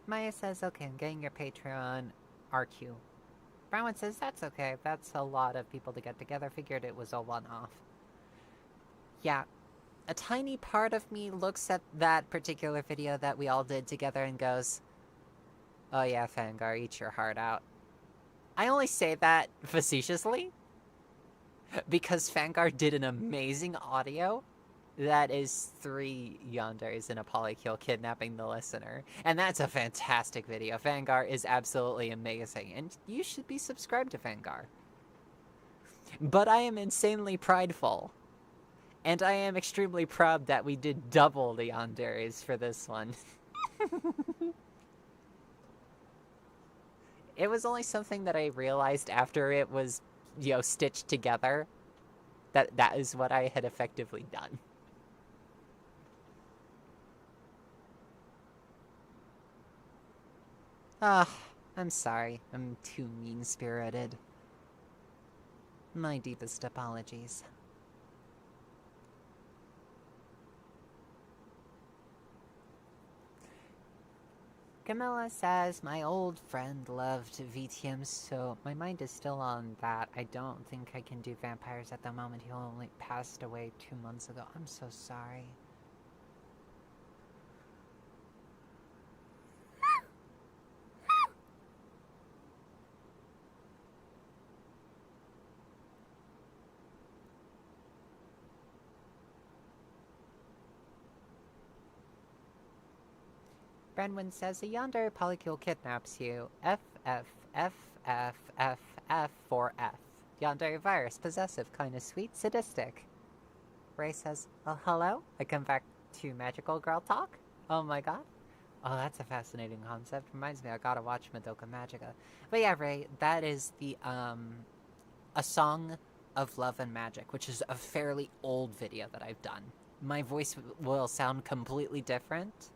anyway. Maya says, okay, I'm getting your Patreon RQ. Brown says, that's okay. That's a lot of people to get together. Figured it was a one-off. Yeah. A tiny part of me looks at that particular video that we all did together and goes, oh yeah, Fangar, eat your heart out. I only say that facetiously because Fangar did an amazing audio that is 3 yanderes in a polykill kidnapping the listener. And that's a fantastic video. Fangar is absolutely amazing, and you should be subscribed to Fangar. But I am insanely prideful. And I am extremely proud that we did double the yanderes for this one. It was only something that I realized after it was, stitched together. That is what I had effectively done. I'm sorry. I'm too mean-spirited. My deepest apologies. Camilla says, my old friend loved VTM, so my mind is still on that. I don't think I can do vampires at the moment. He only passed away 2 months ago. I'm so sorry. Brenwin says, a yonder polycule kidnaps you. F, F, F, F, F, F, 4F. Yonder virus, possessive, kinda sweet, sadistic. Ray says, oh, hello? I come back to magical girl talk? Oh my god. Oh, that's a fascinating concept. Reminds me, I gotta watch Madoka Magica. But yeah, Ray, that is the, A Song of Love and Magic, which is a fairly old video that I've done. My voice will sound completely different.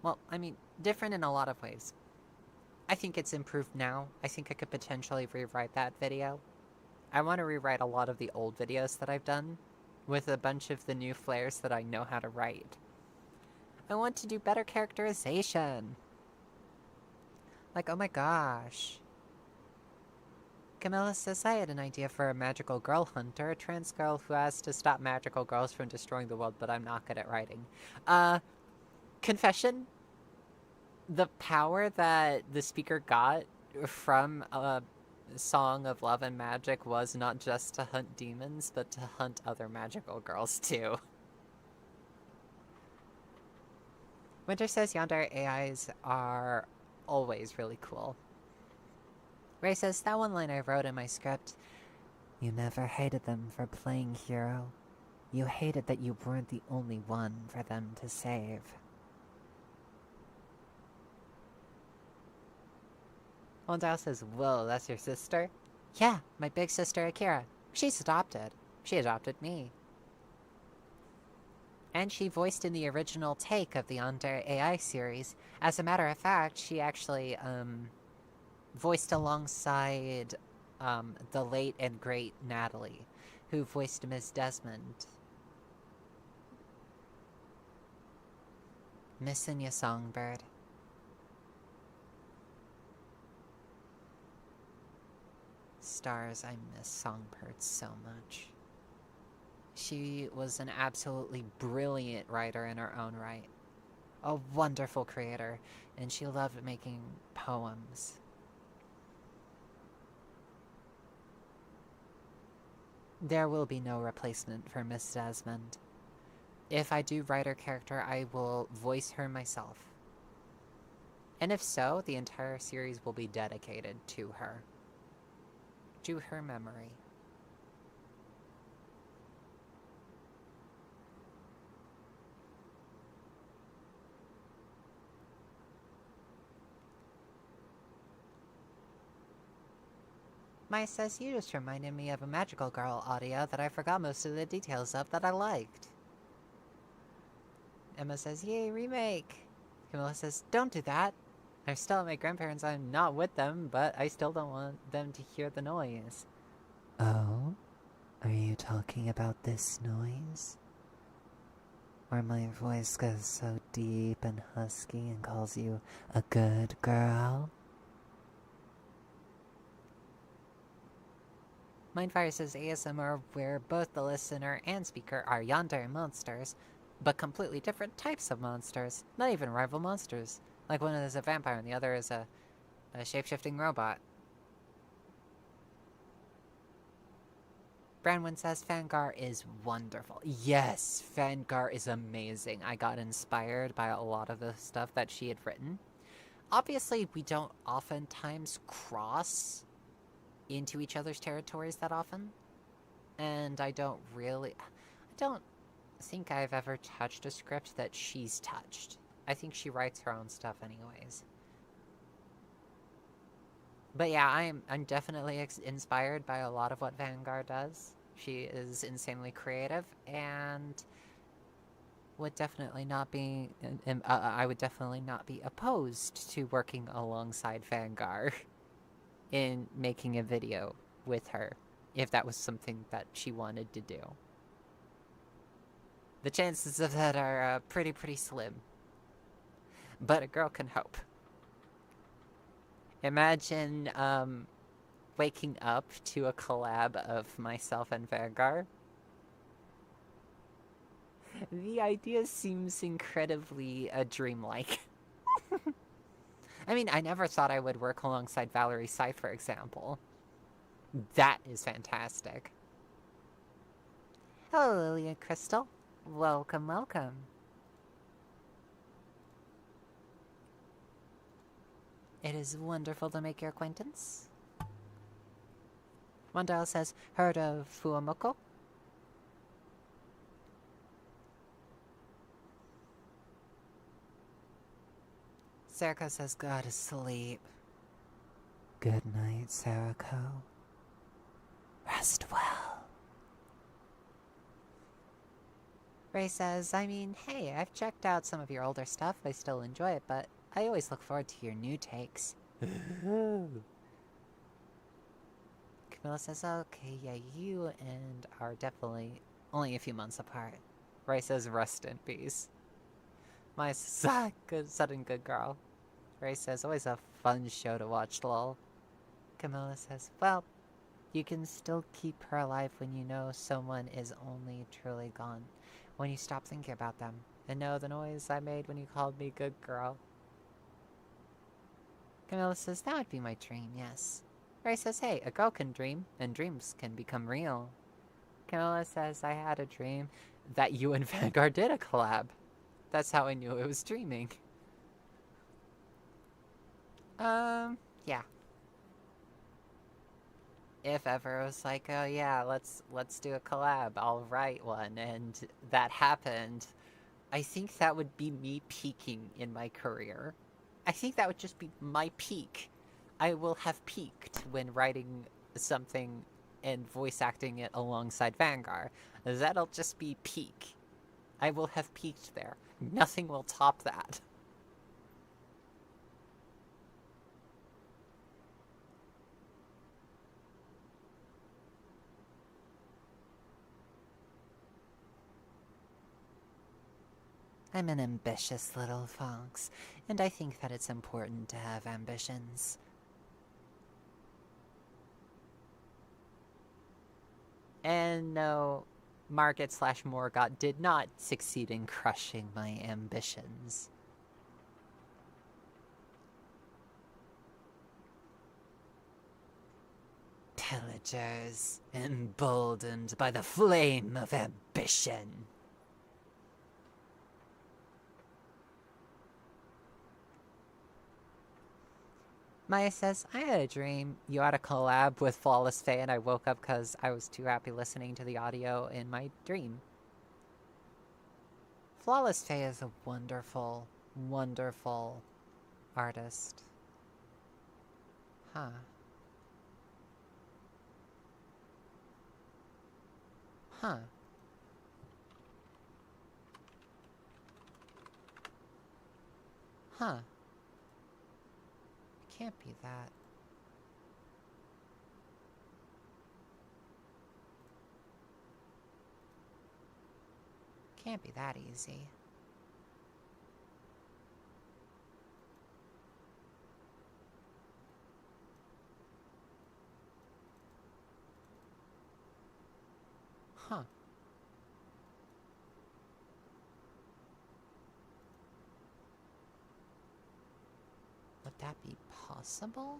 Well, I mean, different in a lot of ways. I think it's improved now. I think I could potentially rewrite that video. I want to rewrite a lot of the old videos that I've done with a bunch of the new flares that I know how to write. I want to do better characterization. Like, oh my gosh. Camilla says, I had an idea for a magical girl hunter, a trans girl who has to stop magical girls from destroying the world, but I'm not good at writing. Confession, the power that the speaker got from A Song of Love and Magic was not just to hunt demons, but to hunt other magical girls too. Winter says yonder AIs are always really cool. Ray says, that one line I wrote in my script, you never hated them for playing hero. You hated that you weren't the only one for them to save. Ondao says, whoa, that's your sister? Yeah, my big sister Akira. She's adopted. She adopted me. And she voiced in the original take of the Yandere AI series. As a matter of fact, she actually, voiced alongside, the late and great Natalie, who voiced Miss Desmond. Missin' ya, Songbird. Stars, I miss Songbird so much. She was an absolutely brilliant writer in her own right. A wonderful creator, and she loved making poems. There will be no replacement for Miss Desmond. If I do write her character, I will voice her myself. And if so, the entire series will be dedicated to her. To her memory. Mai says, you just reminded me of a Magical Girl audio that I forgot most of the details of that I liked. Emma says, yay, remake! Camilla says, don't do that! I'm still at my grandparents', I'm not with them, but I still don't want them to hear the noise. Oh? Are you talking about this noise? Where my voice goes so deep and husky and calls you a good girl? Mindfire says ASMR where both the listener and speaker are yandere monsters, but completely different types of monsters. Not even rival monsters. Like one is a vampire and the other is a shape-shifting robot. Branwyn says Fangar is wonderful. Yes, Fangar is amazing. I got inspired by a lot of the stuff that she had written. Obviously, we don't oftentimes cross into each other's territories that often. And I don't think I've ever touched a script that she's touched. I think she writes her own stuff anyways. But yeah, I'm definitely inspired by a lot of what Vanguard does. She is insanely creative, and would definitely not be. I would definitely not be opposed to working alongside Vanguard in making a video with her, if that was something that she wanted to do. The chances of that are pretty slim. But a girl can hope. Imagine waking up to a collab of myself and Vanguard. The idea seems incredibly dreamlike. I mean, I never thought I would work alongside Valerie Scythe, for example. That is fantastic. Hello, Lily and Crystal. Welcome, welcome. It is wonderful to make your acquaintance. Mondale says, heard of Fuamoko? Sarako says, go to sleep. Good night, Sarako. Rest well. Ray says, I mean, hey, I've checked out some of your older stuff. I still enjoy it, but I always look forward to your new takes. Camilla says, okay, yeah, you and are definitely only a few months apart. Ray says, rest in peace. My good, sudden good girl. Ray says, always a fun show to watch, lol. Camilla says, well, you can still keep her alive when you know someone is only truly gone. When you stop thinking about them. And know the noise I made when you called me good girl. Camilla says, that would be my dream, yes. Ray says, hey, a girl can dream, and dreams can become real. Camilla says, I had a dream that you and Vanguard did a collab. That's how I knew it was dreaming. Yeah. If ever it was like, oh yeah, let's do a collab, I'll write one, and that happened, I think that would be me peaking in my career. I think that would just be my peak. I will have peaked when writing something and voice acting it alongside Vanguard. That'll just be peak. I will have peaked there. Nothing will top that. I'm an ambitious little fox, and I think that it's important to have ambitions. And no, Margit/Morgott did not succeed in crushing my ambitions. Pillagers, emboldened by the flame of ambition. Maya says, I had a dream. You had a collab with Flawless Faye, and I woke up because I was too happy listening to the audio in my dream. Flawless Faye is a wonderful, wonderful artist. Huh. Huh. Huh. Can't be that. Can't be that easy. Huh. Would that be possible?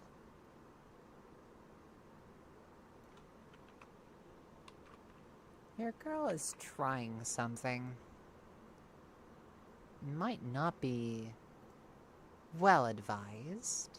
Your girl is trying something. Might not be well advised.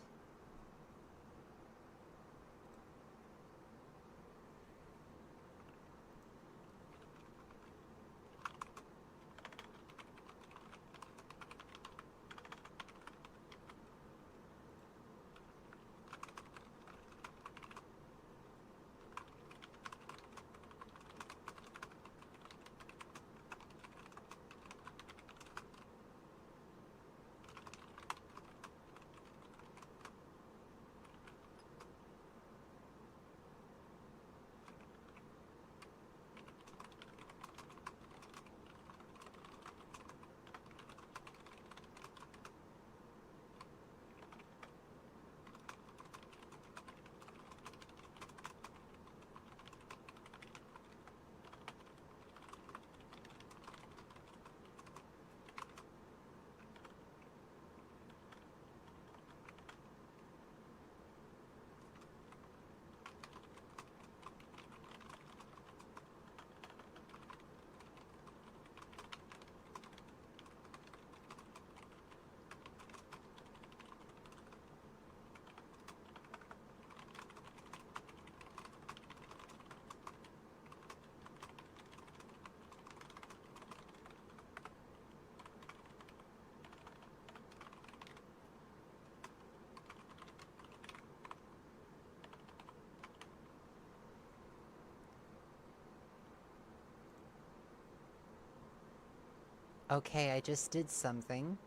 Okay, I just did something.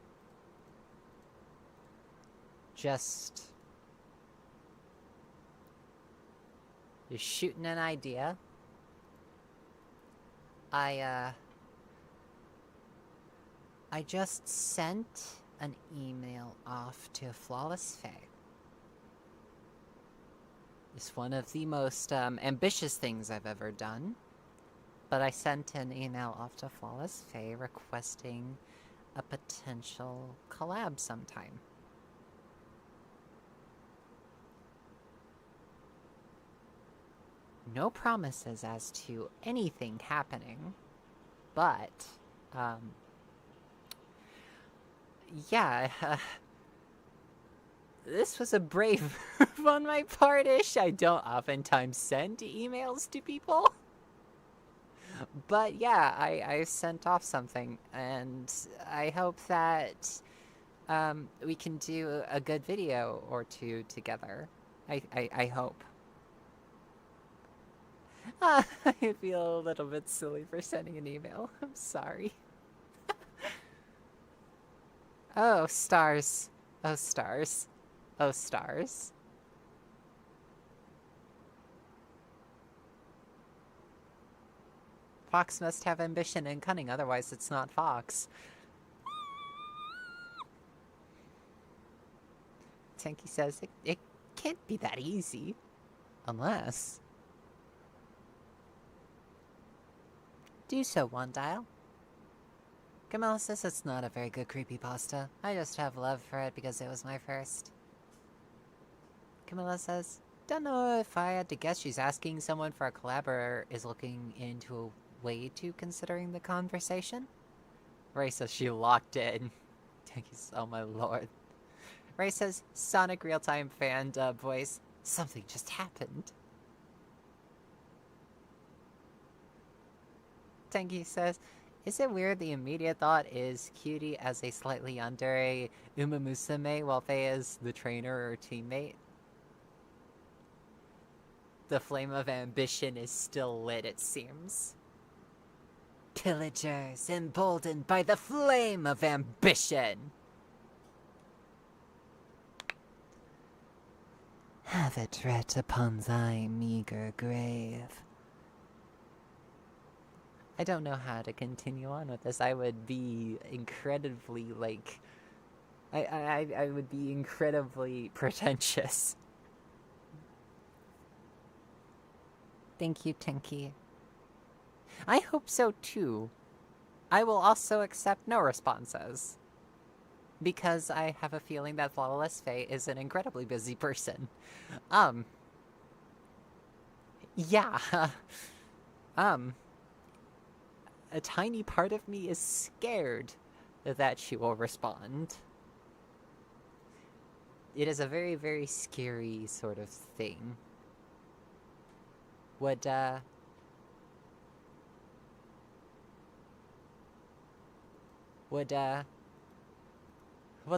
Just shooting an idea. I just sent an email off to Flawless Faye. It's one of the most ambitious things I've ever done. But I sent an email off to Flawless Faye requesting a potential collab sometime. No promises as to anything happening, but, yeah, this was a brave move on my part-ish. I don't oftentimes send emails to people. But yeah, I sent off something, and I hope that we can do a good video or two together. I hope. I feel a little bit silly for sending an email. I'm sorry. Oh, stars. Oh, stars. Oh, stars. Fox must have ambition and cunning, otherwise it's not Fox. Tenki says, it can't be that easy. Unless... Do so, Wandile. Camilla says it's not a very good creepypasta. I just have love for it because it was my first. Camilla says, don't know if I had to guess she's asking someone for a collab or is looking into a way to considering the conversation. Ray says she locked in. Thank you, oh my lord. Ray says, Sonic real-time fan dub voice. Something just happened. Tenki says, is it weird the immediate thought is Cutie as a slightly yandere Umamusume while Faye is the trainer or teammate? The flame of ambition is still lit, it seems. Pillagers emboldened by the flame of ambition! Have it writ upon thy meager grave. I don't know how to continue on with this. I would be incredibly, like... I would be incredibly pretentious. Thank you, Tenki. I hope so, too. I will also accept no responses. Because I have a feeling that Flawless Faye is an incredibly busy person. Yeah. A tiny part of me is scared that she will respond. It is a very, very scary sort of thing. Would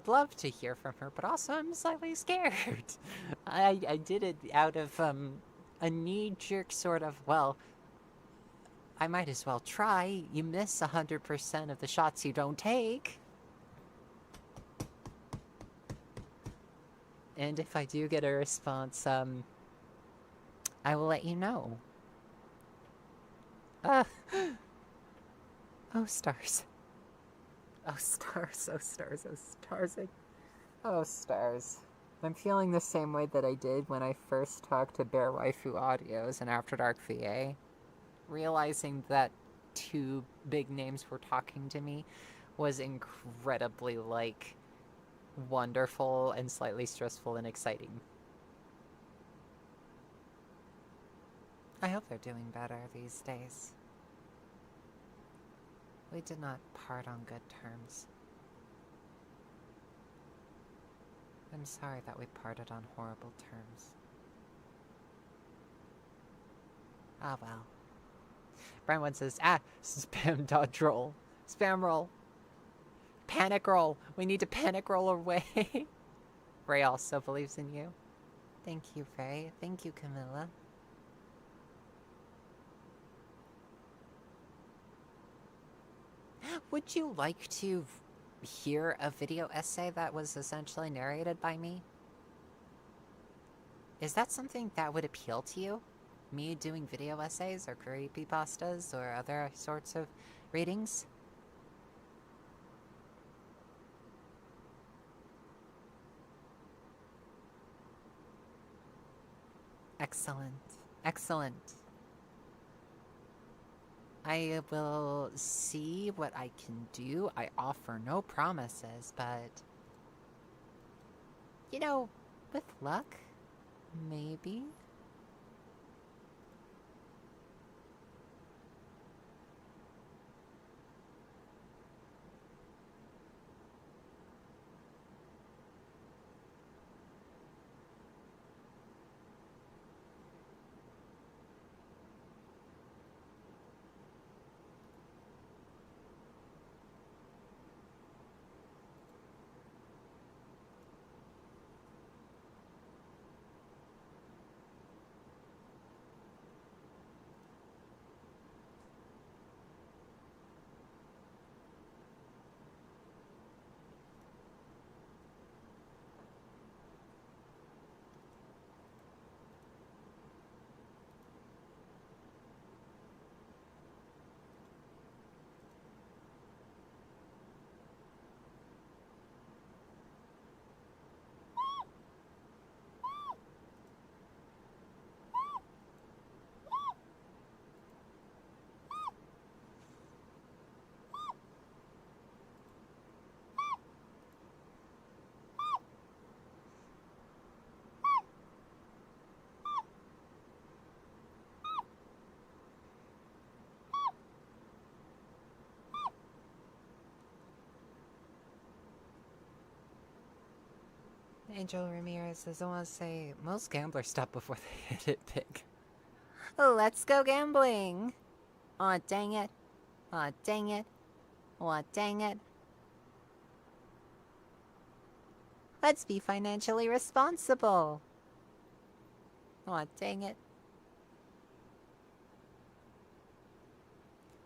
love to hear from her, but also I'm slightly scared. I did it out of, a knee-jerk sort of, well, I might as well try. You miss 100% of the shots you don't take. And if I do get a response, I will let you know. Oh, stars. Oh, stars, oh, stars, oh, stars. Oh, stars. I'm feeling the same way that I did when I first talked to Bear Waifu Audios and After Dark VA. Realizing that two big names were talking to me was incredibly, like, wonderful and slightly stressful and exciting. I hope they're doing better these days. We did not part on good terms. I'm sorry that we parted on horrible terms. Ah, well. Brian says, spam dodge roll. Spam roll. Panic roll. We need to panic roll away. Ray also believes in you. Thank you, Ray. Thank you, Camilla. Would you like to hear a video essay that was essentially narrated by me? Is that something that would appeal to you? Me doing video essays or creepypastas or other sorts of readings? Excellent. Excellent. I will see what I can do. I offer no promises, but... you know, with luck, maybe? Angel Ramirez says, I want to say, most gamblers stop before they hit it big. Let's go gambling! Aw, dang it. Aw, dang it. Aw, dang it. Let's be financially responsible. Aw, dang it.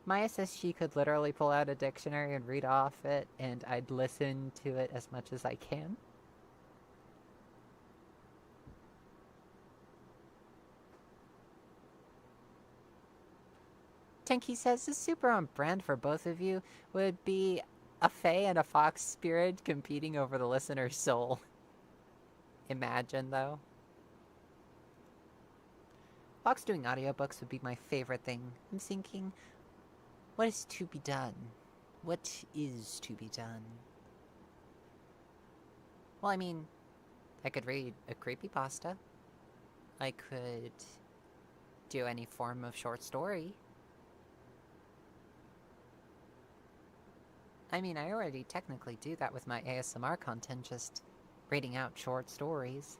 Maya says she could literally pull out a dictionary and read off it, and I'd listen to it as much as I can. Tenki says, the super on brand for both of you would be a fae and a fox spirit competing over the listener's soul. Imagine, though. Fox doing audiobooks would be my favorite thing. I'm thinking, what is to be done? What is to be done? Well, I mean, I could read a creepypasta. I could do any form of short story. I mean, I already technically do that with my ASMR content, just reading out short stories.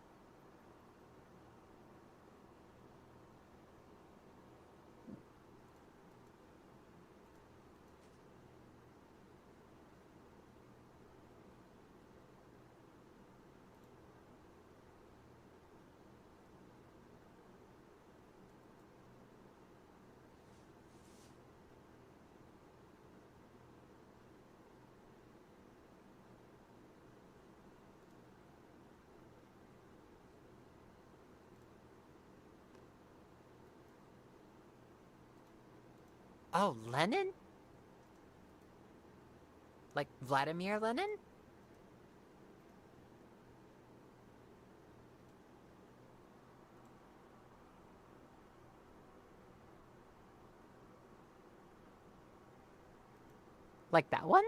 Oh, Lenin? Like Vladimir Lenin? Like that one?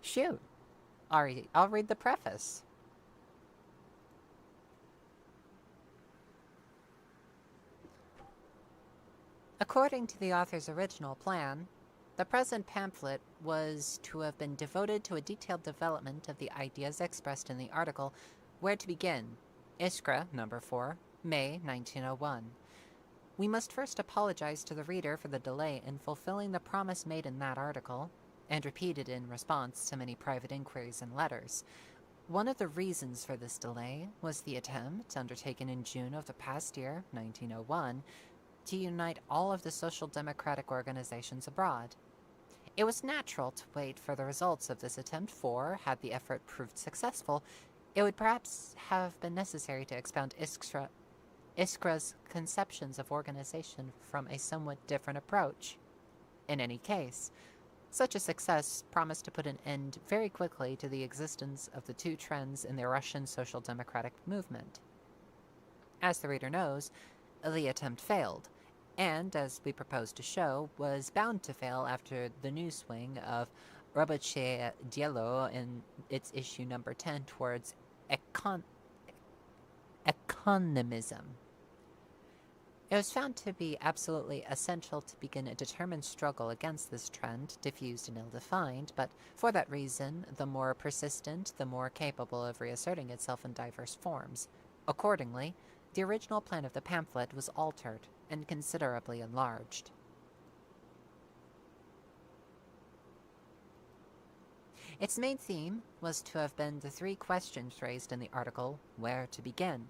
Shoot. Alright, I'll read the preface. According to the author's original plan, the present pamphlet was to have been devoted to a detailed development of the ideas expressed in the article Where to Begin, Iskra, number 4, May 1901. We must first apologize to the reader for the delay in fulfilling the promise made in that article, and repeated in response to many private inquiries and letters. One of the reasons for this delay was the attempt, undertaken in June of the past year, 1901, to unite all of the social democratic organizations abroad. It was natural to wait for the results of this attempt, for, had the effort proved successful, it would perhaps have been necessary to expound Iskra's conceptions of organization from a somewhat different approach. In any case, such a success promised to put an end very quickly to the existence of the two trends in the Russian social democratic movement. As the reader knows, the attempt failed, and, as we propose to show, was bound to fail after the new swing of Roboche Dielo in its issue number 10 towards economism. It was found to be absolutely essential to begin a determined struggle against this trend, diffused and ill-defined, but for that reason, the more persistent, the more capable of reasserting itself in diverse forms. Accordingly, the original plan of the pamphlet was altered and considerably enlarged. Its main theme was to have been the three questions raised in the article, Where to Begin?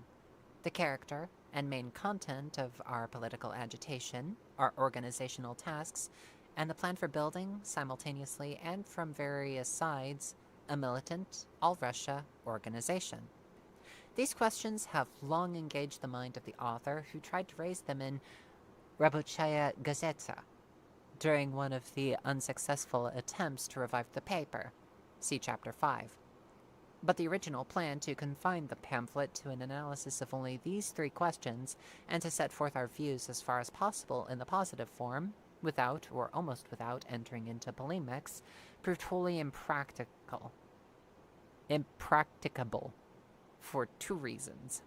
The character and main content of our political agitation, our organizational tasks, and the plan for building, simultaneously and from various sides, a militant, all-Russia organization. These questions have long engaged the mind of the author, who tried to raise them in Rabochaya Gazeta during one of the unsuccessful attempts to revive the paper. See Chapter 5. But the original plan to confine the pamphlet to an analysis of only these three questions, and to set forth our views as far as possible in the positive form, without, or almost without, entering into polemics, proved wholly impracticable. For two reasons.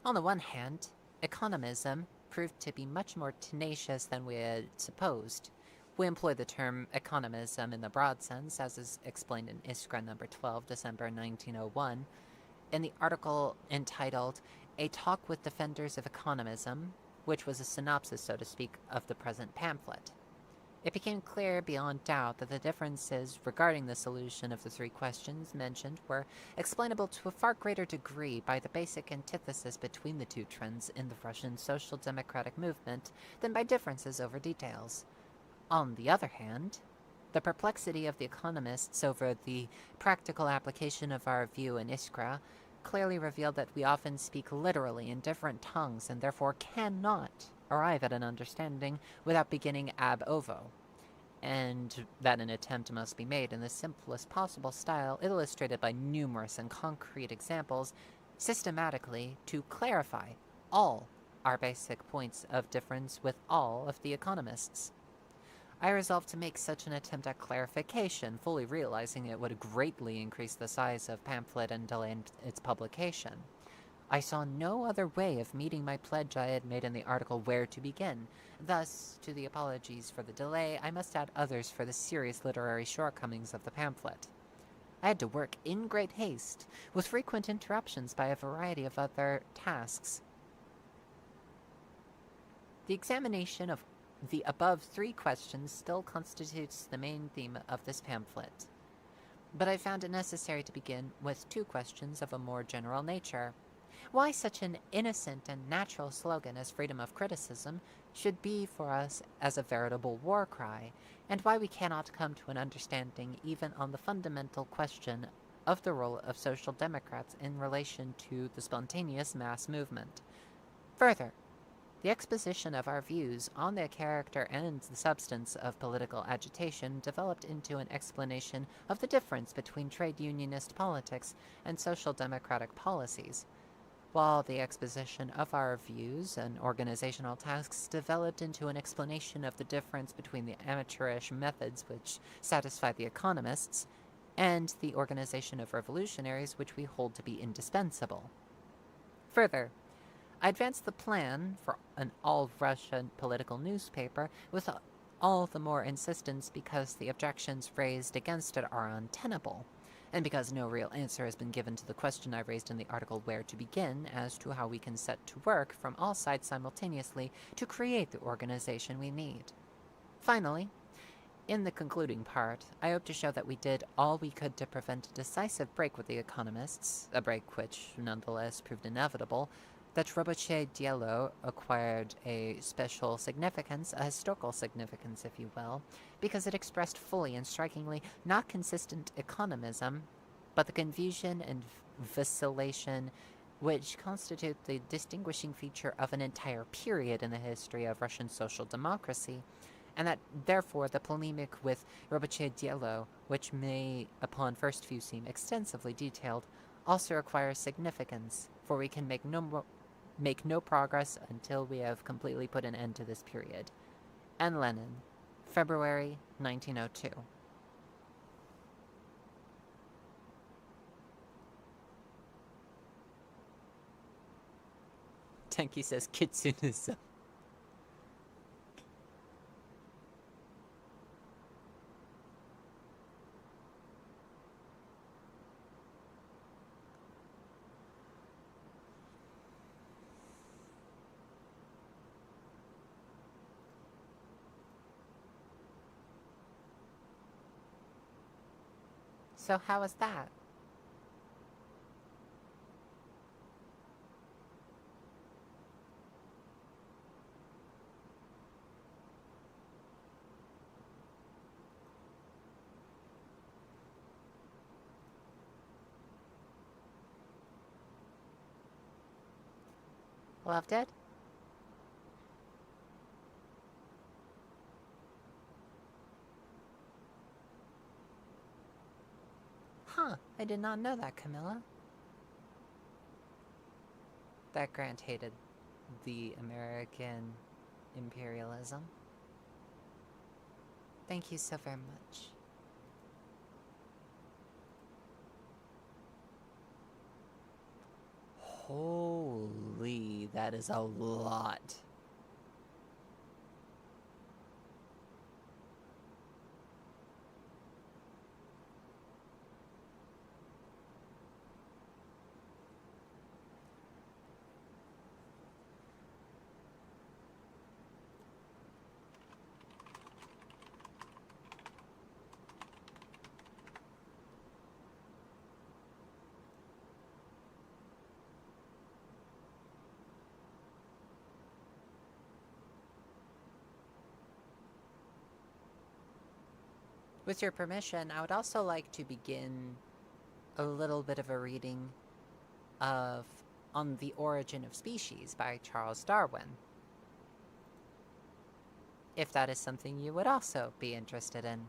On the one hand, economism proved to be much more tenacious than we had supposed. We employ the term economism in the broad sense, as is explained in Iskra number 12, December 1901, in the article entitled A Talk with Defenders of Economism, which was a synopsis, so to speak, of the present pamphlet. It became clear beyond doubt that the differences regarding the solution of the three questions mentioned were explainable to a far greater degree by the basic antithesis between the two trends in the Russian social democratic movement than by differences over details. On the other hand, the perplexity of the economists over the practical application of our view in Iskra clearly revealed that we often speak literally in different tongues and therefore cannot arrive at an understanding without beginning ab ovo, and that an attempt must be made in the simplest possible style, illustrated by numerous and concrete examples, systematically to clarify all our basic points of difference with all of the economists. I resolved to make such an attempt at clarification, fully realizing it would greatly increase the size of pamphlet and delay its publication. I saw no other way of meeting my pledge I had made in the article Where to Begin. Thus, to the apologies for the delay, I must add others for the serious literary shortcomings of the pamphlet. I had to work in great haste, with frequent interruptions by a variety of other tasks. The examination of the above three questions still constitutes the main theme of this pamphlet, but I found it necessary to begin with two questions of a more general nature. Why such an innocent and natural slogan as freedom of criticism should be for us as a veritable war cry, and why we cannot come to an understanding even on the fundamental question of the role of social democrats in relation to the spontaneous mass movement. Further, the exposition of our views on the character and the substance of political agitation developed into an explanation of the difference between trade unionist politics and social democratic policies, while the exposition of our views and organizational tasks developed into an explanation of the difference between the amateurish methods which satisfy the economists and the organization of revolutionaries which we hold to be indispensable. Further, I advanced the plan for an all-Russian political newspaper with all the more insistence because the objections raised against it are untenable, and because no real answer has been given to the question I raised in the article Where to Begin as to how we can set to work from all sides simultaneously to create the organization we need. Finally, in the concluding part, I hope to show that we did all we could to prevent a decisive break with the economists, a break which nonetheless proved inevitable, that Roboche Diallo acquired a special significance, a historical significance, if you will, because it expressed fully and strikingly not consistent economism, but the confusion and vacillation which constitute the distinguishing feature of an entire period in the history of Russian social democracy, and that, therefore, the polemic with Roboche Diallo, which may, upon first view, seem extensively detailed, also requires significance, for we can make no progress until we have completely put an end to this period. And Lenin, February 1902. Tenki says Kitsunism. So how was that? Loved it? Huh, I did not know that, Camilla. That Grant hated the American imperialism. Thank you so very much. Holy, that is a lot. With your permission, I would also like to begin a little bit of a reading of On the Origin of Species by Charles Darwin, if that is something you would also be interested in.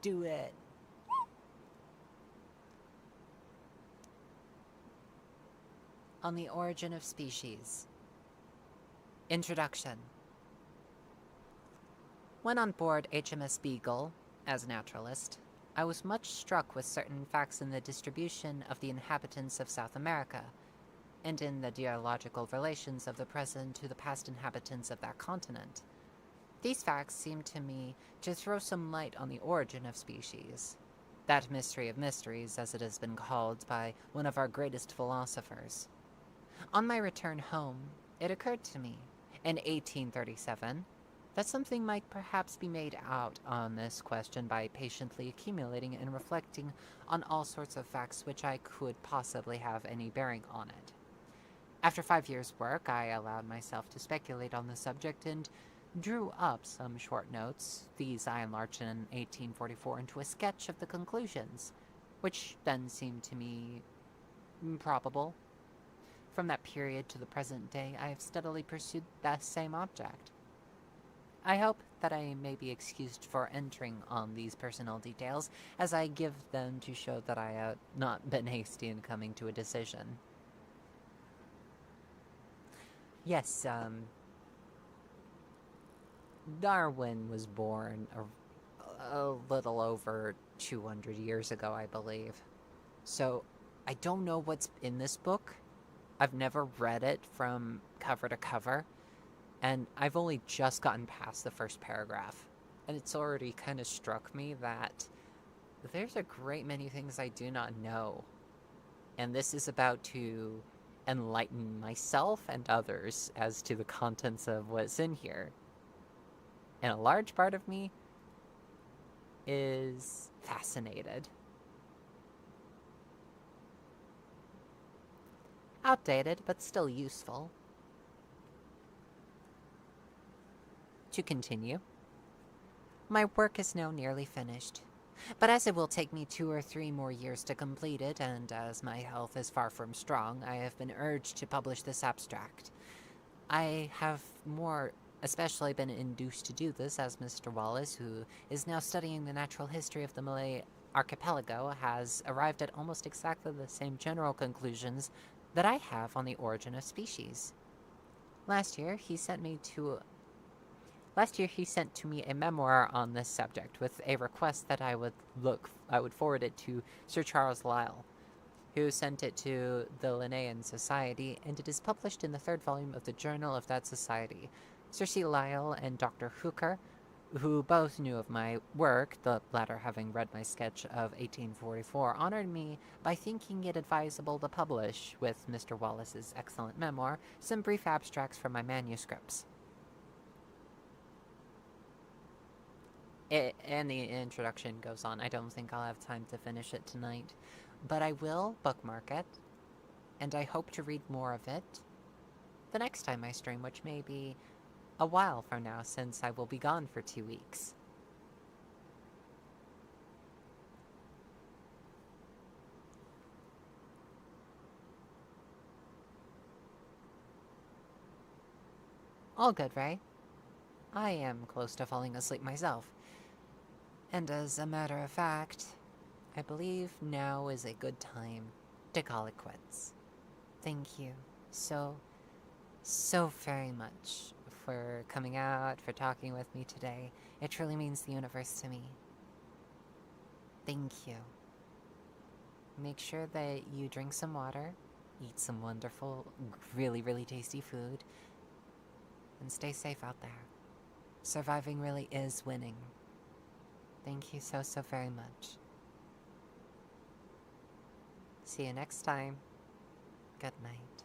Do it. On the Origin of Species. Introduction. When on board HMS Beagle, as naturalist, I was much struck with certain facts in the distribution of the inhabitants of South America, and in the geological relations of the present to the past inhabitants of that continent. These facts seem to me to throw some light on the origin of species, that mystery of mysteries, as it has been called by one of our greatest philosophers. On my return home, it occurred to me, in 1837, that something might perhaps be made out on this question by patiently accumulating and reflecting on all sorts of facts which I could possibly have any bearing on it. After 5 years' work, I allowed myself to speculate on the subject and drew up some short notes. These I enlarged in 1844 into a sketch of the conclusions, which then seemed to me probable. From that period to the present day, I have steadily pursued that same object. I hope that I may be excused for entering on these personal details, as I give them to show that I have not been hasty in coming to a decision. Yes, Darwin was born a little over 200 years ago, I believe. So, I don't know what's in this book. I've never read it from cover to cover, and I've only just gotten past the first paragraph. And it's already kind of struck me that there's a great many things I do not know. And this is about to enlighten myself and others as to the contents of what's in here. And a large part of me is fascinated. Outdated, but still useful. To continue. My work is now nearly finished, but as it will take me 2 or 3 more years to complete it, and as my health is far from strong, I have been urged to publish this abstract. I have more especially been induced to do this as Mr. Wallace, who is now studying the natural history of the Malay archipelago, has arrived at almost exactly the same general conclusions that I have on the origin of species. Last year, he sent to me a memoir on this subject with a request that I would forward it to Sir Charles Lyell, who sent it to the Linnean Society, and it is published in the 3rd volume of the Journal of that society. Sir C. Lyell and Dr. Hooker, who both knew of my work, the latter having read my sketch of 1844, honored me by thinking it advisable to publish, with Mr. Wallace's excellent memoir, some brief abstracts from my manuscripts. And the introduction goes on. I don't think I'll have time to finish it tonight, but I will bookmark it, and I hope to read more of it the next time I stream, which may be a while from now, since I will be gone for 2 weeks. All good, Ray. I am close to falling asleep myself. And as a matter of fact, I believe now is a good time to call it quits. Thank you so very much for coming out, for talking with me today. It truly means the universe to me. Thank you. Make sure that you drink some water eat some wonderful, really, really tasty food, and stay safe out there. Surviving really is winning. Thank you so, so very much. See you next time. Good night.